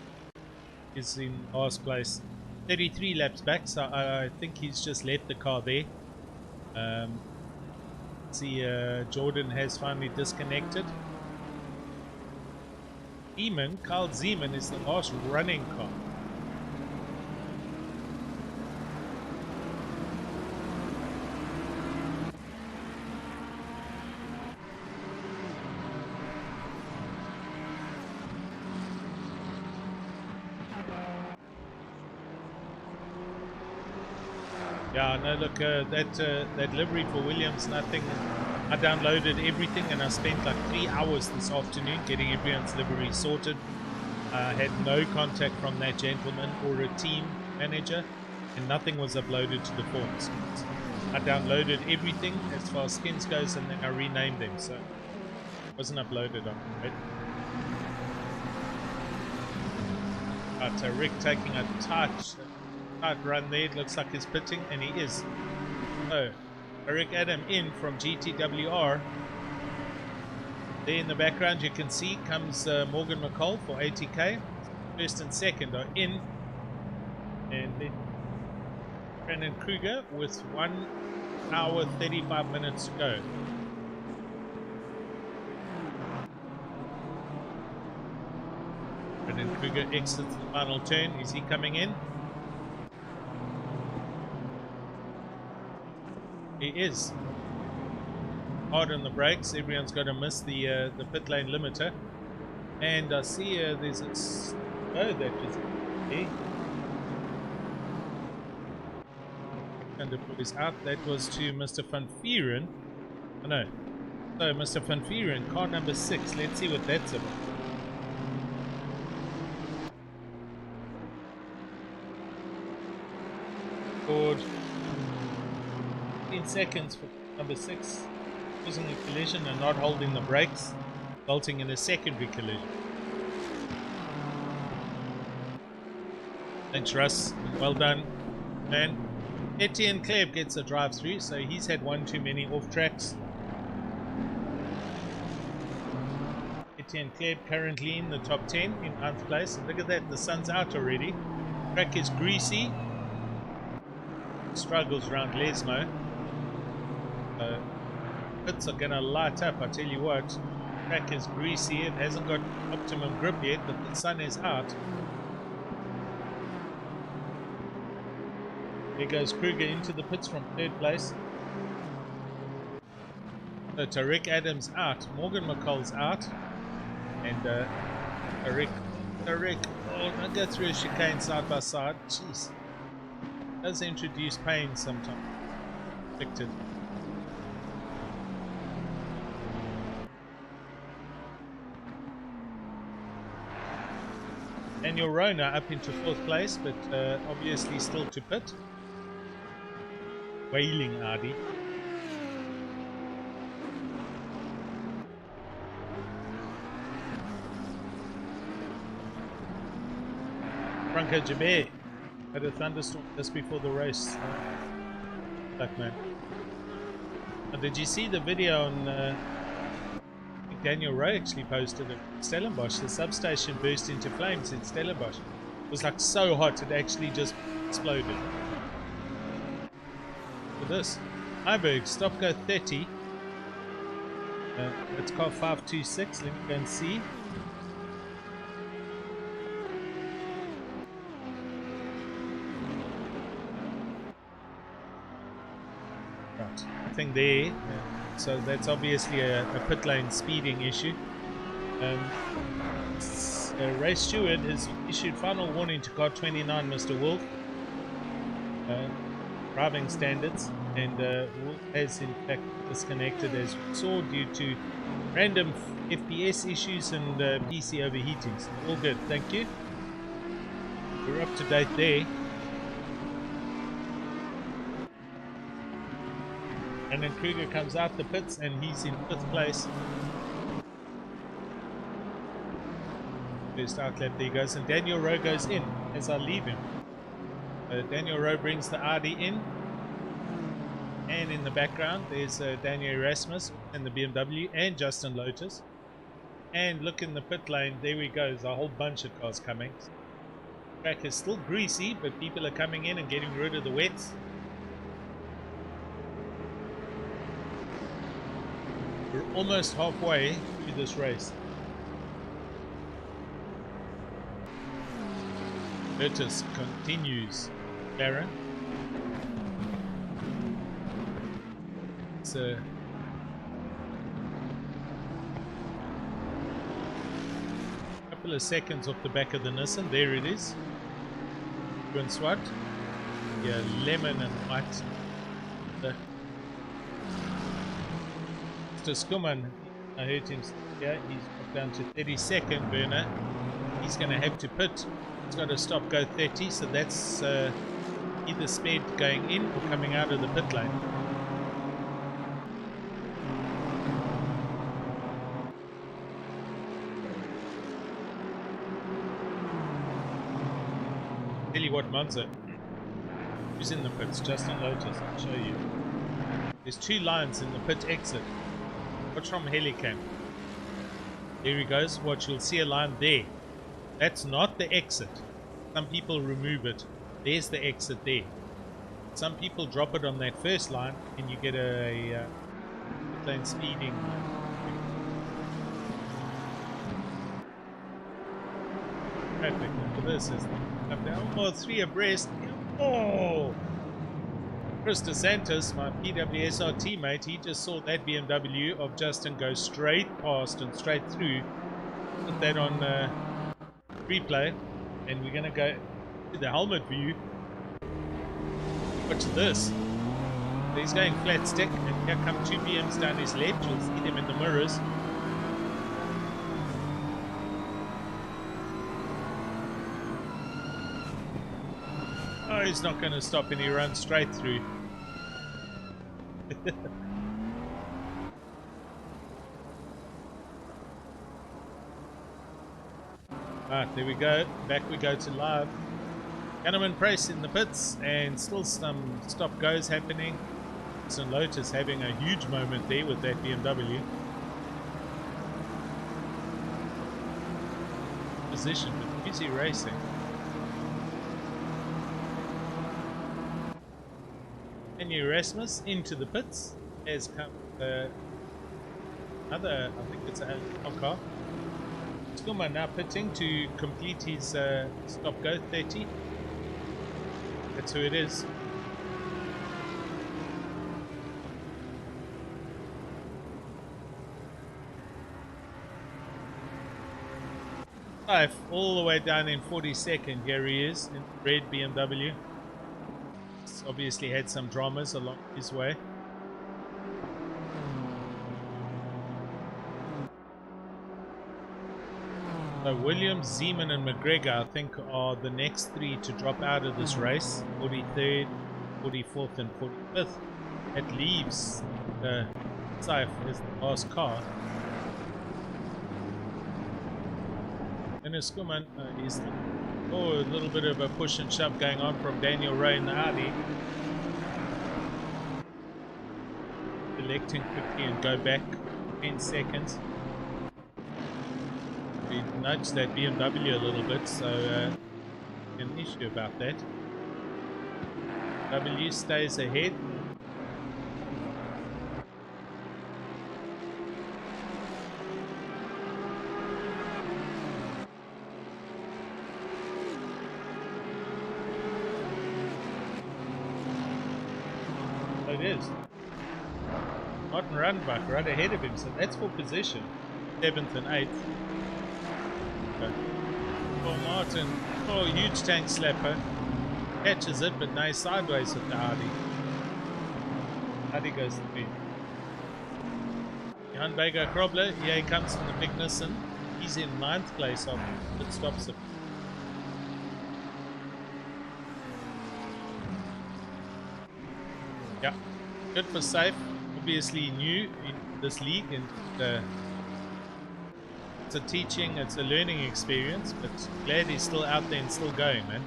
is in last place. 33 laps back, so I think he's just left the car there. See, Jordan has finally disconnected. Carl Zeman is the last running car. Yeah, no, look, that livery for Williams, nothing. I downloaded everything and I spent like 3 hours this afternoon getting everyone's livery sorted. I had no contact from that gentleman or a team manager, and nothing was uploaded to the forms. I downloaded everything as far as skins goes, and then I renamed them, so it wasn't uploaded on it. But Rick taking a tight run there. It looks like he's pitting, and he is. So Rick Adam in from GTWR. There in the background you can see comes Morgan McCall for 80k. First and second are in, and then Brandon Kruger with 1 hour 35 minutes to go. Brandon Kruger exits the final turn. Is he coming in? He is. Hard on the brakes. Everyone's got to miss the pit lane limiter. And I see there's a snow that is there. And it is out. That was to Mr. Van Vieren. Oh no. So Mr. Van Vieren, car number 6. Let's see what that's about. Good. 15 seconds for number 6, causing a collision and not holding the brakes, resulting in a secondary collision. Thanks, Russ. Well done, man. Etienne Kleb gets a drive-through, so he's had one too many off tracks. Etienne Kleb currently in the top 10 in 9th place. And look at that, the sun's out already. Track is greasy. Struggles around Lesmo. Pits are gonna light up, I tell you what. Track is greasy, it hasn't got optimum grip yet, but the sun is out. There goes Kruger into the pits from 3rd place. So Tarek Adams out, Morgan McCall's out, and Tarek, oh, don't go through a chicane side by side. Jeez, does introduce pain sometimes. Affected. Daniel Rona up into 4th place, but obviously still to pit. Wailing Ardy. Franco Jabir had a thunderstorm just before the race. That man. Did you see the video on I think Daniel Rowe actually posted it? Stellenbosch, the substation burst into flames in Stellenbosch. It was like so hot it actually just exploded. Look at this. Heiberg, stop go 30. It's car 526. Let me go and see. Right, nothing there. So that's obviously a pit lane speeding issue. Race Steward has issued final warning to car 29, Mr. Wolf. Driving standards, and Wolf has in fact disconnected, as we saw, due to random FPS issues and PC overheating. So all good, thank you. We're up to date there. And then Kruger comes out the pits and he's in 5th place. First outlap, there he goes, and Daniel Rowe goes in as I leave him. Daniel Rowe brings the Audi in, and in the background there's Daniel Erasmus and the BMW and Justin Lotus. And look in the pit lane, there we go, there's a whole bunch of cars coming. The track is still greasy, but people are coming in and getting rid of the wets. We're almost halfway through this race. Lotus continues. Baron. It's a couple of seconds off the back of the Nissan. There it is. Good swat. Yeah, lemon and white. Mr. Skuman, I heard him. Yeah, he's got down to 32nd burner. He's going to have to pit. He's got to stop go 30, so that's either sped going in or coming out of the pit lane. Tell you what, Monza, who's in the pits? Justin Lotus, I'll show you. There's 2 lines in the pit exit. Watch from Helicam. There he goes. Watch, you'll see a line there. That's not the exit. Some people remove it. There's the exit there. Some people drop it on that first line and you get a pit lane speeding. Traffic. Look at this. It's up down. Oh, 3 abreast. Oh! Chris DeSantis, my PWSR teammate, he just saw that BMW of Justin go straight past and straight through. Put that on replay, and we're going to go to the helmet view. Watch this. He's going flat stick, and here come 2 BMs down his left. You'll see them in the mirrors. Oh, he's not going to stop, and he runs straight through. Alright, there we go. Back we go to live. Gunnerman Price in the pits, and still some stop goes happening. St. Lotus having a huge moment there with that BMW. Position, but busy racing. And Erasmus into the pits has come another, I think it's a car. Skuma now pitting to complete his stop go 30. That's who it is. All the way down in 42nd, here he is in red BMW. He's obviously had some dramas along his way. So Williams, Zeman and McGregor, I think, are the next 3 to drop out of this race. 43rd, 44th and 45th. That leaves Saif as the last car. And Skuman is a little bit of a push and shove going on from Daniel Rowe in the Audi. selecting quickly and go back 10 seconds. We nudged that BMW a little bit, so an issue about that. W stays ahead. So it is. Martin Runbach right ahead of him, so that's for position. 7th and 8th. Okay. Oh, Martin. Oh, huge tank slapper. Catches it, but now he's sideways with the Audi. Audi goes to me. Jan Bega Krobler, here he comes in the big Nissan. He's in 9th place off. It stops him. Yeah, good for safe. Obviously new in this league, and it's a teaching, it's a learning experience, but glad he's still out there and still going, man.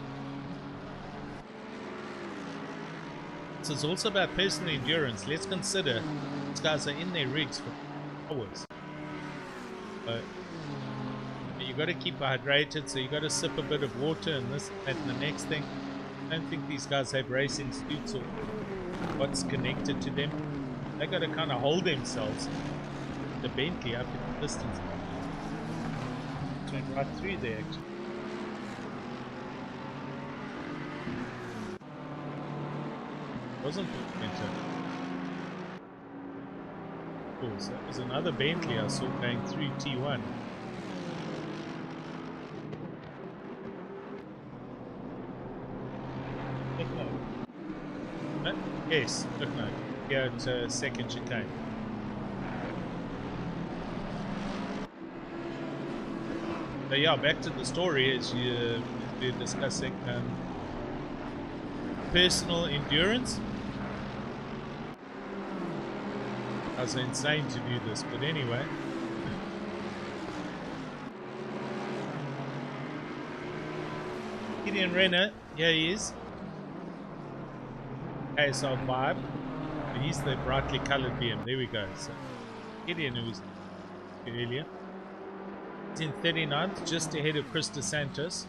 So it's also about personal endurance. Let's consider these guys are in their rigs for hours. So you got to keep hydrated, so you got to sip a bit of water and this and the next thing. I don't think these guys have racing suits or what's connected to them. They got to kind of hold themselves. The Bentley up in the distance. Went right through there actually. Wasn't it better? Cool, so that was another Bentley I saw going through T1. No? Yes, look no. Here at second chicane. So yeah, back to the story as we're discussing personal endurance. I was insane to do this, but anyway. Gideon Renner, here he is. KSL 5. He's the brightly coloured BM. There we go. So Gideon, who was earlier. He's in 39th, just ahead of Chris DeSantis,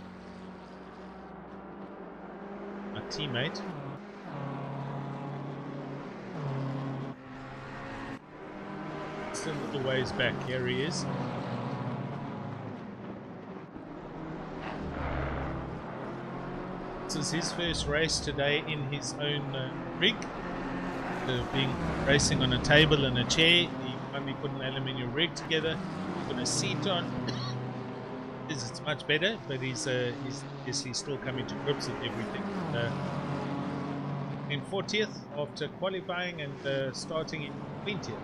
my teammate. Still a little ways back. Here he is. This is his first race today in his own rig. Being racing on a table and a chair. He finally put an aluminium rig together, put a seat on. It's much better, but he's still coming to grips with everything. In 40th after qualifying and starting in 20th.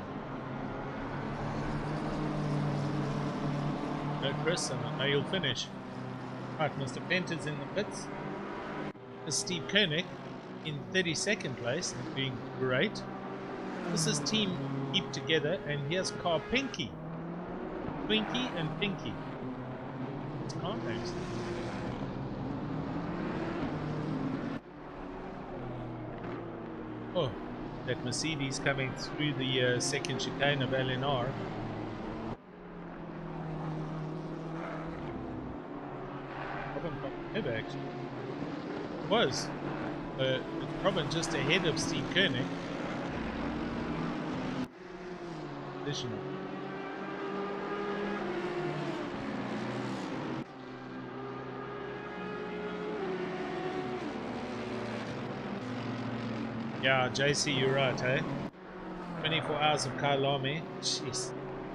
No, Chris, and I know you'll finish. Right, Mr. Penter's in the pits. Steve Koenig in 32nd place, doing great. This is Team Keep Together, and here's Car Pinky. Twinkie and Pinky. It's car names. Oh, that Mercedes coming through the second chicane of LNR. Actually, it was. Robin just ahead of Steve Koenig. Additional. Yeah, JC, you're right, eh? 24 hours of Kailami. Jeez,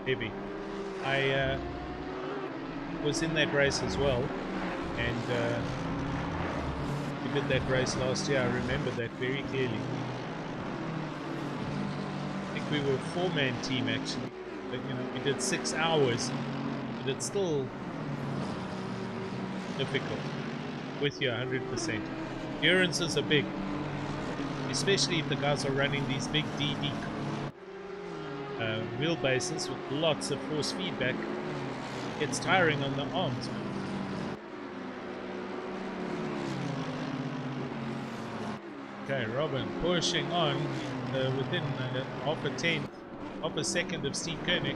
heavy. I was in that race as well, and we did that race last year. I remember that very clearly. I think we were a 4-man team actually, but you know, we did 6 hours, but it's still difficult. With you 100%. Endurance are big, especially if the guys are running these big DD wheelbases with lots of force feedback. It's tiring on the arms. Okay, Robin pushing on. within half a second of Steve Koenig.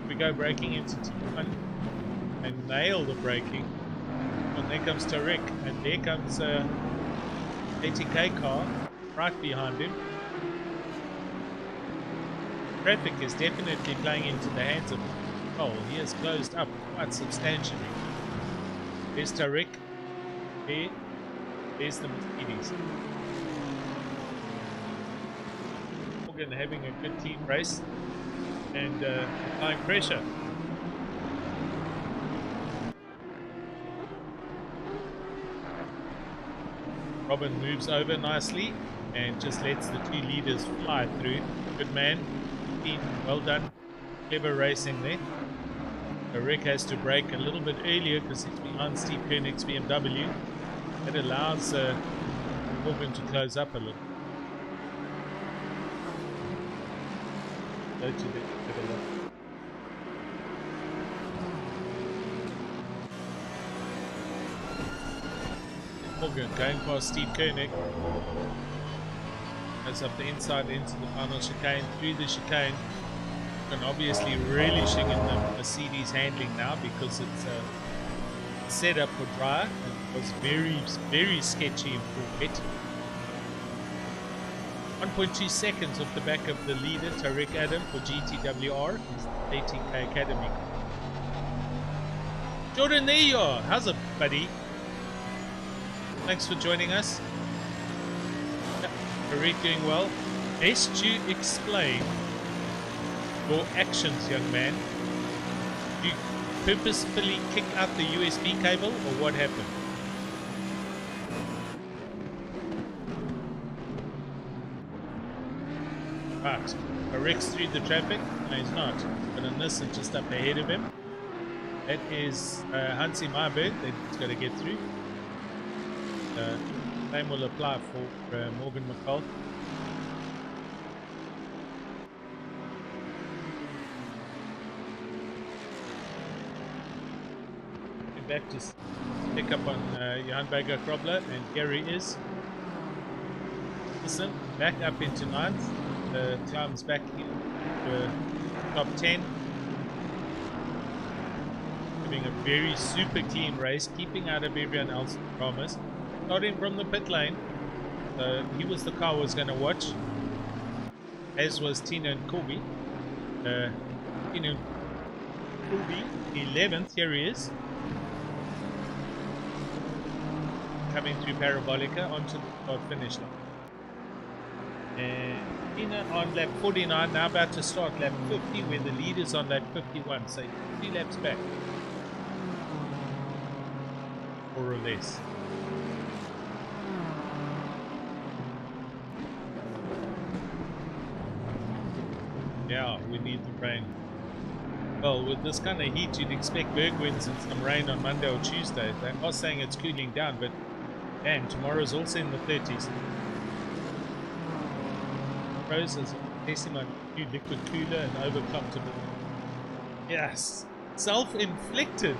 We go braking into T1 and nail the braking. And there comes Tariq, and there comes ATK car right behind him. Traffic is definitely playing into the hands of Cole. He has closed up quite substantially. There's Tariq. There's the Mercedes. Morgan having a good team race and applying pressure. Robin moves over nicely and just lets the two leaders fly through. Good man. Team, well done. Clever racing there. Rick has to brake a little bit earlier because he's behind Steve Koenig's BMW. That allows Morgan to close up a little. Go to the middle. Morgan going past Steve Koenig. Goes up the inside into the final chicane, through the chicane. And obviously relishing in the Mercedes handling now because it's set up for dry. It was very sketchy in full wet. 1.2 seconds off the back of the leader, Tariq Adam for GTWR. He's the ATK Academy. Jordan, there you are. How's it, buddy? Thanks for joining us. Tariq doing well. Best you explain your actions, young man. You purposefully kick out the USB cable, or what happened? Right, Tariq's through the traffic. No, he's not. But a Nissan just up ahead of him. That is Hansi Marbert that's got to get through. Same will apply for Morgan McCall. Back to pick up on Johan Berger Krobler, and here he is. Listen, back up into 9th, climbs back into top 10. Having a very super clean race, keeping out of everyone else's dramas. Starting from the pit lane, he was the car I was going to watch, as was Tina and Kobe. Tina and Kobe, 11th, here he is. Coming through Parabolica onto the start finish line. And Tina on lap 49, now about to start lap 50, where the leader's on lap 51, so 3 laps back. More or less. Yeah, we need the rain. Well, with this kind of heat, you'd expect Bergwins and some rain on Monday or Tuesday. They are saying it's cooling down, but damn, tomorrow's also in the 30s. Rose is testing my new liquid cooler and overclocked a bit. Yes, self-inflicted.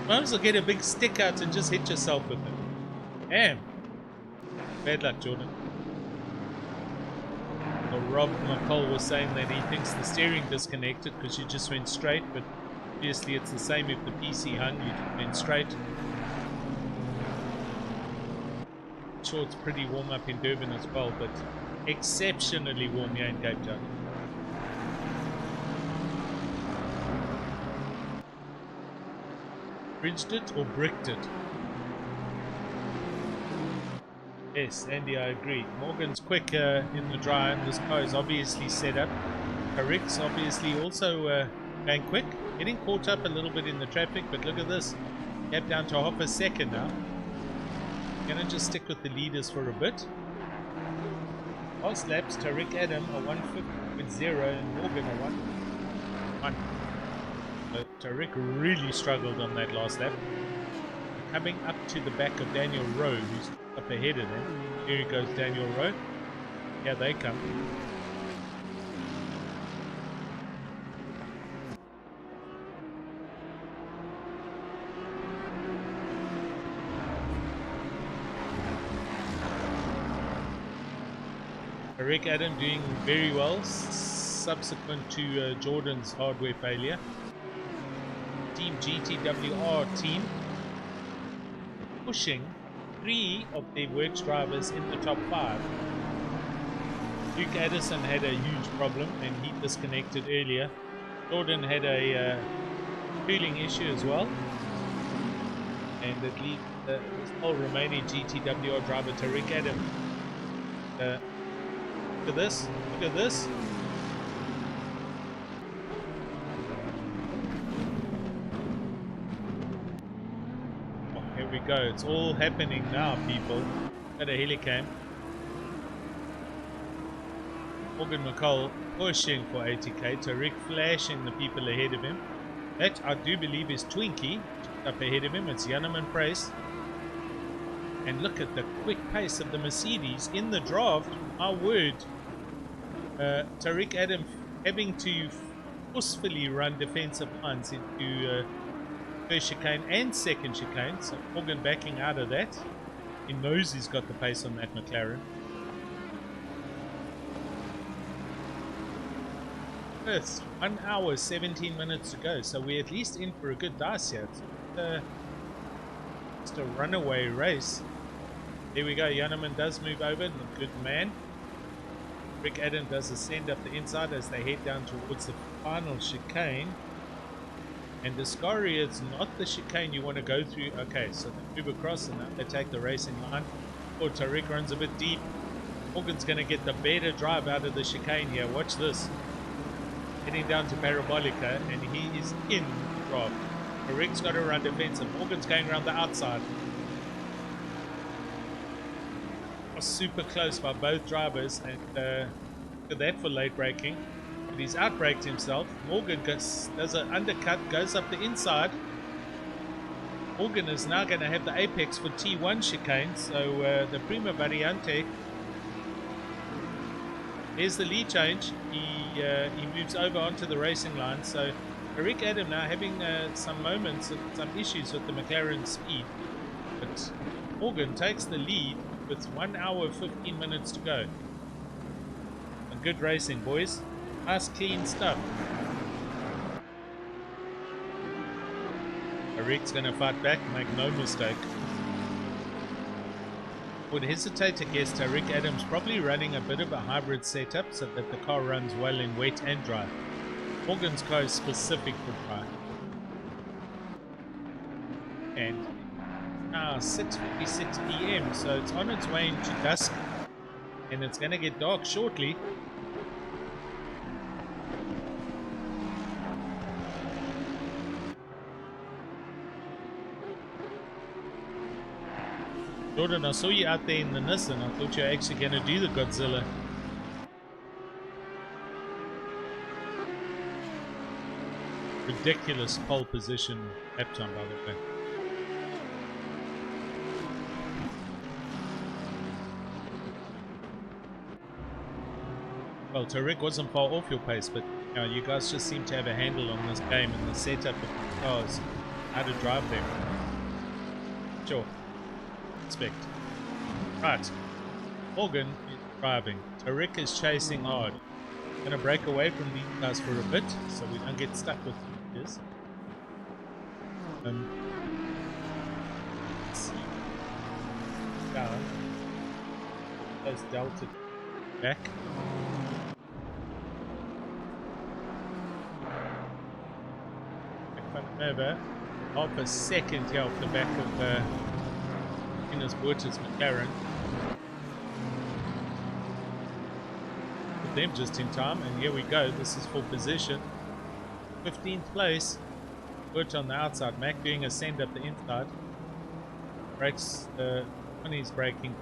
Might as well get a big stick out and just hit yourself with it. Damn. Bad luck, Jordan. Well, Rob McCall was saying that he thinks the steering disconnected because you just went straight, but obviously it's the same if the PC hung, you just went straight. Sure, it's pretty warm up in Durban as well, but exceptionally warm here in Cape Town. Bridged it or bricked it? Yes, Andy, I agree. Morgan's quick in the dry, and this car is obviously set up. Rick's obviously also going quick, getting caught up a little bit in the traffic, but look at this. Gap down to half a second now. Gonna just stick with the leaders for a bit. Last laps, Tariq Adam a 150.0 and Morgan a 1. But Tariq really struggled on that last lap. Coming up to the back of Daniel Rowe, who's up ahead of them. Here goes Daniel Rowe. Here they come. Rick Adam doing very well subsequent to Jordan's hardware failure. Team GTWR team pushing 3 of their works drivers in the top 5. Luke Addison had a huge problem and he disconnected earlier. Jordan had a cooling issue as well. And it leads the whole remaining GTWR driver to Rick Adam. Look at this. Look at this. Oh, here we go. It's all happening now, people. Got a helicam. Morgan McCall pushing for 80k. Tariq flashing the people ahead of him. That, I do believe, is Twinkie up ahead of him. It's Janneman Price. And look at the quick pace of the Mercedes in the draft. My word. Tariq Adam having to forcefully run defensive lines into first chicane and second chicane. So Morgan backing out of that. He knows he's got the pace on that McLaren. It's 1 hour 17 minutes to go, so we're at least in for a good dice here. It's just a runaway race. There we go. Janneman does move over. Good man. Rick Adam does ascend up the inside as they head down towards the final chicane. And Discovery is not the chicane you want to go through. Okay, so they move across and now they take the racing line. Oh, Tariq runs a bit deep. Morgan's going to get the better drive out of the chicane here. Watch this. Heading down to Parabolica, and he is in the draft. Tariq's got to run defensive. Morgan's going around the outside. Super close by both drivers, and look at that for late braking. But he's outbraked himself. Morgan does an undercut, goes up the inside. Morgan is now going to have the apex for T1 chicane, so the Prima Variante. There's the lead change. He moves over onto the racing line. So Rick Adam now having some moments, some issues with the McLaren speed. But Morgan takes the lead with 1 hour 15 minutes to go. And good racing, boys. Nice clean stuff. Rick's going to fight back, make no mistake. Would hesitate to guess Tariq Adams probably running a bit of a hybrid setup so that the car runs well in wet and dry. Morgan's car is specific for dry. And now 6:56 PM, so it's on its way into dusk and it's going to get dark shortly. Jordan, I saw you out there in the Nissan. I thought you were actually going to do the Godzilla. Ridiculous pole position lap time, by the way. Well, Tariq wasn't far off your pace, but you guys just seem to have a handle on this game and the setup of the cars, how to drive them. Sure. Expect. Right. Morgan is driving. Tariq is chasing hard. Going to break away from these guys for a bit so we don't get stuck with this. Let's see. Down. Those delta back. Over. Half a second here off the back of Buerter's McLaren. Put them just in time, and here we go. This is for position. 15th place. Buerter on the outside. Mac doing a send up the inside. Brakes on his braking.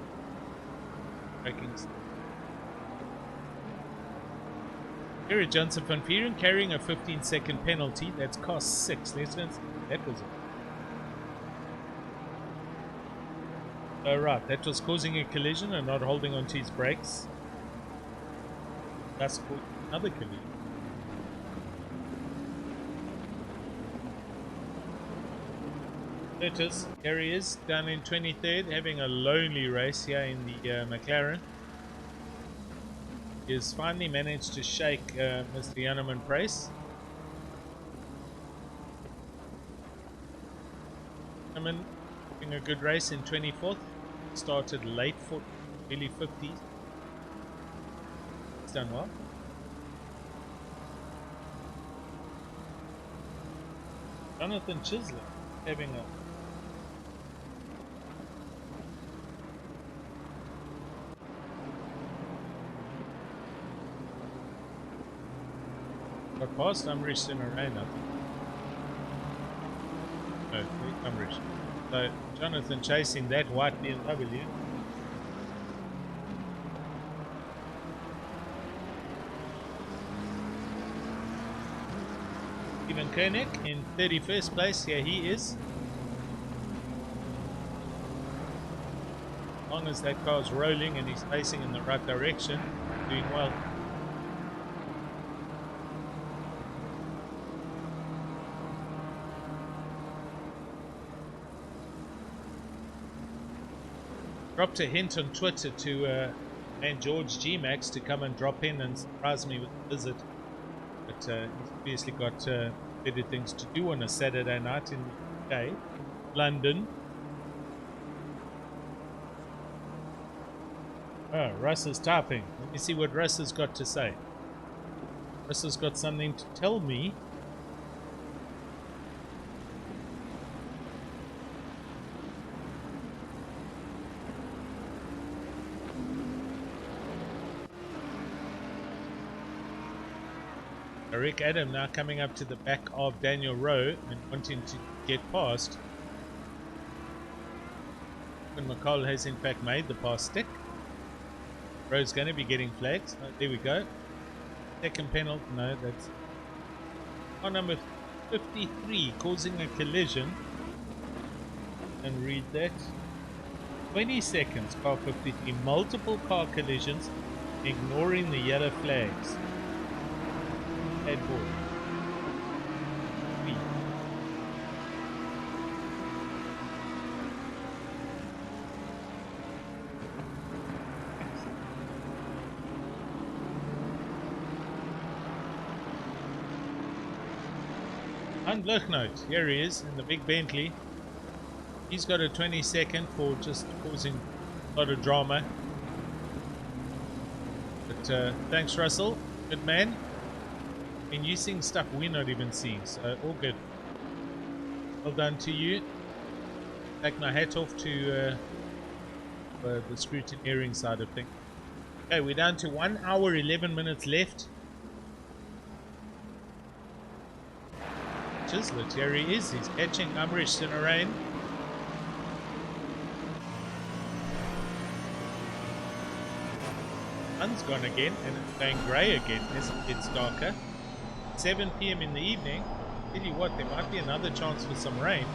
Eric Johnson van Vieren carrying a 15-second penalty. That's cost 6. That was it. Right, that was causing a collision and not holding onto his brakes. That's caused another collision. Curtis, here he is, down in 23rd, having a lonely race here in the McLaren. He has finally managed to shake Mr. Yaneman Price. Yaneman having a good race in 24th. Started late for early 50s. He's done well. Jonathan Chisler having a got past Umbrish in a rain, I think. No, Umbrish. So Jonathan chasing that white BMW. Stephen Koenig in 31st place. Here he is. As long as that car's rolling and he's facing in the right direction, doing well. Dropped a hint on Twitter to and George G-Max to come and drop in and surprise me with a visit. But he's obviously got better things to do on a Saturday night in the UK, London. Oh, Russ is typing. Let me see what Russ has got to say. Russ has got something to tell me. Rick Adam now coming up to the back of Daniel Rowe and wanting to get past. When McCall has in fact made the pass stick. Rowe's going to be getting flags. Oh, there we go. Second penalty. No, that's car number 53 causing a collision. And read that. 20 seconds, car 53. Multiple car collisions, ignoring the yellow flags. Head ball. Unblöchnout, here he is in the big Bentley. He's got a 20-second for just causing a lot of drama. But thanks, Russell. Good man. And you seeing stuff we're not even seeing, so all good. Well done to you. Take my hat off to the scrutineering side of things. Okay, we're down to 1 hour 11 minutes left. Chislett, here he is. He's catching Umbrish in a rain. Sun's gone again, and it's going grey again as it gets darker. 7 p.m. in the evening. Tell you what, there might be another chance for some rain.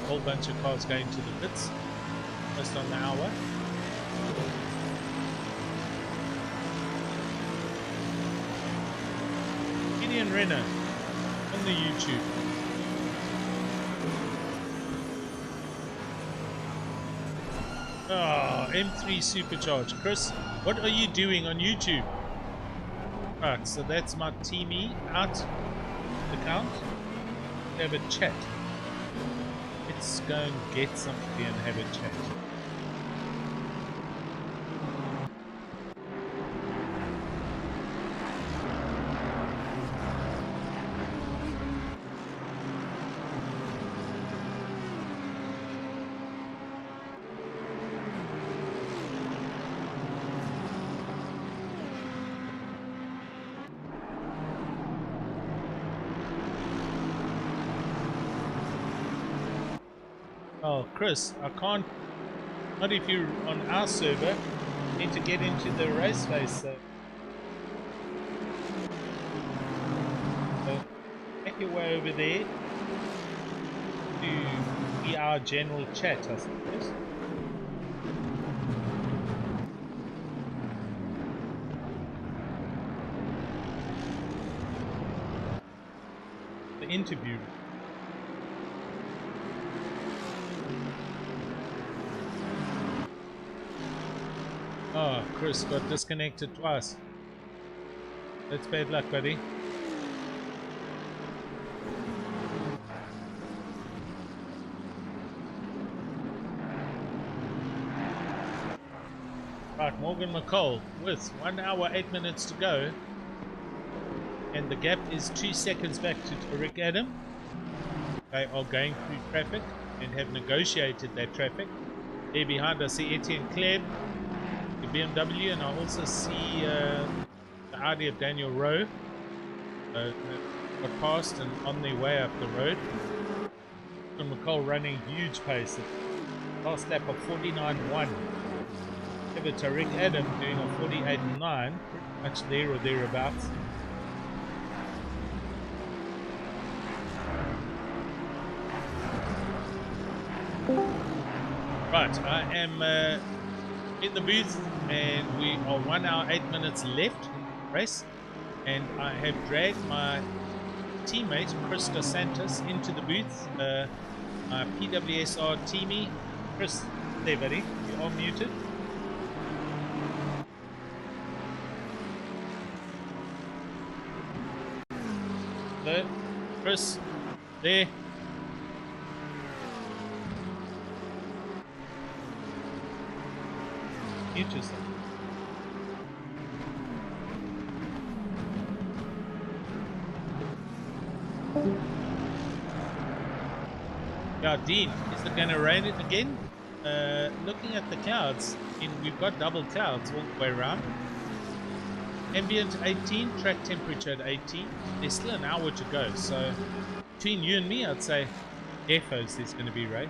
A whole bunch of cars going to the pits, just on the hour. Gideon Renner on the YouTube. Oh, M3 Supercharge. Chris, what are you doing on YouTube? Right, so that's my teamie out account. Have a chat. Let's go and get somebody and have a chat. Oh, Chris, I can't. Not if you're on our server. You need to get into the Raceface. So make your way over there to be our general chat, I suppose. The interview. Oh, Chris got disconnected twice. That's bad luck, buddy. Right, Morgan McCall with 1 hour 8 minutes to go. And the gap is 2 seconds back to Rick Adam. They are going through traffic and have negotiated that traffic. There behind I see Etienne Kleb, the BMW, and I also see the Audi of Daniel Rowe. Got past and on their way up the road. And McCall running huge pace. Last lap of 49.1. Give it to Rick Adam doing a 48.9, pretty much there or thereabouts. Right, I am in the booth and we are 1 hour 8 minutes left race, and I have dragged my teammate Chris Dos Santos into the booth. My PWSR teamie, Chris, there buddy, you are muted. So, Chris, there. Mute yourself. Yeah, Dean, is it going to rain it again? Looking at the clouds, we've got double clouds all the way around. Ambient 18, track temperature at 18. There's still an hour to go, so between you and me, I'd say defos there's going to be rain.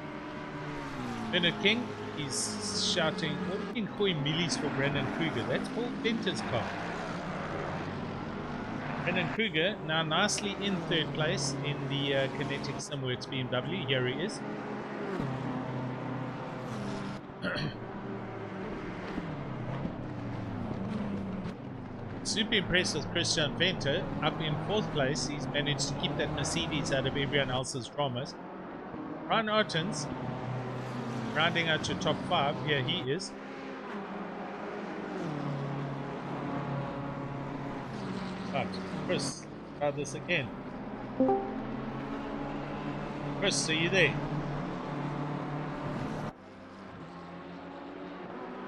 Bernard King, he's shouting, what do you mean Koi Millies for Brendan Kruger? That's Paul Venter's car. Brendan Kruger now nicely in third place in the Kinetic Simworks BMW. Here he is. Super impressed with Christian Venter up in fourth place. He's managed to keep that Mercedes out of everyone else's dramas. Ryan Ortens rounding out your top 5. Here he is. Right, Chris, try this again. Chris, are you there?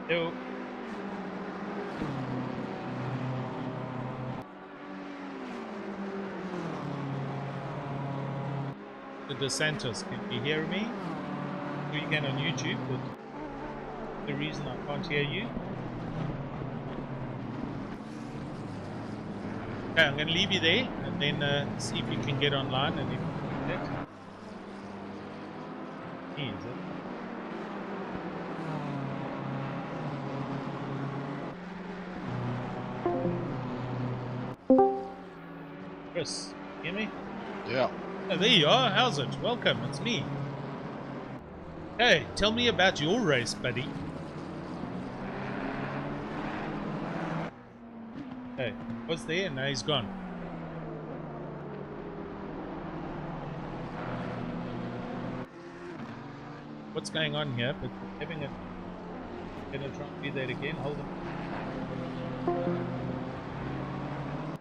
Hello. The Dos Santos, can you hear me? You can on YouTube, but the reason I can't hear you. Okay, I'm going to leave you there and then see if you can get online and if that. Is it? Chris, hear me? Yeah. Oh, there you are. How's it? Welcome. It's me. Hey, tell me about your race, buddy. Hey, was there? Now he's gone. What's going on here? But having a... Gonna try and do that again. Hold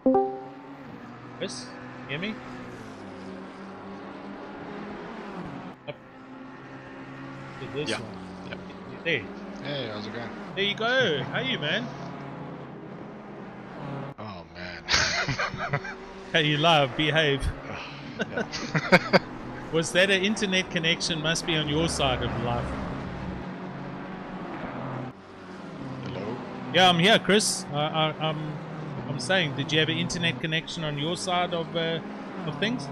on. Chris, hear me? This yeah. one. Yep. There. Hey, how's it going? There you go. How are you, man? Oh man. Hey, you love, behave. Yeah. Was that an internet connection? Must be on your side of life. Hello? Yeah, I'm here, Chris. I'm saying, did you have an internet connection on your side of things?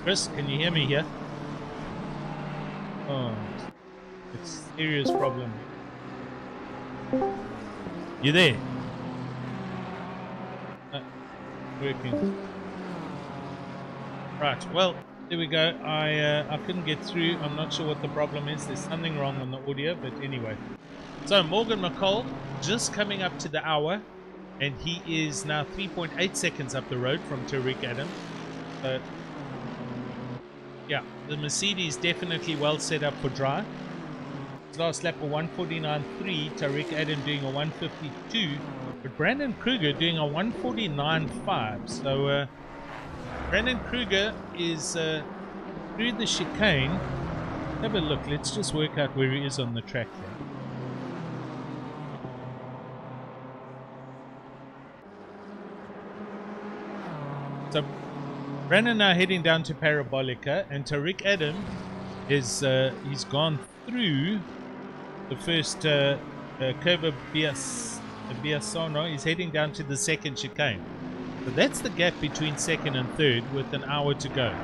Chris, can you hear me here? Oh, it's a serious problem. You there? Working. Right, well, there we go. I couldn't get through. I'm not sure what the problem is. There's something wrong on the audio, but anyway. So, Morgan McCall just coming up to the hour, and he is now 3.8 seconds up the road from Tariq Adam. So, Yeah, the Mercedes definitely well set up for dry. Last lap a 149.3, Tariq Adam doing a 152, but Brandon Kruger doing a 149.5. So Brandon Kruger is through the chicane. Have a look. Let's just work out where he is on the track here. So Brandon now heading down to Parabolica, and Tariq Adam is he's gone through the first Curva Biasono. He's heading down to the second chicane. So that's the gap between second and third with an hour to go.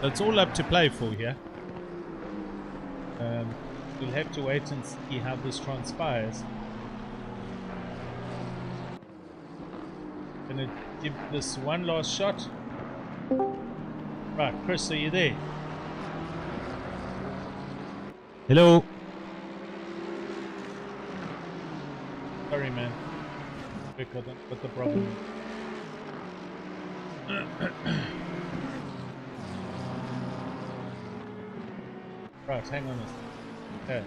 So it's all up to play for here. We'll have to wait and see how this transpires. Gonna give this one last shot. Right, Chris, are you there? Hello. Sorry, man. What the problem is. Right, hang on a second. Okay.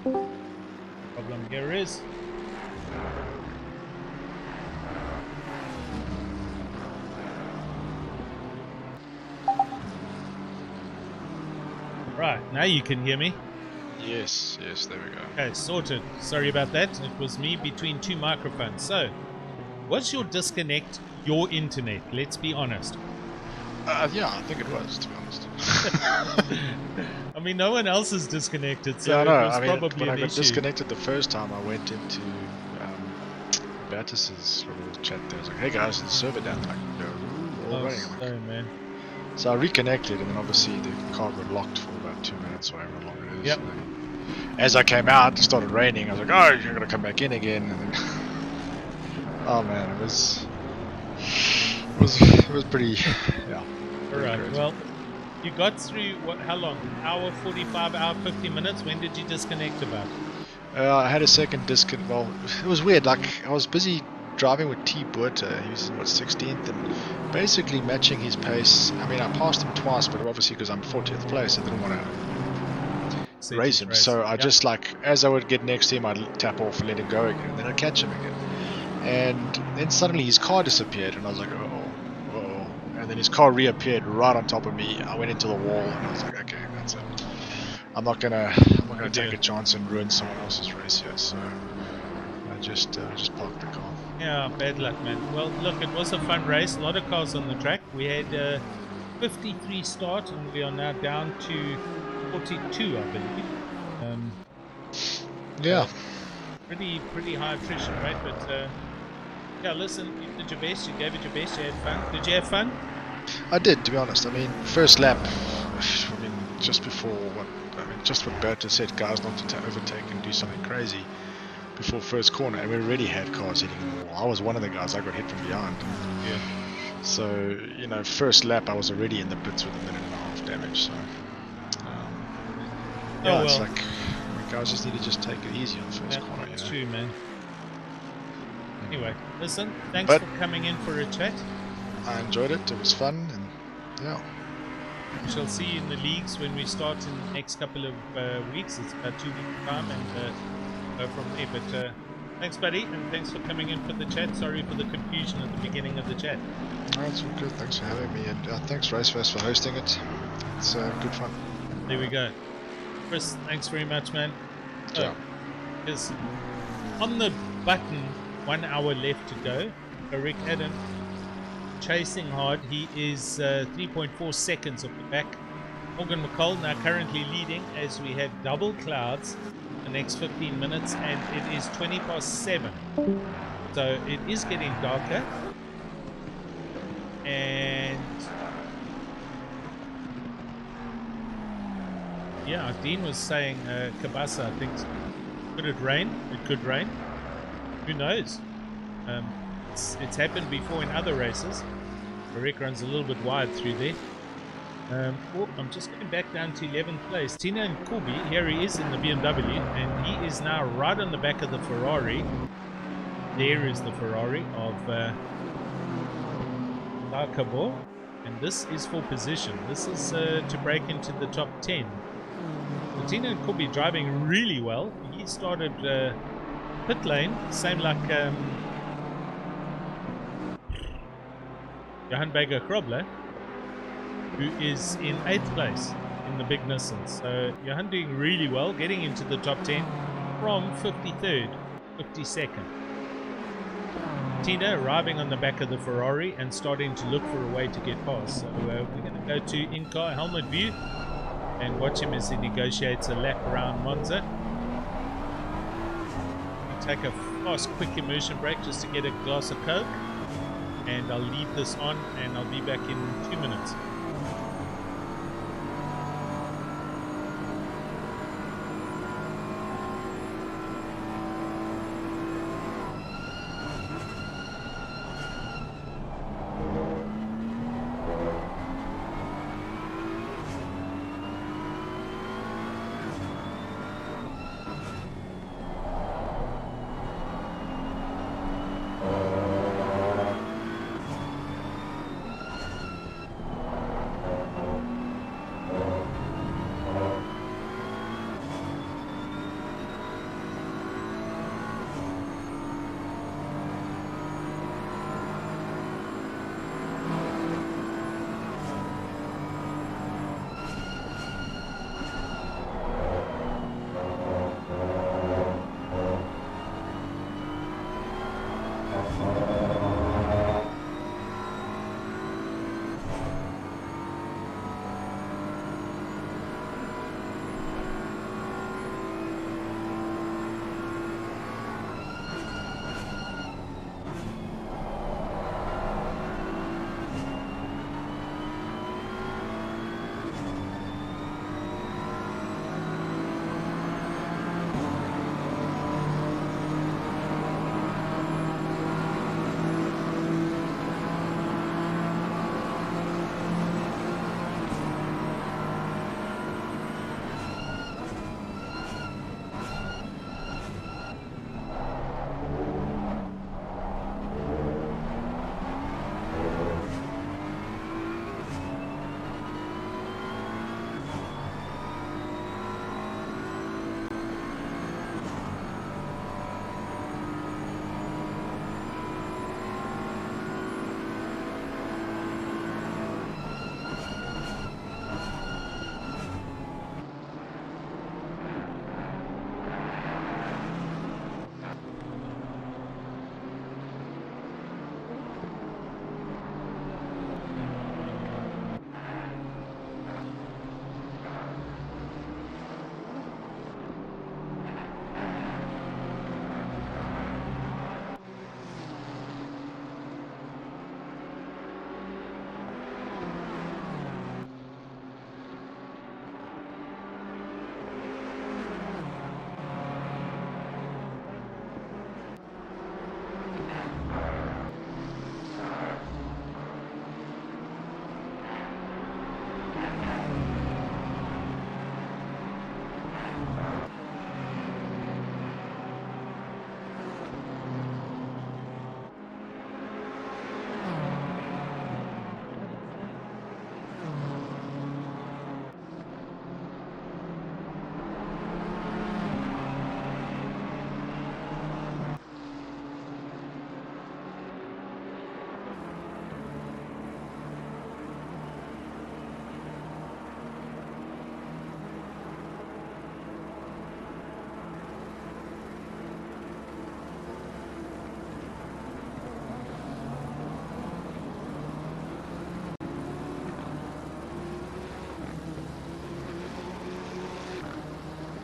Problem here is. Right, now you can hear me. Yes, there we go. Okay, sorted. Sorry about that. It was me between two microphones. So, was your disconnect your internet? Let's be honest. Yeah, I think it was, to be honest. I mean, no one else is disconnected, so yeah, I know. it was probably when an I got issue. disconnected the first time, I went into Battis's little chat there. I was like, hey guys, is the server down? They're like, no, all running. I'm like, sorry, man. So I reconnected, and then obviously the car got locked for about 2 minutes, or however long it is. Yep. As I came out, it started raining. I was like, oh, you're gonna come back in again. And then, oh man, it was pretty, yeah. Alright, crazy. well, you got through, what? How long? Hour 45, hour 50 minutes? When did you disconnect about? I had a second disconnect. Well, it was weird. Like, I was busy driving with T. Buerta. He was in, 16th, and basically matching his pace. I mean, I passed him twice, but obviously because I'm 40th place, I didn't want to race him. So I just, like, as I would get next to him, I'd tap off and let him go again, and then I'd catch him again. And then suddenly his car disappeared, and I was like, uh-oh. And then his car reappeared right on top of me. I went into the wall, and I was like, okay, that's it. I'm not gonna take a chance and ruin someone else's race here. So I just parked the car. Yeah, bad luck, man. Well, look, it was a fun race. A lot of cars on the track. We had 53 start, and we are now down to 42, I believe. Yeah. Pretty high attrition rate, but yeah, listen, you did your best. You gave it your best. You had fun. Did you have fun? I did, to be honest. I mean, first lap. I mean, just before just what Berta said, guys not to overtake and do something crazy before first corner, and we already had cars hitting the wall. I was one of the guys. I got hit from behind. Yeah. So, you know, first lap I was already in the pits with 1.5 minutes damage. So, yeah, it's like guys just need to just take it easy on the first corner. That's true, man. Anyway, listen, thanks for coming in for a chat. I enjoyed it. It was fun, and yeah. We shall see you in the leagues when we start in the next couple of weeks. It's about 2 weeks time, and go from there. But thanks, buddy, and thanks for coming in for the chat. Sorry for the confusion at the beginning of the chat. No, it's all good. Thanks for having me, and thanks Raceface for hosting it. It's good fun. There we go. Chris, thanks very much, man. Yeah. Is on the button, 1 hour left to go. Rick Adam chasing hard. He is 3.4 seconds off the back. Morgan McCall now currently leading as we have double clouds the next 15 minutes, and it is 20 past 7. So it is getting darker. And yeah, Dean was saying Kabasa, I think, could it rain? It could rain. Who knows? It's happened before in other races. Rick runs a little bit wide through there. I'm just going back down to 11th place. Tina and Kubi, here he is in the BMW, and he is now right on the back of the Ferrari. There is the Ferrari of Darkabo. And this is for position. This is to break into the top 10. Bettina and Kubi driving really well. He started pit lane, same like Johan Berger Krobler, who is in 8th place in the big Nissan. So Johan doing really well, getting into the top 10 from 53rd, 52nd. Tina arriving on the back of the Ferrari and starting to look for a way to get past. So we're going to go to in-car helmet view and watch him as he negotiates a lap around Monza. We'll take a fast, quick immersion break just to get a glass of Coke. And I'll leave this on and I'll be back in 2 minutes.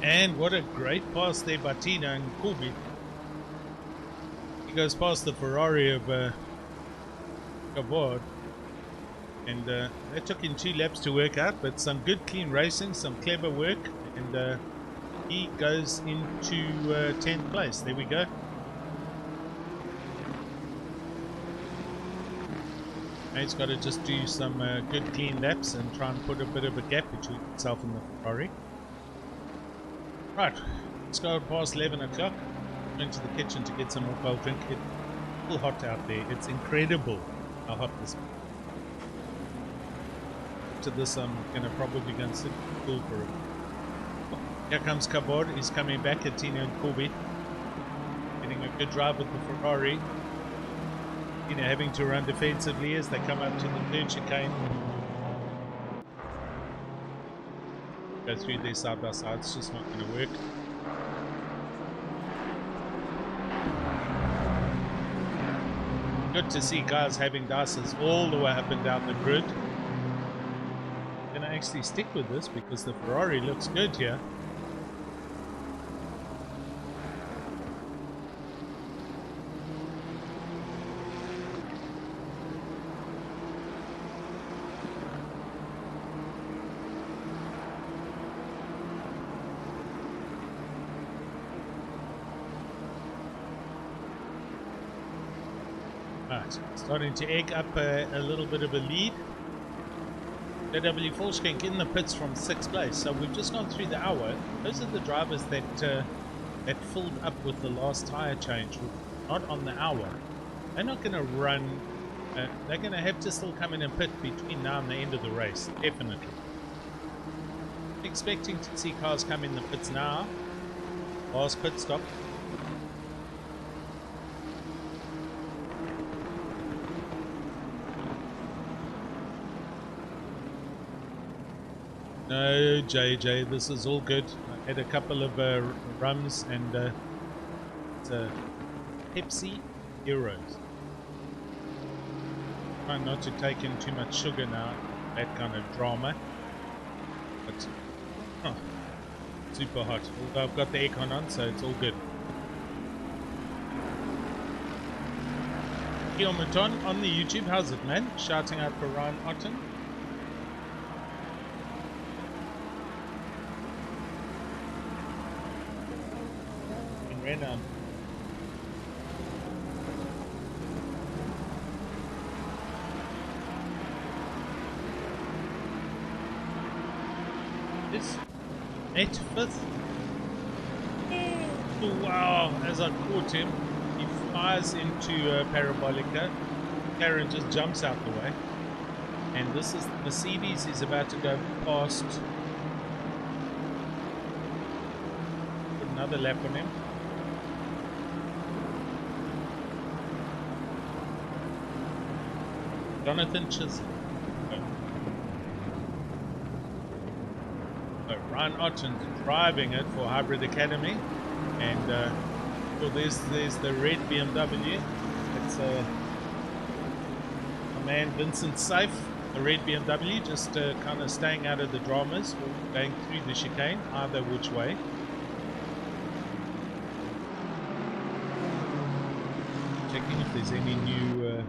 And what a great pass there by Tina and Kubi. He goes past the Ferrari of Gabord. And that took him 2 laps to work out, but some good clean racing, some clever work, and he goes into 10th place. There we go. Now he's got to just do some good clean laps and try and put a bit of a gap between himself and the Ferrari. Right, let's go past 11 o'clock. Into the kitchen to get some more cold drink. It's still hot out there. It's incredible how hot this is. after this, I'm gonna probably go and sit in the pool for it. Here comes Cabot. He's coming back at Tina and Corby. Getting a good drive with the Ferrari. Tina having to run defensively as they come up to the third chicane. Go through there side by side. It's just not going to work. Good to see guys having dices all the way up and down the grid. I'm going to actually stick with this because the Ferrari looks good here. Right, starting to egg up a little bit of a lead. JW Volschenk in the pits from 6th place, so we've just gone through the hour. Those are the drivers that filled up with the last tyre change, not on the hour. They're not going to run, they're going to have to still come in and pit between now and the end of the race, definitely. Expecting to see cars come in the pits now. Last pit stop. No, JJ, this is all good. I had a couple of rums and it's Pepsi Heroes. Trying not to take in too much sugar now, that kind of drama. But super hot. Although I've got the aircon on, so it's all good. Kiyomaton on the YouTube, how's it, man? Shouting out for Ryan Otten. Renan. This net 5th. Oh, wow, as I caught him, he flies into Parabolica. Karen just jumps out the way. And this is Mercedes is about to go past. Put another lap on him. Jonathan Chisholm. Ryan Otten's driving it for Hybrid Academy, and well, there's the red BMW. It's a man Vincent Safe, the red BMW, just kind of staying out of the dramas, or going through the chicane, either which way. Checking if there's any new.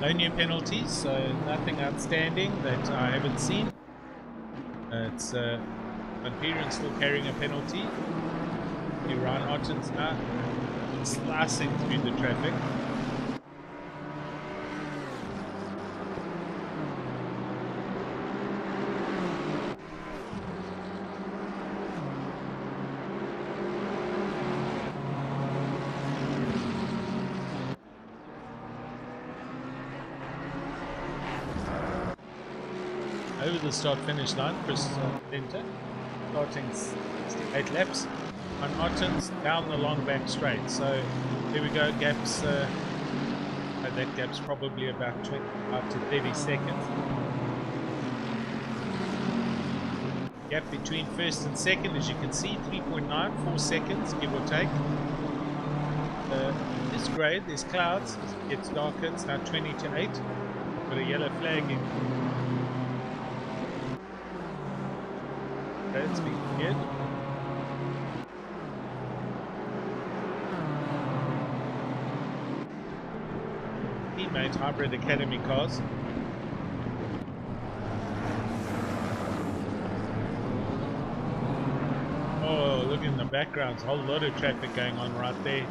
No new penalties, so nothing outstanding that I haven't seen. It's Van Peeren still carrying a penalty. Ryan Otten's now slicing through the traffic. Over the start-finish line, Chris Linter, starting 68 laps, on Otten's down the long back straight. So here we go, gaps, that gap's probably about 25 to 30 seconds. Gap between first and second, as you can see, 3.9, 4 seconds, give or take. This grade, there's clouds, as it gets darker, it's now 20 to 8. Got a yellow flag in. It's been good. Teammate Hybrid Academy cars. Oh, look in the background, a whole lot of traffic going on right there.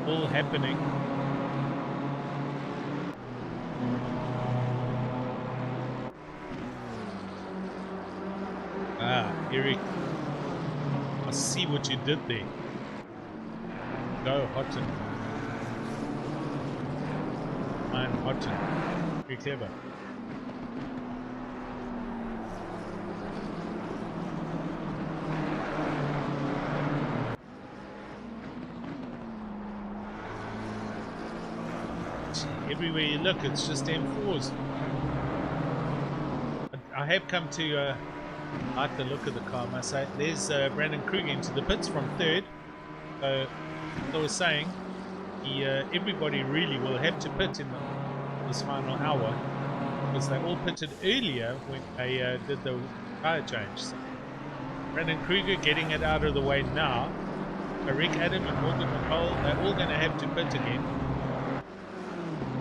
All happening. Eric I see what you did there. Go, Houghton. Ryan Houghton. Very clever. Everywhere you look, it's just M4s. I have come to like the look of the car, I must say. There's Brandon Kruger into the pits from third. So, as I was saying, everybody really will have to pit in this final hour because they all pitted earlier when they did the tyre change. So, Brandon Kruger getting it out of the way now. So Rick Adam and Morgan McCall, they're all going to have to pit again.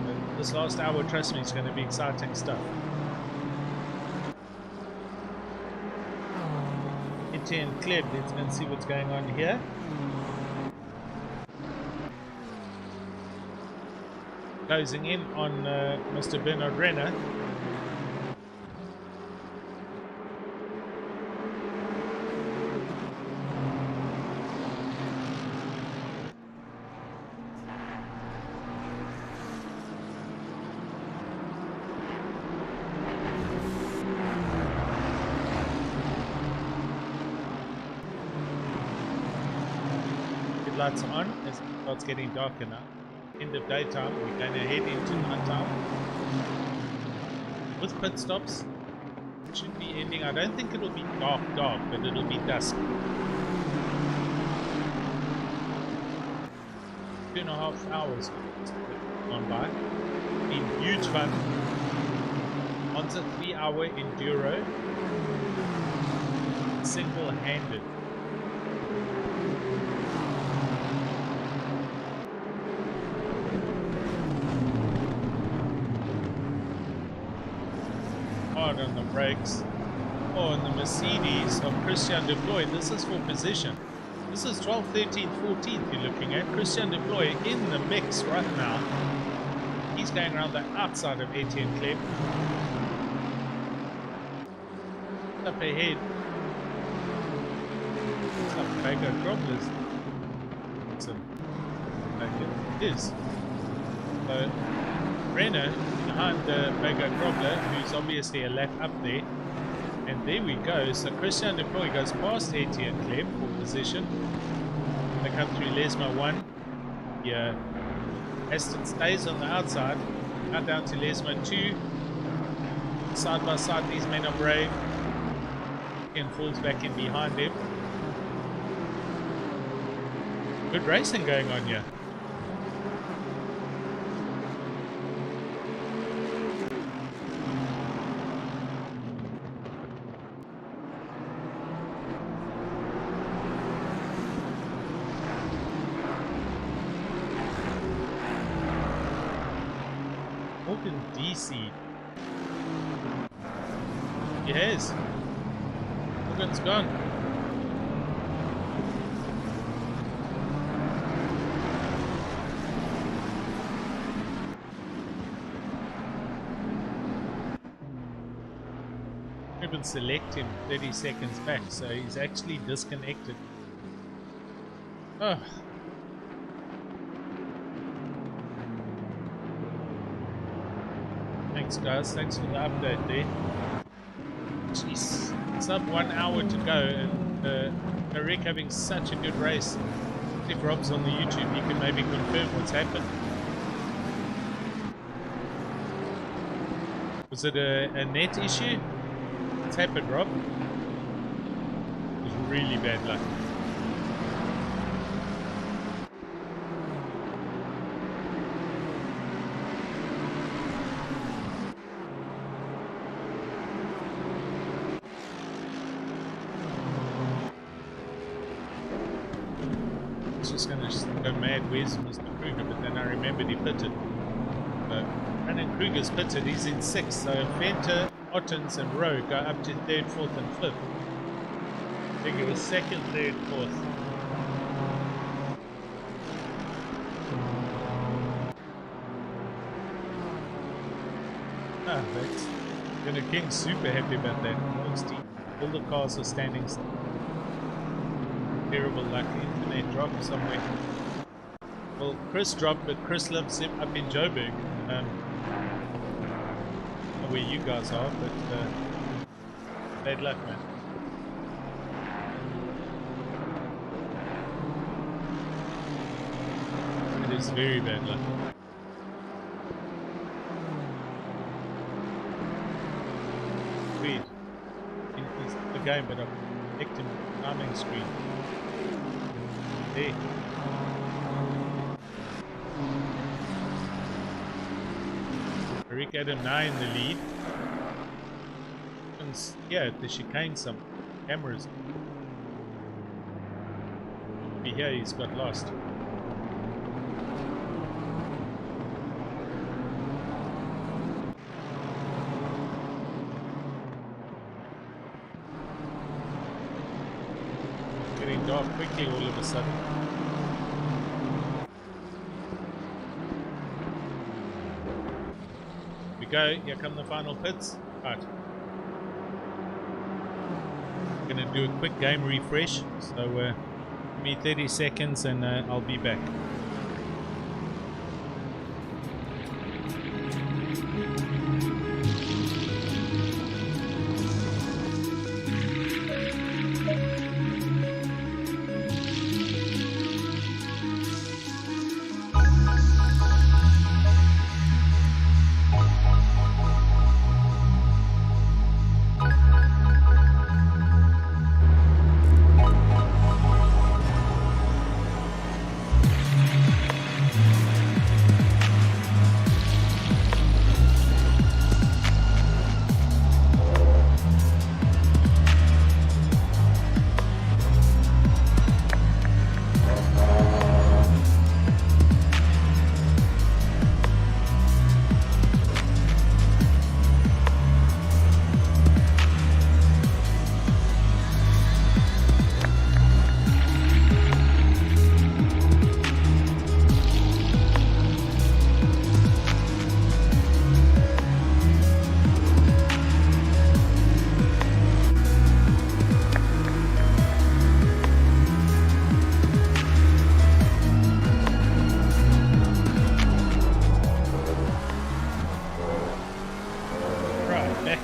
But this last hour, trust me, it's going to be exciting stuff. Etienne Kleb, let's go and see what's going on here. Closing in on Mr. Bernard Renner. Headlights on as it starts getting darker now. End of daytime, we're going to head into nighttime with pit stops. It should be ending. I don't think it'll be dark, but it'll be dusk. 2.5 hours gone by. Been huge fun. Monza 3-hour enduro, single-handed. On the brakes. Oh, and the Mercedes of Christian Deploy. This is for position. This is 12th, 13th, 14th you're looking at. Christian Deploy in the mix right now. He's going around the outside of Etienne Kleb. Up ahead. It's like Baker Grobler's. It is. So, Renner behind Baker Grobler, who's obviously a lap up there. And there we go. So Christian Deploy goes past Etienne Kleb for position. They come through Lesma 1. Yeah. Aston stays on the outside. Now down to Lesma 2. Side by side, these men are brave. And falls back in behind him. Good racing going on here. DC. He has. Morgan's gone. Even select him 30 seconds back, so he's actually disconnected. Oh. Thanks guys, thanks for the update there. Jeez, it's up 1 hour to go and Rick having such a good race. If Rob's on the YouTube, he can maybe confirm what's happened. Was it a net issue? What's happened, Rob? It was really bad luck. Just going to go mad, where's Mr. Kruger, but then I remembered he pitted. Brandon Kruger's pitted, he's in 6th, so Venter, Ottens and Rowe go up to 3rd, 4th and 5th. I think it was 2nd, 3rd, 4th. Ah, that's Gunnar King's super happy about that. All the cars are standing still. Terrible luck. Internet dropped somewhere. Well, Chris dropped, but Chris lives up in Joburg. Not where you guys are, but bad luck, man. It is very bad luck. Weird. He's the game, but I've picked him timing screen. There. Rick Adam now in the lead. And yeah, the chicane some cameras. Here he's got lost. Getting dark quickly all of a sudden. Go, here come the final pits. Right. Gonna do a quick game refresh, so give me 30 seconds and I'll be back.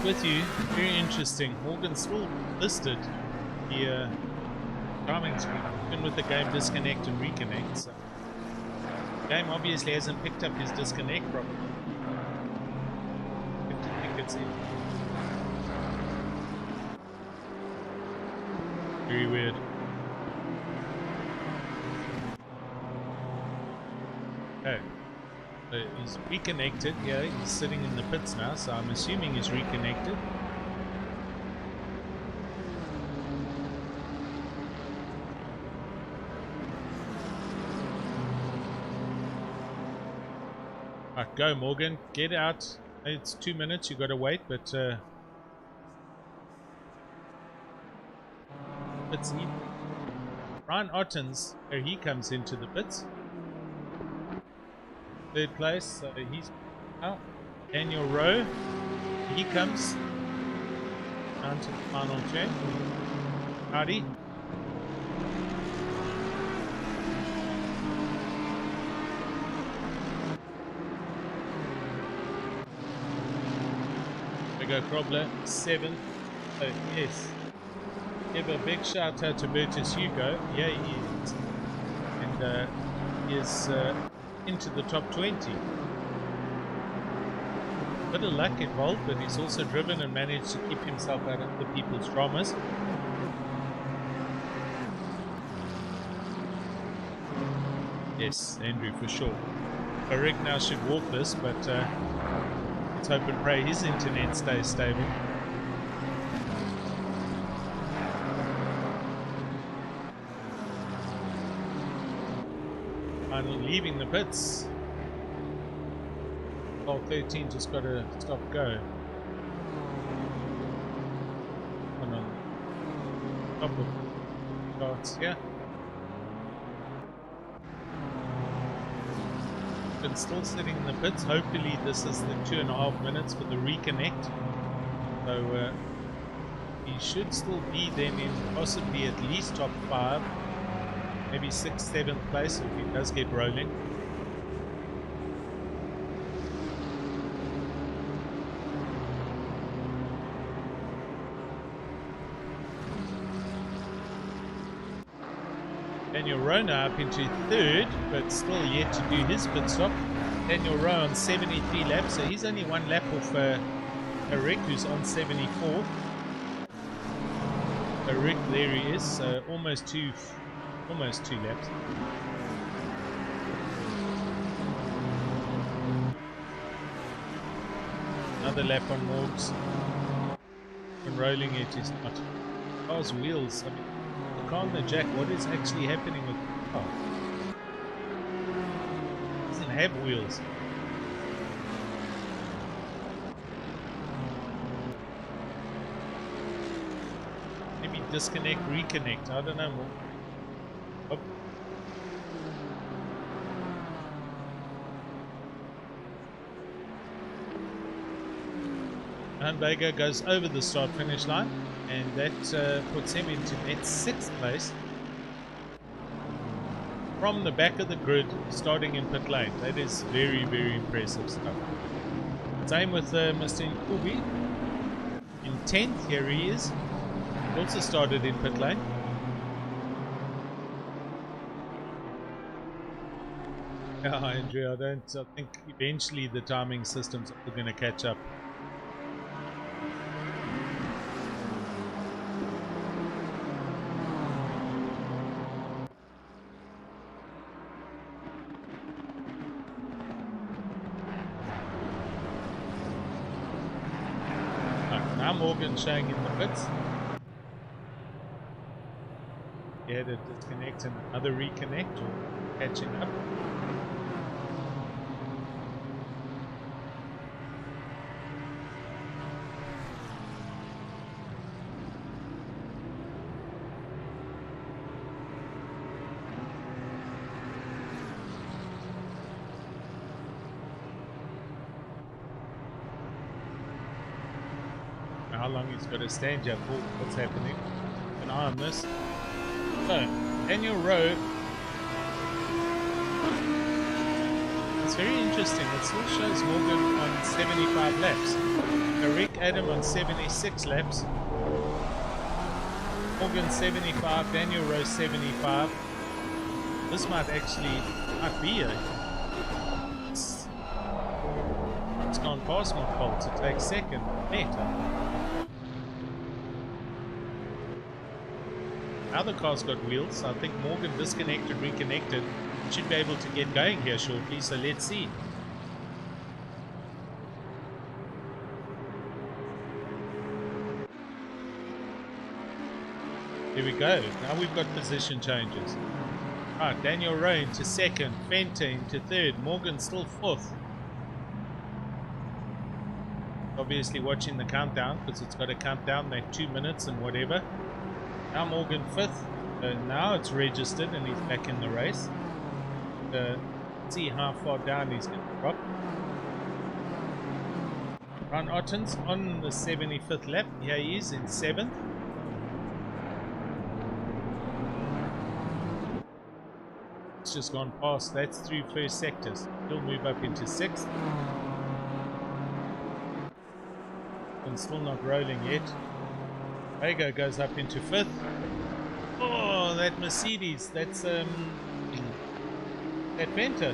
With you, very interesting. Morgan still listed the timing screen, even with the game disconnect and reconnect. So the game obviously hasn't picked up his disconnect properly. I think it's in. Very weird. Okay. So he's reconnected, yeah, he's sitting in the pits now, so I'm assuming he's reconnected. Right, go Morgan, get out. It's 2 minutes, you gotta wait, but it's Ryan Ottens, here he comes into the pits. Third place, so he's out. Daniel Rowe, he comes down to the final check. Howdy. We go Krobler, 7th. So yes, give a big shout out to Bertus Hugo. Yeah, he is, and he is into the top 20. Bit of luck involved, but he's also driven and managed to keep himself out of the people's dramas. Yes, Andrew, for sure. Rick now should walk this, but let's hope and pray his internet stays stable. Leaving the pits. Oh, 13 just got to stop go. On top of starts here. Been still sitting in the pits. Hopefully this is the 2.5 minutes for the reconnect. So he should still be then in possibly at least top 5. maybe 6th, 7th place if he does get rolling. Daniel Rona up into 3rd, but still yet to do his pit stop. Daniel Rowe on 73 laps, so he's only 1 lap off Rick, who's on 74. So Rick, there he is, so almost two laps. Another lap on Morgs. When rolling it is not. Car's wheels, I mean, the car on the jack, what is actually happening with the car? It doesn't have wheels. Maybe disconnect, reconnect, I don't know. Oh. And Vega goes over the start finish line, and that puts him into that 6th place from the back of the grid, starting in pit lane. That is very, very impressive stuff. Same with Mr. Nkubi in 10th. Here he is. He also started in pit lane. Yeah, Andrew, I think eventually the timing systems are going to catch up. Now Morgan showing in the pits. He had a disconnect and another reconnect, or catching up. How long he's got to stand here for what's happening. Keep an eye on this. So, Daniel Rowe. It's very interesting. It still shows Morgan on 75 laps. Rick Adam on 76 laps. Morgan 75, Daniel Rowe 75. This might be it. It's gone past my fault to take second. Better. Now the car's got wheels. I think Morgan disconnected, reconnected. Should be able to get going here shortly, so let's see. Here we go. Now we've got position changes. Right, Daniel Rowe into 2nd, Fenta into 3rd, Morgan still 4th. Obviously watching the countdown, because it's got to count down that 2 minutes and whatever. Now Morgan 5th, now it's registered and he's back in the race. Let's see how far down he's going to drop. Ron Ottens on the 75th lap, here he is in 7th. It's just gone past, that's through first sectors. He'll move up into 6th. And still not rolling yet. Vega goes up into 5th. Oh, that Mercedes, that's that Fenta.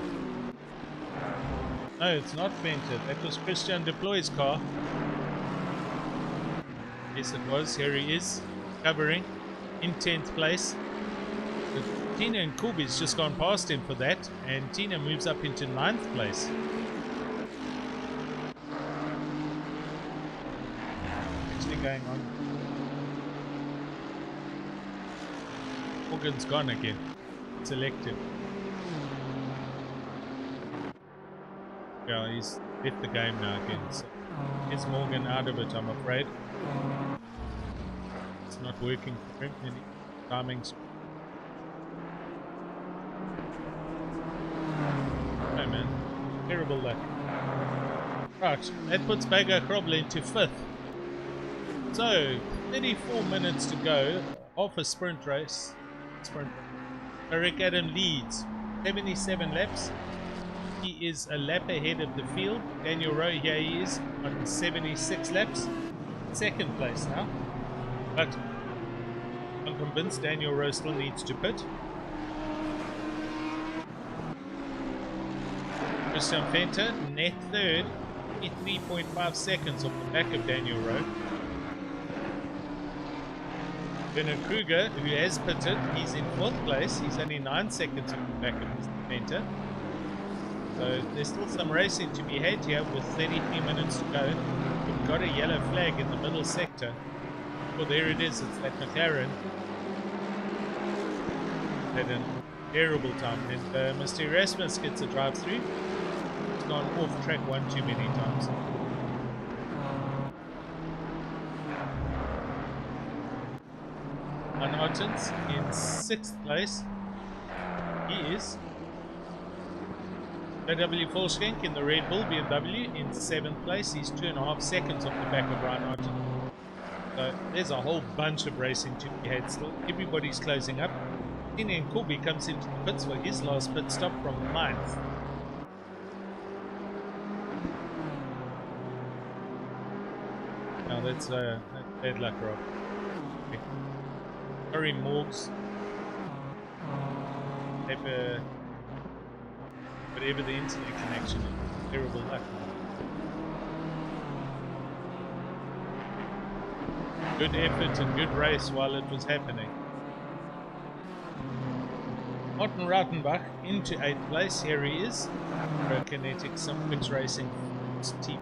No, it's not Fenta. That was Christian Deploy's car. Yes, it was. Here he is, covering in 10th place. But Tina and Kubi's just gone past him for that, and Tina moves up into 9th place. Actually going on. Morgan's gone again. Selected. Yeah, he's left the game now again. So is Morgan out of it, I'm afraid. It's not working for him. Any timings. Oh man, terrible luck. Right, that puts Vega Krobler into 5th. So, 34 minutes to go. Half a sprint race. Rick Adam leads 77 laps. He is a lap ahead of the field. Daniel Rowe, here he is on 76 laps. Second place now. But I'm convinced Daniel Rowe still needs to pit. Christian Venter, net third, 3.5 seconds off the back of Daniel Rowe. Bernard Kruger, who has pitted, he's in 4th place. He's only 9 seconds off the back of Mr. Venter. So there's still some racing to be had here with 33 minutes to go. We've got a yellow flag in the middle sector. Well, there it is. It's that McLaren. Had a terrible time. And Mr. Erasmus gets a drive-through. He's gone off track one too many times. Van Ottens in 6th place. He is. W. Volschenk in the Red Bull BMW in 7th place. He's 2.5 seconds off the back of Ryan Otten. So there's a whole bunch of racing to be had still. Everybody's closing up. Tinian Corby comes into the pits for his last pit stop from 9th. Now that's bad luck, Rob. Okay. Sorry, Morgs. Whatever the internet connection is, terrible luck. Good effort and good race while it was happening. Martin Rautenbach into 8th place. Here he is. Kinetic Simfix Racing team.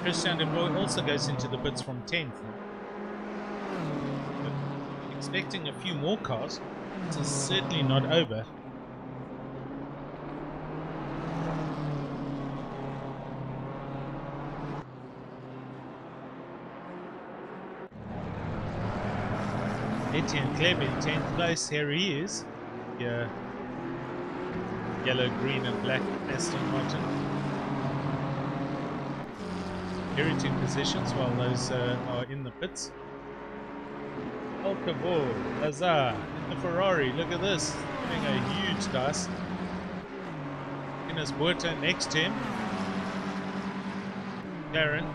Christian de Boer also goes into the pits from 10th. But expecting a few more cars. This is certainly not over. Etienne Kleb in 10th place. Here he is. Yeah. Yellow, green and black Aston Martin. Heritage positions while those are in the pits. Alcavor, Lazar in the Ferrari. Look at this. Having a huge dice. Ines Buerta next to him. Karen.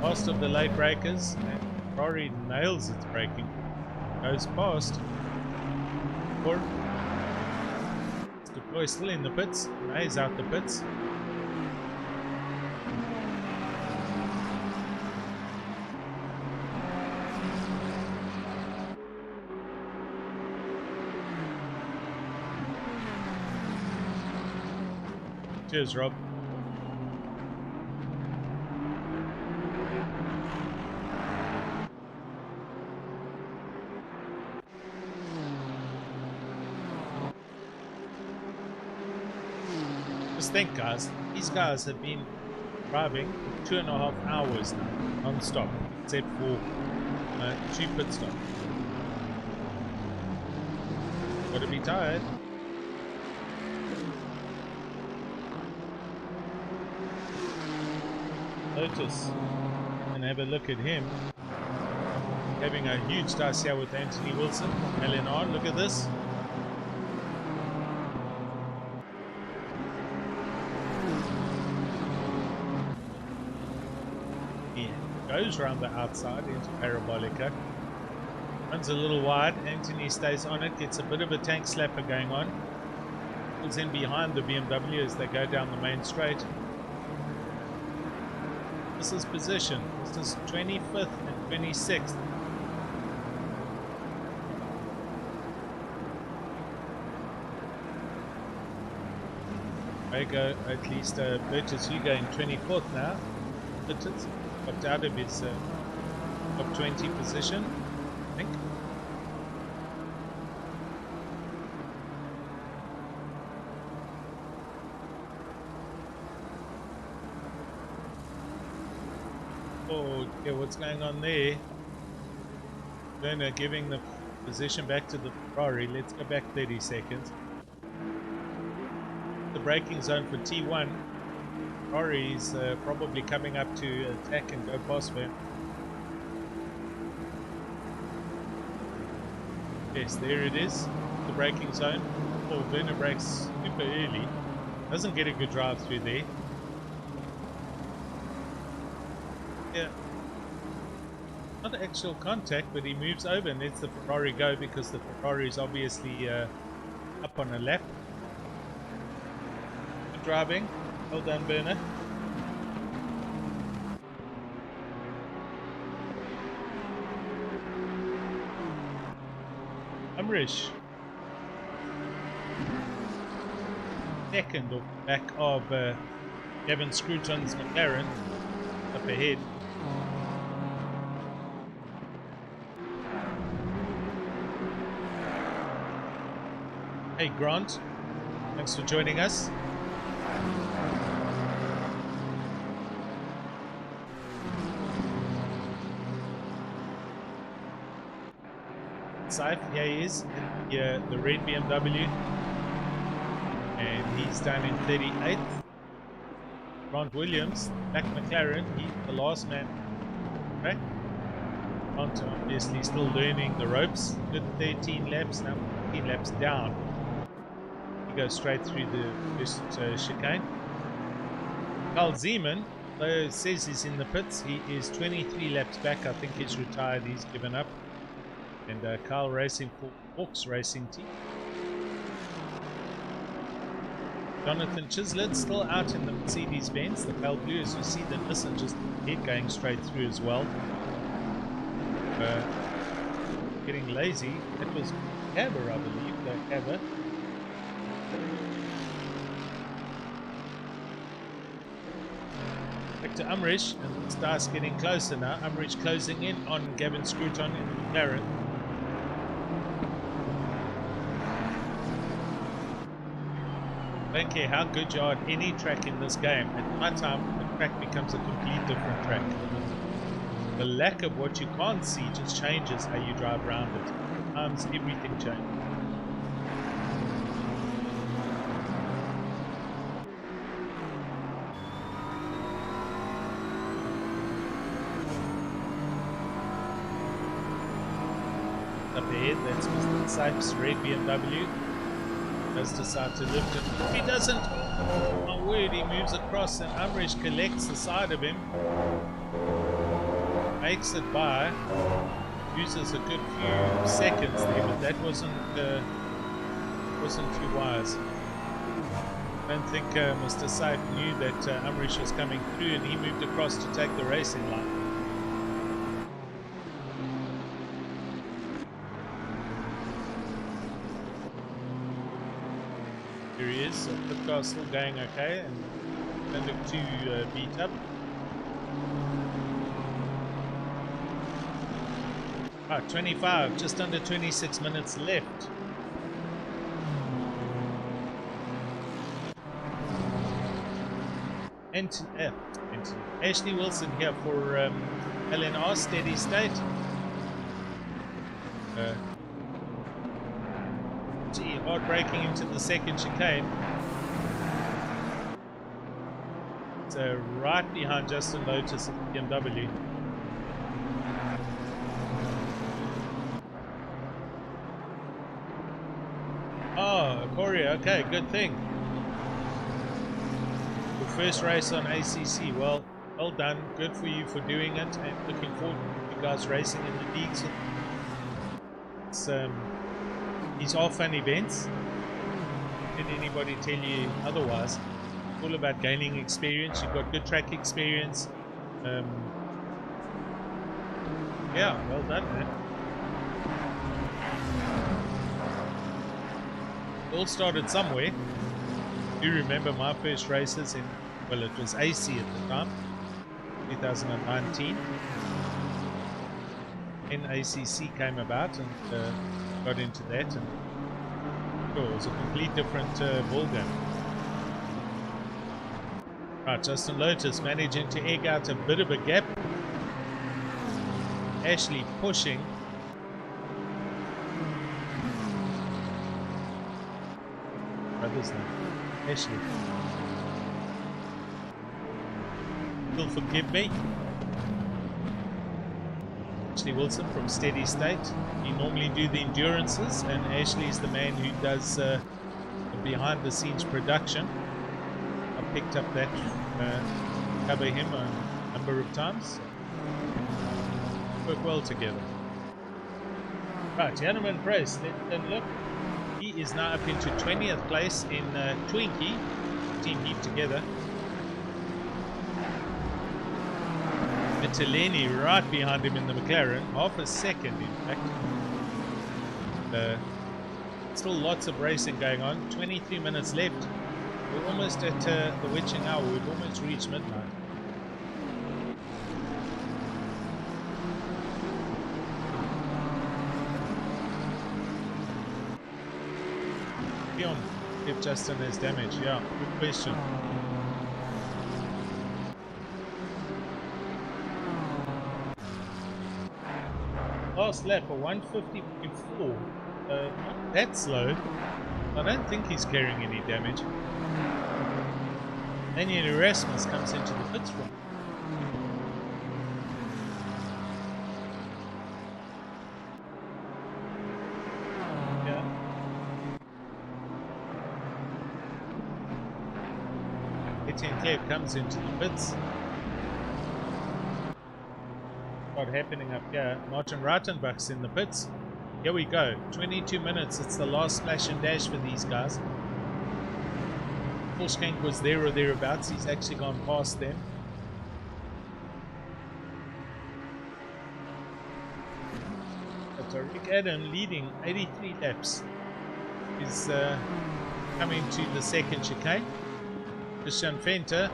Last of the late breakers. And Ferrari nails its braking. Goes past. Or Deploy still in the pits. Ray's out the pits. Cheers, Rob. Just think, guys, these guys have been driving for 2.5 hours now, non-stop, except for 2 pit stops. Gotta be tired. Lotus, and have a look at him having a huge dice here with Anthony Wilson. LNR, look at this. He goes around the outside into Parabolica, runs a little wide. Anthony stays on it, gets a bit of a tank slapper going on, pulls in behind the BMW as they go down the main straight. This is position. This is 25th and 26th. They go at least Bertus Hugo in 24th now. Bertus got out of his top 20 position, I think. Oh, yeah, what's going on there? Werner giving the position back to the Ferrari. Let's go back 30 seconds. The braking zone for T1. Ferrari's probably coming up to attack and go past them. Yes, there it is. The braking zone. Oh, Werner brakes super early. Doesn't get a good drive through there. Yeah. Not actual contact, but he moves over and lets the Ferrari go because the Ferrari is obviously up on a lap. Good driving. Well done, Werner. Umrish. Second off the back of Gavin Scruton's McLaren up ahead. Hey Grant, thanks for joining us. Saif, here he is in the red BMW. And he's down in 38th. Grant Williams, black McLaren, he's the last man. Okay. Grant obviously still learning the ropes. Good 13 laps, now 15 laps down. He goes straight through the first chicane. Carl Zeman, though says he's in the pits, he is 23 laps back. I think he's retired, he's given up. And Carl racing for Hawks Racing Team. Jonathan Chislett still out in the Mercedes-Benz, the pale blue, as you see the Nissan just ahead going straight through as well. Getting lazy. That was Cabber, I believe, Cabber. Back to Umrish, and starts getting closer now. Umrish closing in on Gavin Scruton in the McLaren. I don't care how good you are at any track in this game, at my time the track becomes a complete different track. The lack of what you can't see just changes how you drive around it. Sometimes everything changes. Up ahead, that's Mr. Saif's red BMW. Does decide to lift it. If he doesn't, oh my word, he moves across and Umrish collects the side of him. Makes it by. Uses a good few seconds there, but that wasn't too wise. I don't think Mr. Saif knew that Umrish was coming through and he moved across to take the racing line. Here he is, the car's still going okay and don't look too beat up. Ah, 25, just under 26 minutes left. Ashley Wilson here for LNR Steady State. Hard braking into the second chicane. It's right behind Justin Lotus at the BMW. Oh, Korea, okay, good thing. Your first race on ACC, well done, good for you for doing it, and looking forward to you guys racing in the leagues. It's these are fun events. Did anybody tell you otherwise? It's all about gaining experience. You've got good track experience. Yeah, well done, man. It all started somewhere. Do you remember my first races in, well, it was AC at the time, 2019. NACC came about and got into that, and it was a complete different ballgame. Right, Justin Lotus managing to egg out a bit of a gap. Ashley pushing. Brother's name, Ashley. You'll forgive me. Ashley Wilson from Steady State. We normally do the endurances, and Ashley is the man who does the behind-the-scenes production. I picked up that cover him a number of times. Work well together. Right, Janeman Price, let's look. He is now up into 20th place in Twinkie. Team heat together. Vitellini right behind him in the McLaren, half a second in fact. Still lots of racing going on. 23 minutes left. We're almost at the witching hour. We've almost reached midnight. Beyond if Justin has damage. Yeah, good question. Last lap, a 150.4. Not that slow. I don't think he's carrying any damage. Daniel Erasmus comes into the pits from. Yeah. Etienne Claire comes into the pits. What's happening up here? Martin Rautenbach's in the pits. Here we go. 22 minutes. It's the last splash and dash for these guys. Volskank was there or thereabouts. He's actually gone past them. So Rick Adam leading 83 laps is coming to the second chicane. Christian Venter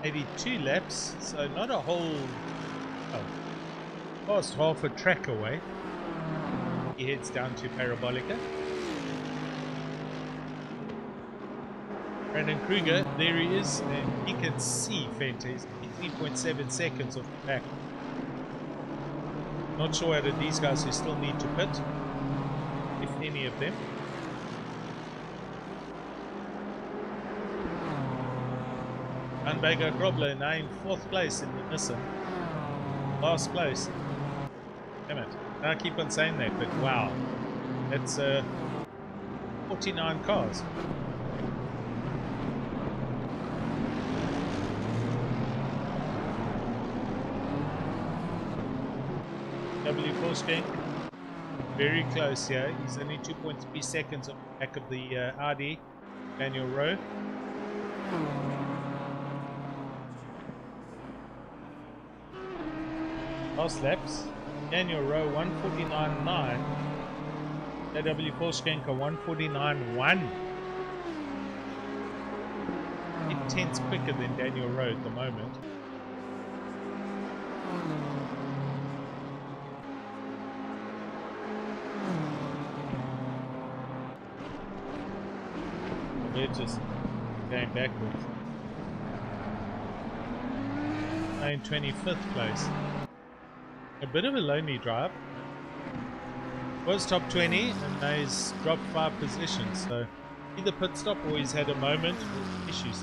82 laps, so not a whole past half a track away. He heads down to Parabolica. Brandon Kruger, there he is, and he can see Venter. He's 3.7 seconds off the back. Not sure out of these guys who still need to pit, if any of them. Anbega Grobler now in 4th place in the Nissan. Last place. Damn it. I keep on saying that, but wow. That's 49 cars. W. Volskank, very close here. He's only 2.3 seconds on the back of the Audi. Daniel Rowe. Last laps. Daniel Rowe 149.9. W. Volskank 149.1. 8 tenths quicker than Daniel Rowe at the moment. They're just going backwards. Now in 25th place. A bit of a lonely drive. Was top 20 and now he's dropped 5 positions. So either pit stop or he's had a moment with issues.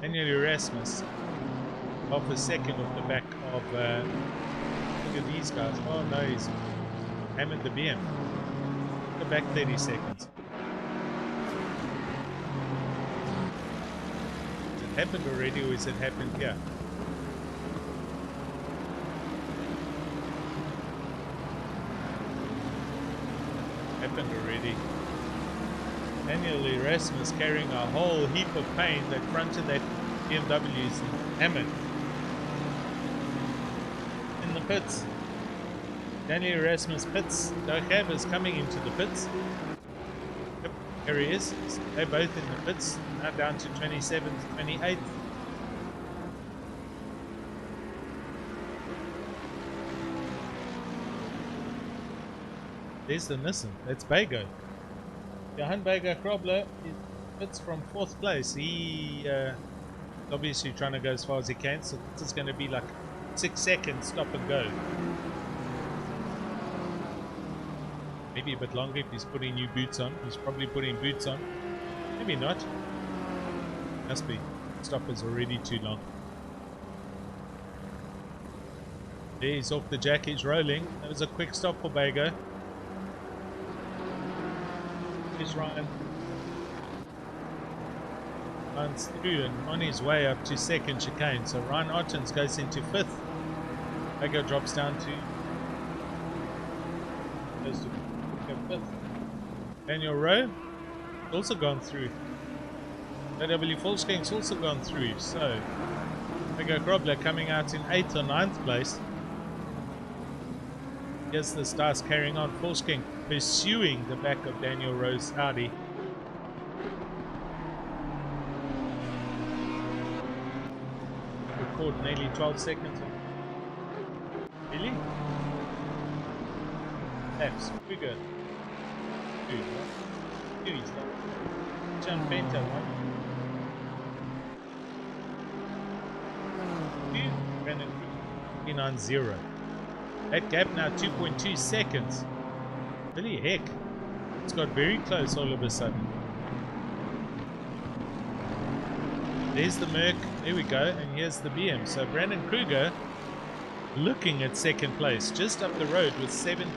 Daniel Erasmus. Half a second off the back of look at these guys. Oh no, he's hammered the BM. Go back 30 seconds. Has it happened already or has it happened here? Happened already. Daniel Erasmus carrying a whole heap of paint. That front of that BMW is hammered. In the pits. Daniel Erasmus pits. Dochev is coming into the pits. Yep, here he is. They're both in the pits. Now down to 27th, 28th. There's the Nissan. That's Bago. Johan Bago Krobler pits from 4th place. He obviously trying to go as far as he can, so this is going to be like 6 seconds stop and go. maybe a bit longer if he's putting new boots on. He's probably putting boots on. Maybe not. Must be. Stop is already too long. There, he's off the jack. He's rolling. That was a quick stop for Bago. Here's Ryan. Runs through and on his way up to second chicane. So Ryan Ottens goes into fifth. Bago drops down to fifth. Daniel Rowe also gone through. JW Volkswagen's also gone through. So Bago Grobler coming out in 8th or 9th place. Here's the stars carrying on. Volkswagen pursuing the back of Daniel Rowe's Audi. Record nearly 12 seconds. Really? Laps. Bigger. Two. He's not. John Bento. 2. Brandon 390. That gap now 2.2 seconds. Holy heck. It's got very close all of a sudden. There's the Merc. There we go. And here's the BM. So Brandon Kruger looking at second place. Just up the road with 17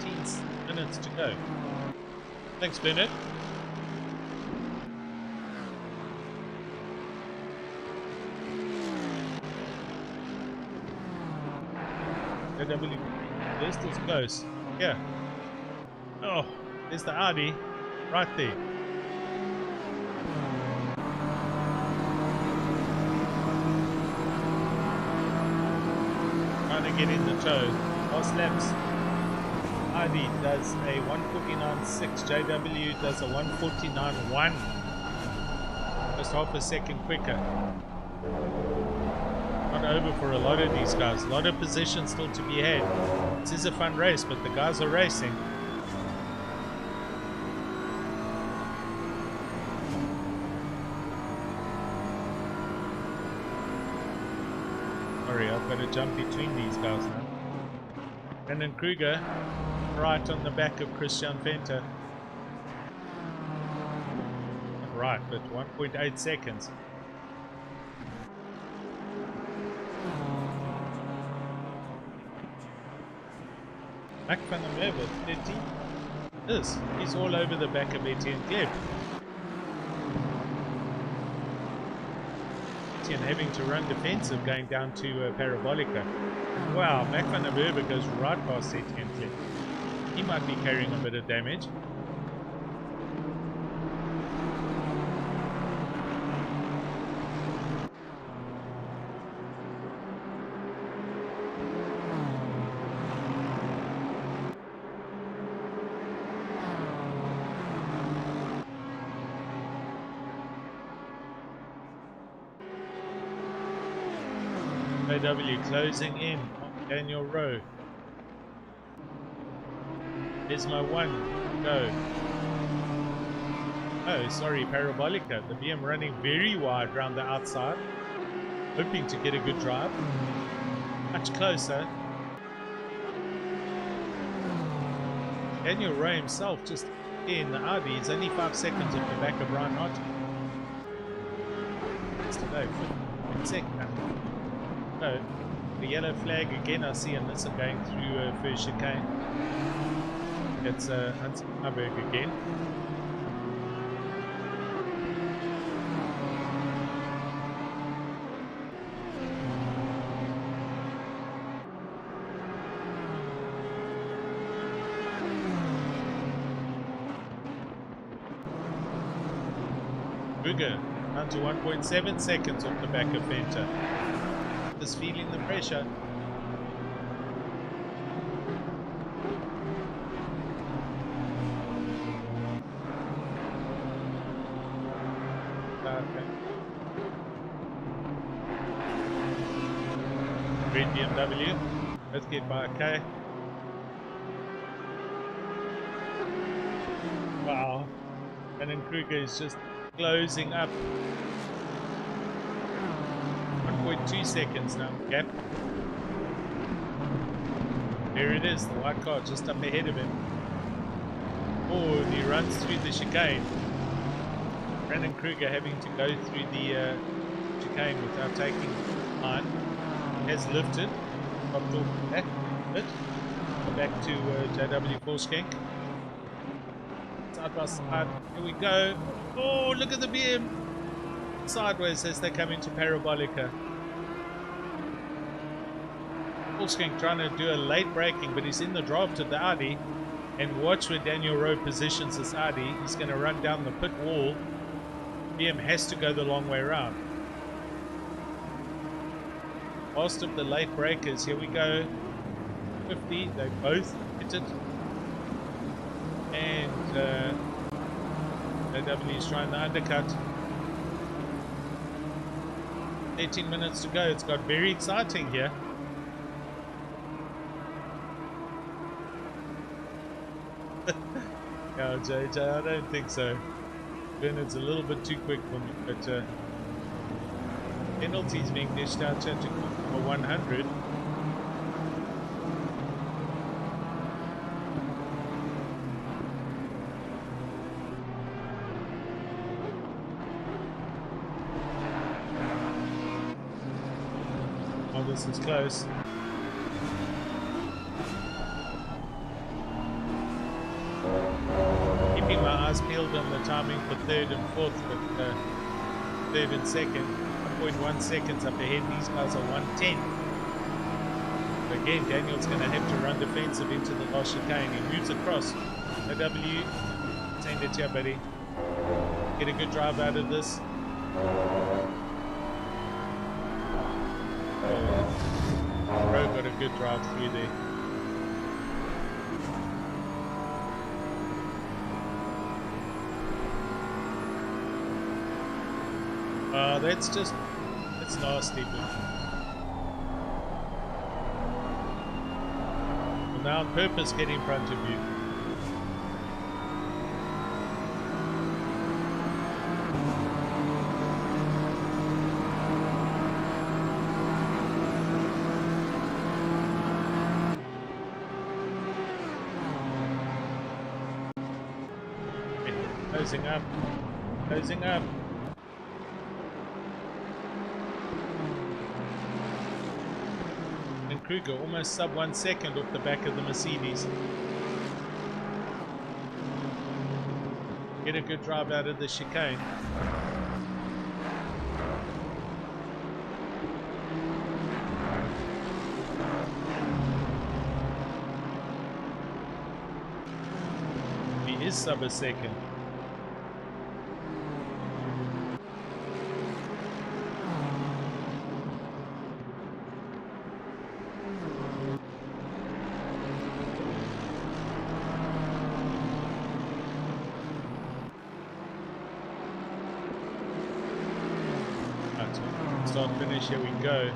minutes to go. Thanks, Bernard. JW. This is close. Yeah. Oh, there's the Audi right there. Trying to get in the toe. Last laps. Audi does a 1:49.6. JW does a 1:49.1. Just half a second quicker. Not over for a lot of these guys. A lot of positions still to be had. This is a fun race, but the guys are racing. Sorry, I've got to jump between these guys now. Brandon Kruger right on the back of Christian Venter. Not right, but 1.8 seconds. Mac van der Merwe, 13. He's all over the back of Etienne Kleb. Etienne having to run defensive going down to Parabolica. Wow, Mac van der Merwe goes right past Etienne Kleb. He might be carrying a bit of damage. JW closing in on Daniel Rowe. Here's my one. Go. Oh, sorry, Parabolica. The BM running very wide around the outside. Hoping to get a good drive. Much closer. Daniel Rowe himself just in the Audi. He's only 5 seconds off the back of Ryan Hott. It's to go. 1 second now. No, the yellow flag again. I see Anissa going through first chicane. It's Hans Marburg again. Kruger down to 1.7 seconds off the back of Venter. Is feeling the pressure. Okay. Red BMW. Let's get by okay. Wow. And then Kruger is just closing up. 1.2 seconds now, gap. There it is, the white car just up ahead of him. Oh, and he runs through the chicane. Brandon Kruger having to go through the chicane without taking line. Has lifted, dropped off back a bit. Back to JW Forskank. Side by side. Here we go. Oh, look at the BM. Sideways as they come into Parabolica. Forskank trying to do a late braking, but he's in the draft of the Audi. And watch where Daniel Rowe positions this Audi. He's going to run down the pit wall. BM has to go the long way around. Last of the late breakers. Here we go. 50. They both hit it. And AW is trying the undercut. 18 minutes to go. It's got very exciting here. No, JJ, I don't think so. Bernard's a little bit too quick for me, but penalties being dished out to a 100. Oh, this is close. Keeping my eyes peeled on the timing for third and fourth, but third and second, 1.1 seconds up ahead. These guys are 110. But again, Daniel's going to have to run defensive into the last chicane. He moves across. AW, send it here, buddy. Get a good drive out of this. Rowe got a good drive through there. That's nasty. Well, now on purpose get in front of you. Closing up. Closing up. And Kruger almost sub 1 second off the back of the Mercedes. Get a good drive out of the chicane. He is sub a second. Start finish, here we go.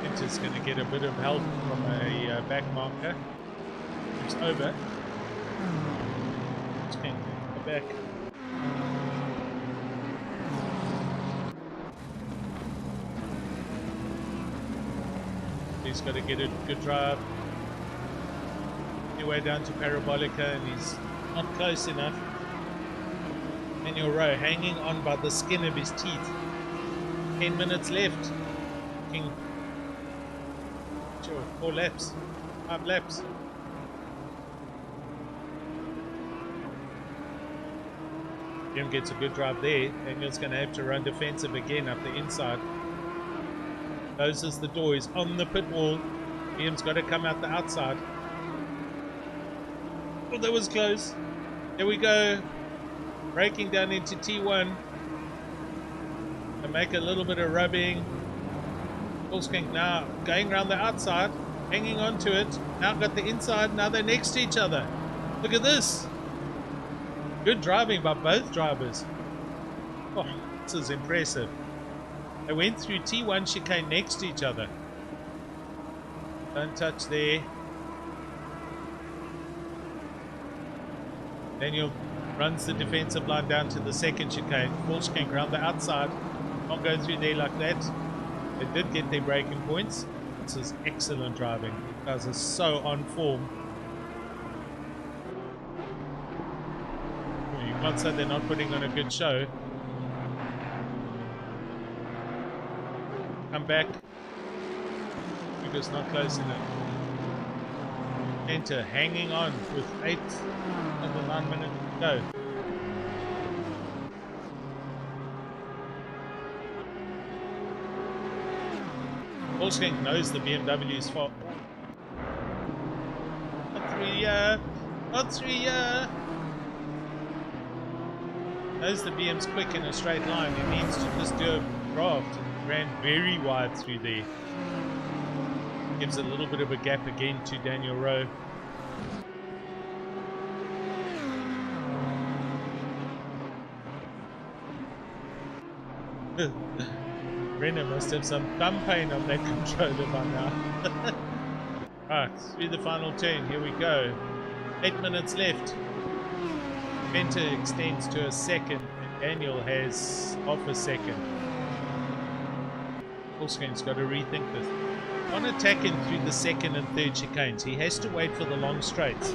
Inter's going to get a bit of help from a back marker. It's over. It's going to go back. He's got to get a good drive. Anyway, down to Parabolica, and he's not close enough. Daniel Rowe hanging on by the skin of his teeth. 10 minutes left. Sure, 4 laps. 5 laps. Jim gets a good drive there. Daniel's going to have to run defensive again up the inside. Closes the door. He's on the pit wall. Liam's got to come out the outside. Oh, that was close. There we go. Braking down into T1. To make a little bit of rubbing. Forskank now going around the outside. Hanging on to it. Now got the inside. Now they're next to each other. Look at this. Good driving by both drivers. Oh, this is impressive. They went through T1 chicane next to each other. Don't touch there. Daniel runs the defensive line down to the second chicane. Forskank around the outside. Can't go through there like that. They did get their braking points. This is excellent driving. You guys are so on form. Not so they're not putting on a good show. Come back. Kruger's not close enough. Enter hanging on with 8 under 9 minutes to go. Wolfgang knows the BMW's fault. Not through here. Knows the BM's quick in a straight line. He needs to just do a draft. Ran very wide through there. Gives a little bit of a gap again to Daniel Rowe. Renner must have some thumb pain on that controller by now. Right, through the final turn, here we go. 8 minutes left. Venter extends to a second, and Daniel has half a second. Fullscreen's got to rethink this. On attacking through the second and third chicanes, he has to wait for the long straights,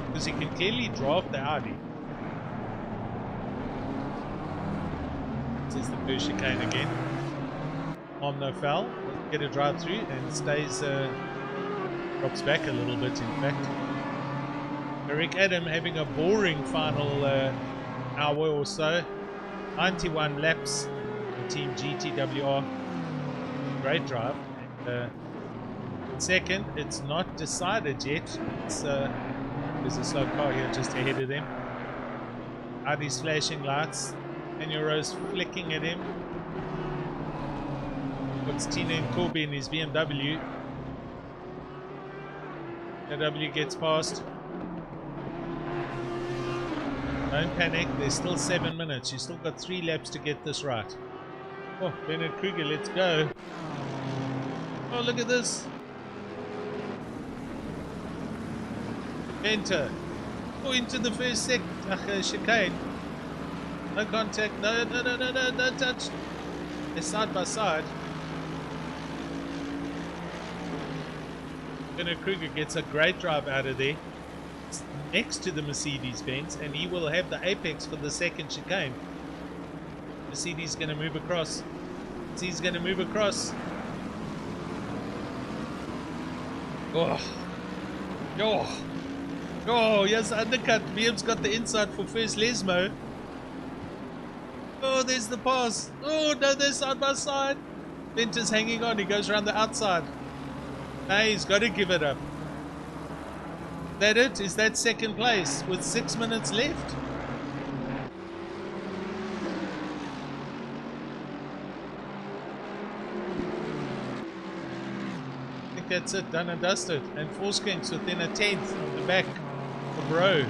because he can clearly draft the Audi. This is the first chicane again. Arm no foul, get a drive through and stays, drops back a little bit in fact. Rick Adam having a boring final hour or so. 91 laps for Team GTWR. Great drive. And, second, it's not decided yet. It's, there's a slow car here just ahead of them. Audi's flashing lights. Daniel Rose flicking at him. Puts Tina and Corby in his BMW. BMW gets past. Don't panic, there's still 7 minutes. You still got 3 laps to get this right. Oh, Bernard Kruger, let's go. Oh, look at this. Enter. Oh, into the first chicane. No contact. No, don't touch. They're side by side. Bernard Kruger gets a great drive out of there. Next to the Mercedes-Benz, and he will have the apex for the second chicane. Mercedes is going to move across. He's going to move across. Oh, yes, undercut. BM's got the inside for first Lesmo. Oh, there's the pass. Oh no, they're side by side. Venter's hanging on. He goes around the outside. Nah, he's got to give it up. That it? Is that second place with 6 minutes left? I think that's it, done and dusted. And Forskinks within a 10th on the back of Rowe.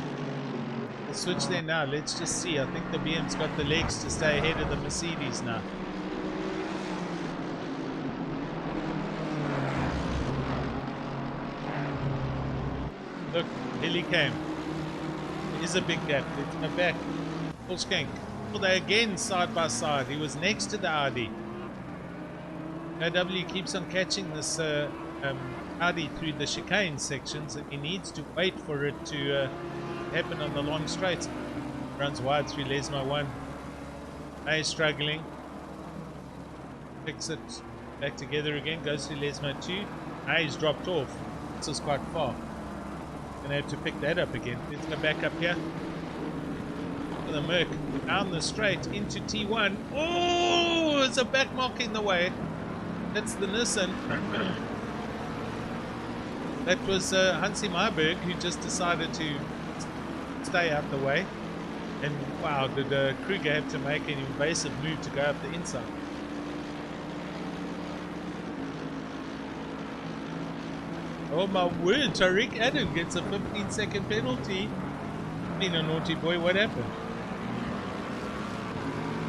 We'll switch there now. Let's just see. I think the BM's got the legs to stay ahead of the Mercedes now. Look, Hilly came. There is a big gap. Let's go back. Full skank. Well, they again side by side. He was next to the Audi. OW keeps on catching this Audi through the chicane sections, and he needs to wait for it to happen on the long straights. Runs wide through Lesmo 1. A struggling. Picks it back together again. Goes through Lesmo 2. A's dropped off. This is quite far. Gonna have to pick that up again. Let's go back up here. For the Merc. Down the straight into T1. Oh, there's a back mark in the way. That's the Nissan. That was Hansi Meyerberg, who just decided to stay out the way. And wow, did Kruger have to make an invasive move to go up the inside. Oh my word, Tariq Adam gets a 15-second penalty. Being a naughty boy, what happened?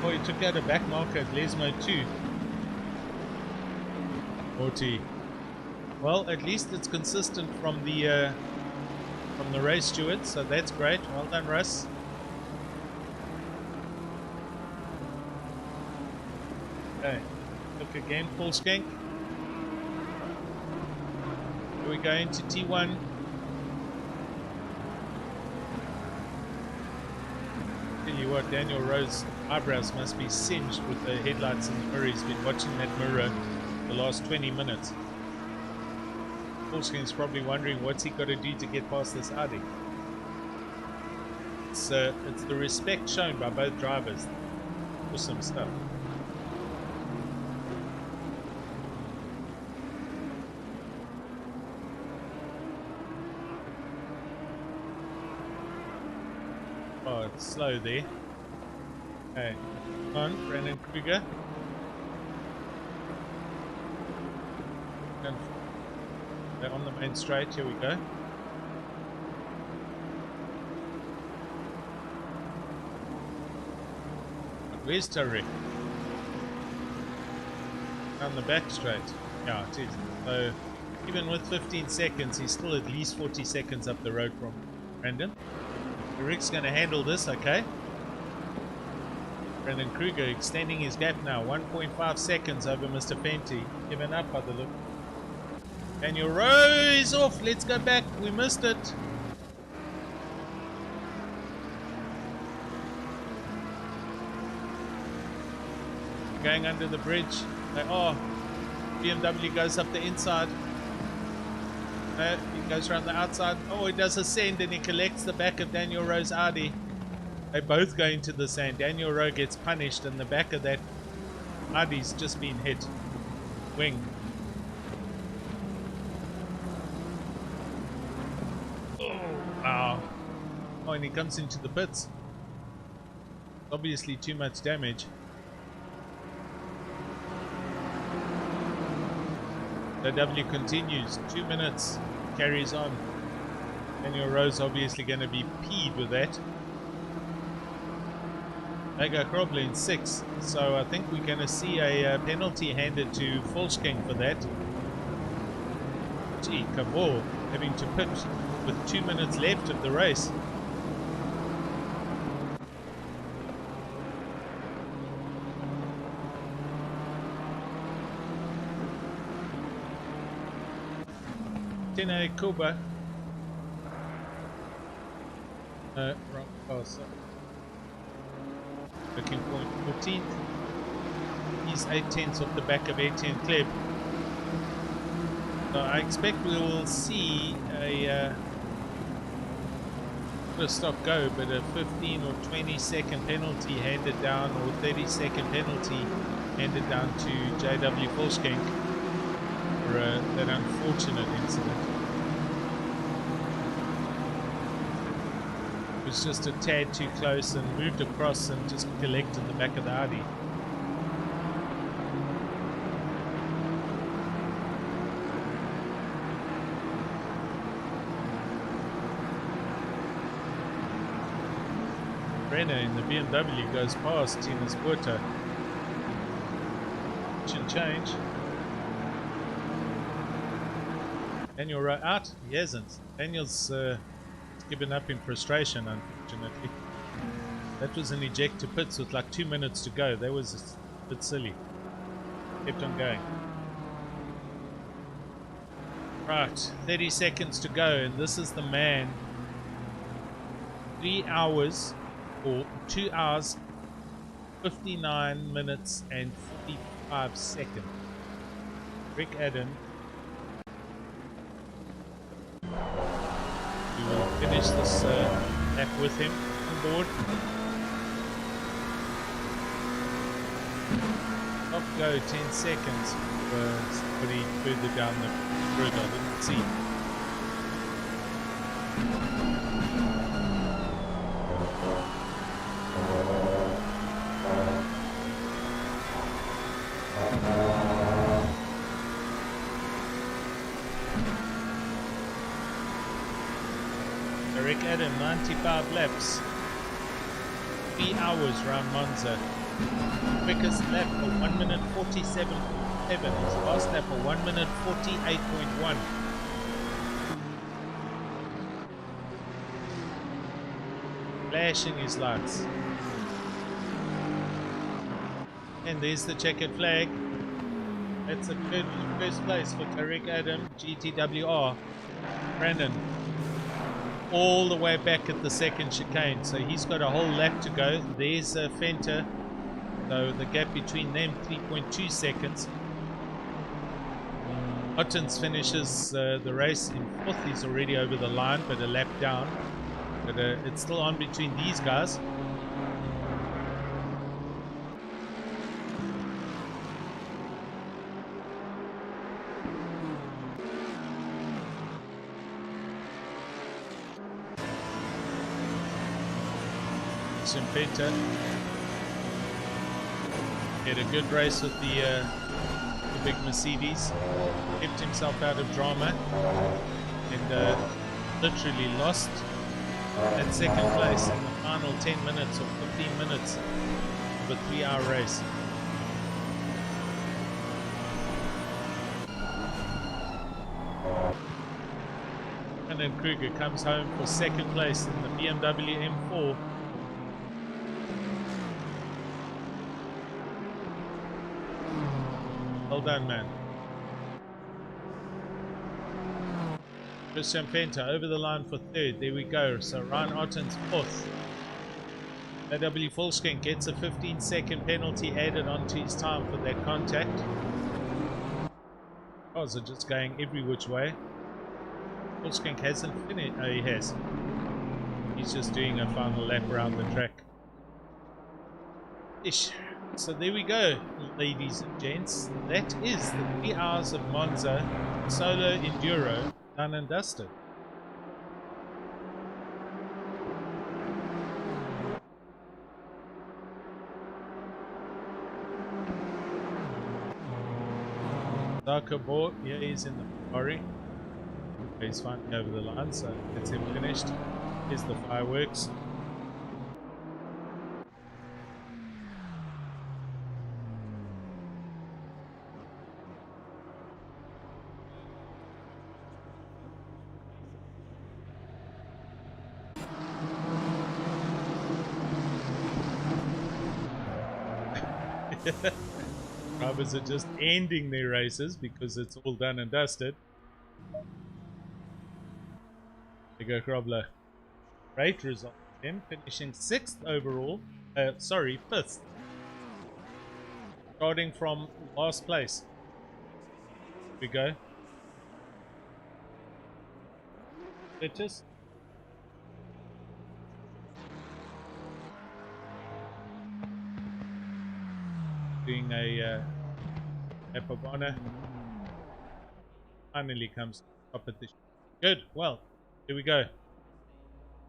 Oh, he took out a back marker at Lesmo 2. Naughty. Well, at least it's consistent from the race steward, so that's great. Well done, Russ. Okay, look again, full skank. Here we go into T1. Tell you what, Daniel Rowe's eyebrows must be singed with the headlights in the mirror. He's been watching that mirror the last 20 minutes. Volkswagen's probably wondering what's he got to do to get past this Audi. It's the respect shown by both drivers. Awesome stuff. Oh, it's slow there. Okay, come on, Brandon Kruger. They're on the main straight. Here we go. Where's Tariq? Down the back straight. Yeah, it is. So even with 15 seconds, he's still at least 40 seconds up the road from Brandon. Tariq's going to handle this, okay. Brandon Kruger extending his gap now. 1.5 seconds over Mr. Fenty. Given up by the look. Daniel Rowe is off. Let's go back. We missed it. Going under the bridge. They are. BMW goes up the inside. He goes around the outside. Oh, he does a send and he collects the back of Daniel Rowe's Audi. They both go into the sand. Daniel Rowe gets punished and the back of that Audi's just been hit. Wing. Oh, wow. Oh, and he comes into the pits. Obviously too much damage. The W continues. 2 minutes. Carries on. Daniel Rowe's obviously going to be peed with that. They go Krobler in 6. So I think we're going to see a penalty handed to Volkswagen for that. Gee, Kabor having to pit with 2 minutes left of the race. Tene Kuba. Wrong. Oh, sorry. Looking for 14th. He's 8/10 off the back of Etienne Kleb. So I expect we will see a not a stop go, but a 15 or 20 second penalty handed down, or 30-second penalty handed down to JW Volkswagen for that unfortunate incident. It was just a tad too close and moved across and just collected the back of the Audi. Brenner in the BMW goes past Tina's Porta. Should change. Daniel Rowe out? He hasn't. Daniel's given up in frustration, unfortunately. That was an eject to pits with like 2 minutes to go. That was a bit silly. Kept on going. Right, 30 seconds to go, and this is the man. 3 hours, or 2 hours, 59 minutes and 45 seconds. Rick Adam. We will finish this lap with him on board. Off go 10 seconds for somebody further down the road. I didn't see. Rick Adam, 95 laps, 3 hours round Monza. Quickest lap for 1 minute 47.7. His last lap for 1 minute 48.1. Flashing his lights. And there's the checkered flag. That's a good first place for Tariq Adam, GTWR. Brandon. all the way back at the second chicane, so he's got a whole lap to go. There's Fenter, so the gap between them 3.2 seconds. Ottens finishes the race in 4th. He's already over the line, but a lap down. But it's still on between these guys. Simpeta had a good race with the big Mercedes, kept himself out of drama, and literally lost at second place in the final 10 minutes or 15 minutes of a 3-hour race. And then Kruger comes home for second place in the BMW M4. Well done, man. Christian Penta over the line for 3rd. There we go. So Ryan Ottens 4th. AW Volkswagen gets a 15-second penalty added onto his time for that contact. Cars are just going every which way. Volkswagen hasn't finished. Oh, he has. He's just doing a final lap around the track. Ish. So there we go, ladies and gents. That is the 3 hours of Monza solo enduro done and dusted. Darko Bo, yeah, he's in the Ferrari. He's finally over the line, so that's him finished. Here's the fireworks. Drivers are just ending their races because it's all done and dusted. There you go, Grobler. Great result. Him finishing 6th overall. 5th. Starting from last place. Here we go. Lettuce. Doing a Epobana. Finally comes up at the good. Well, here we go.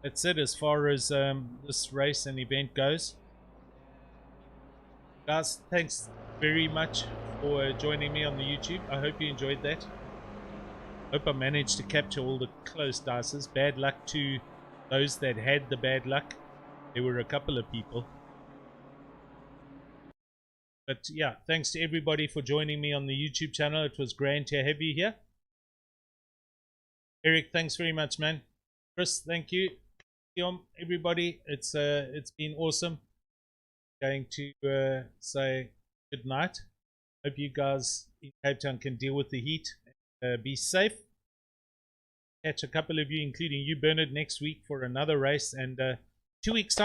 That's it as far as this race and event goes. Guys, thanks very much for joining me on the YouTube. I hope you enjoyed that. Hope I managed to capture all the close dices. Bad luck to those that had the bad luck. There were a couple of people. But yeah, thanks to everybody for joining me on the YouTube channel. It was grand to have you here. Eric, thanks very much, man. Chris, thank you. Everybody, it's been awesome. Going to say good night. Hope you guys in Cape Town can deal with the heat. Be safe. Catch a couple of you, including you, Bernard, next week for another race, and 2 weeks time.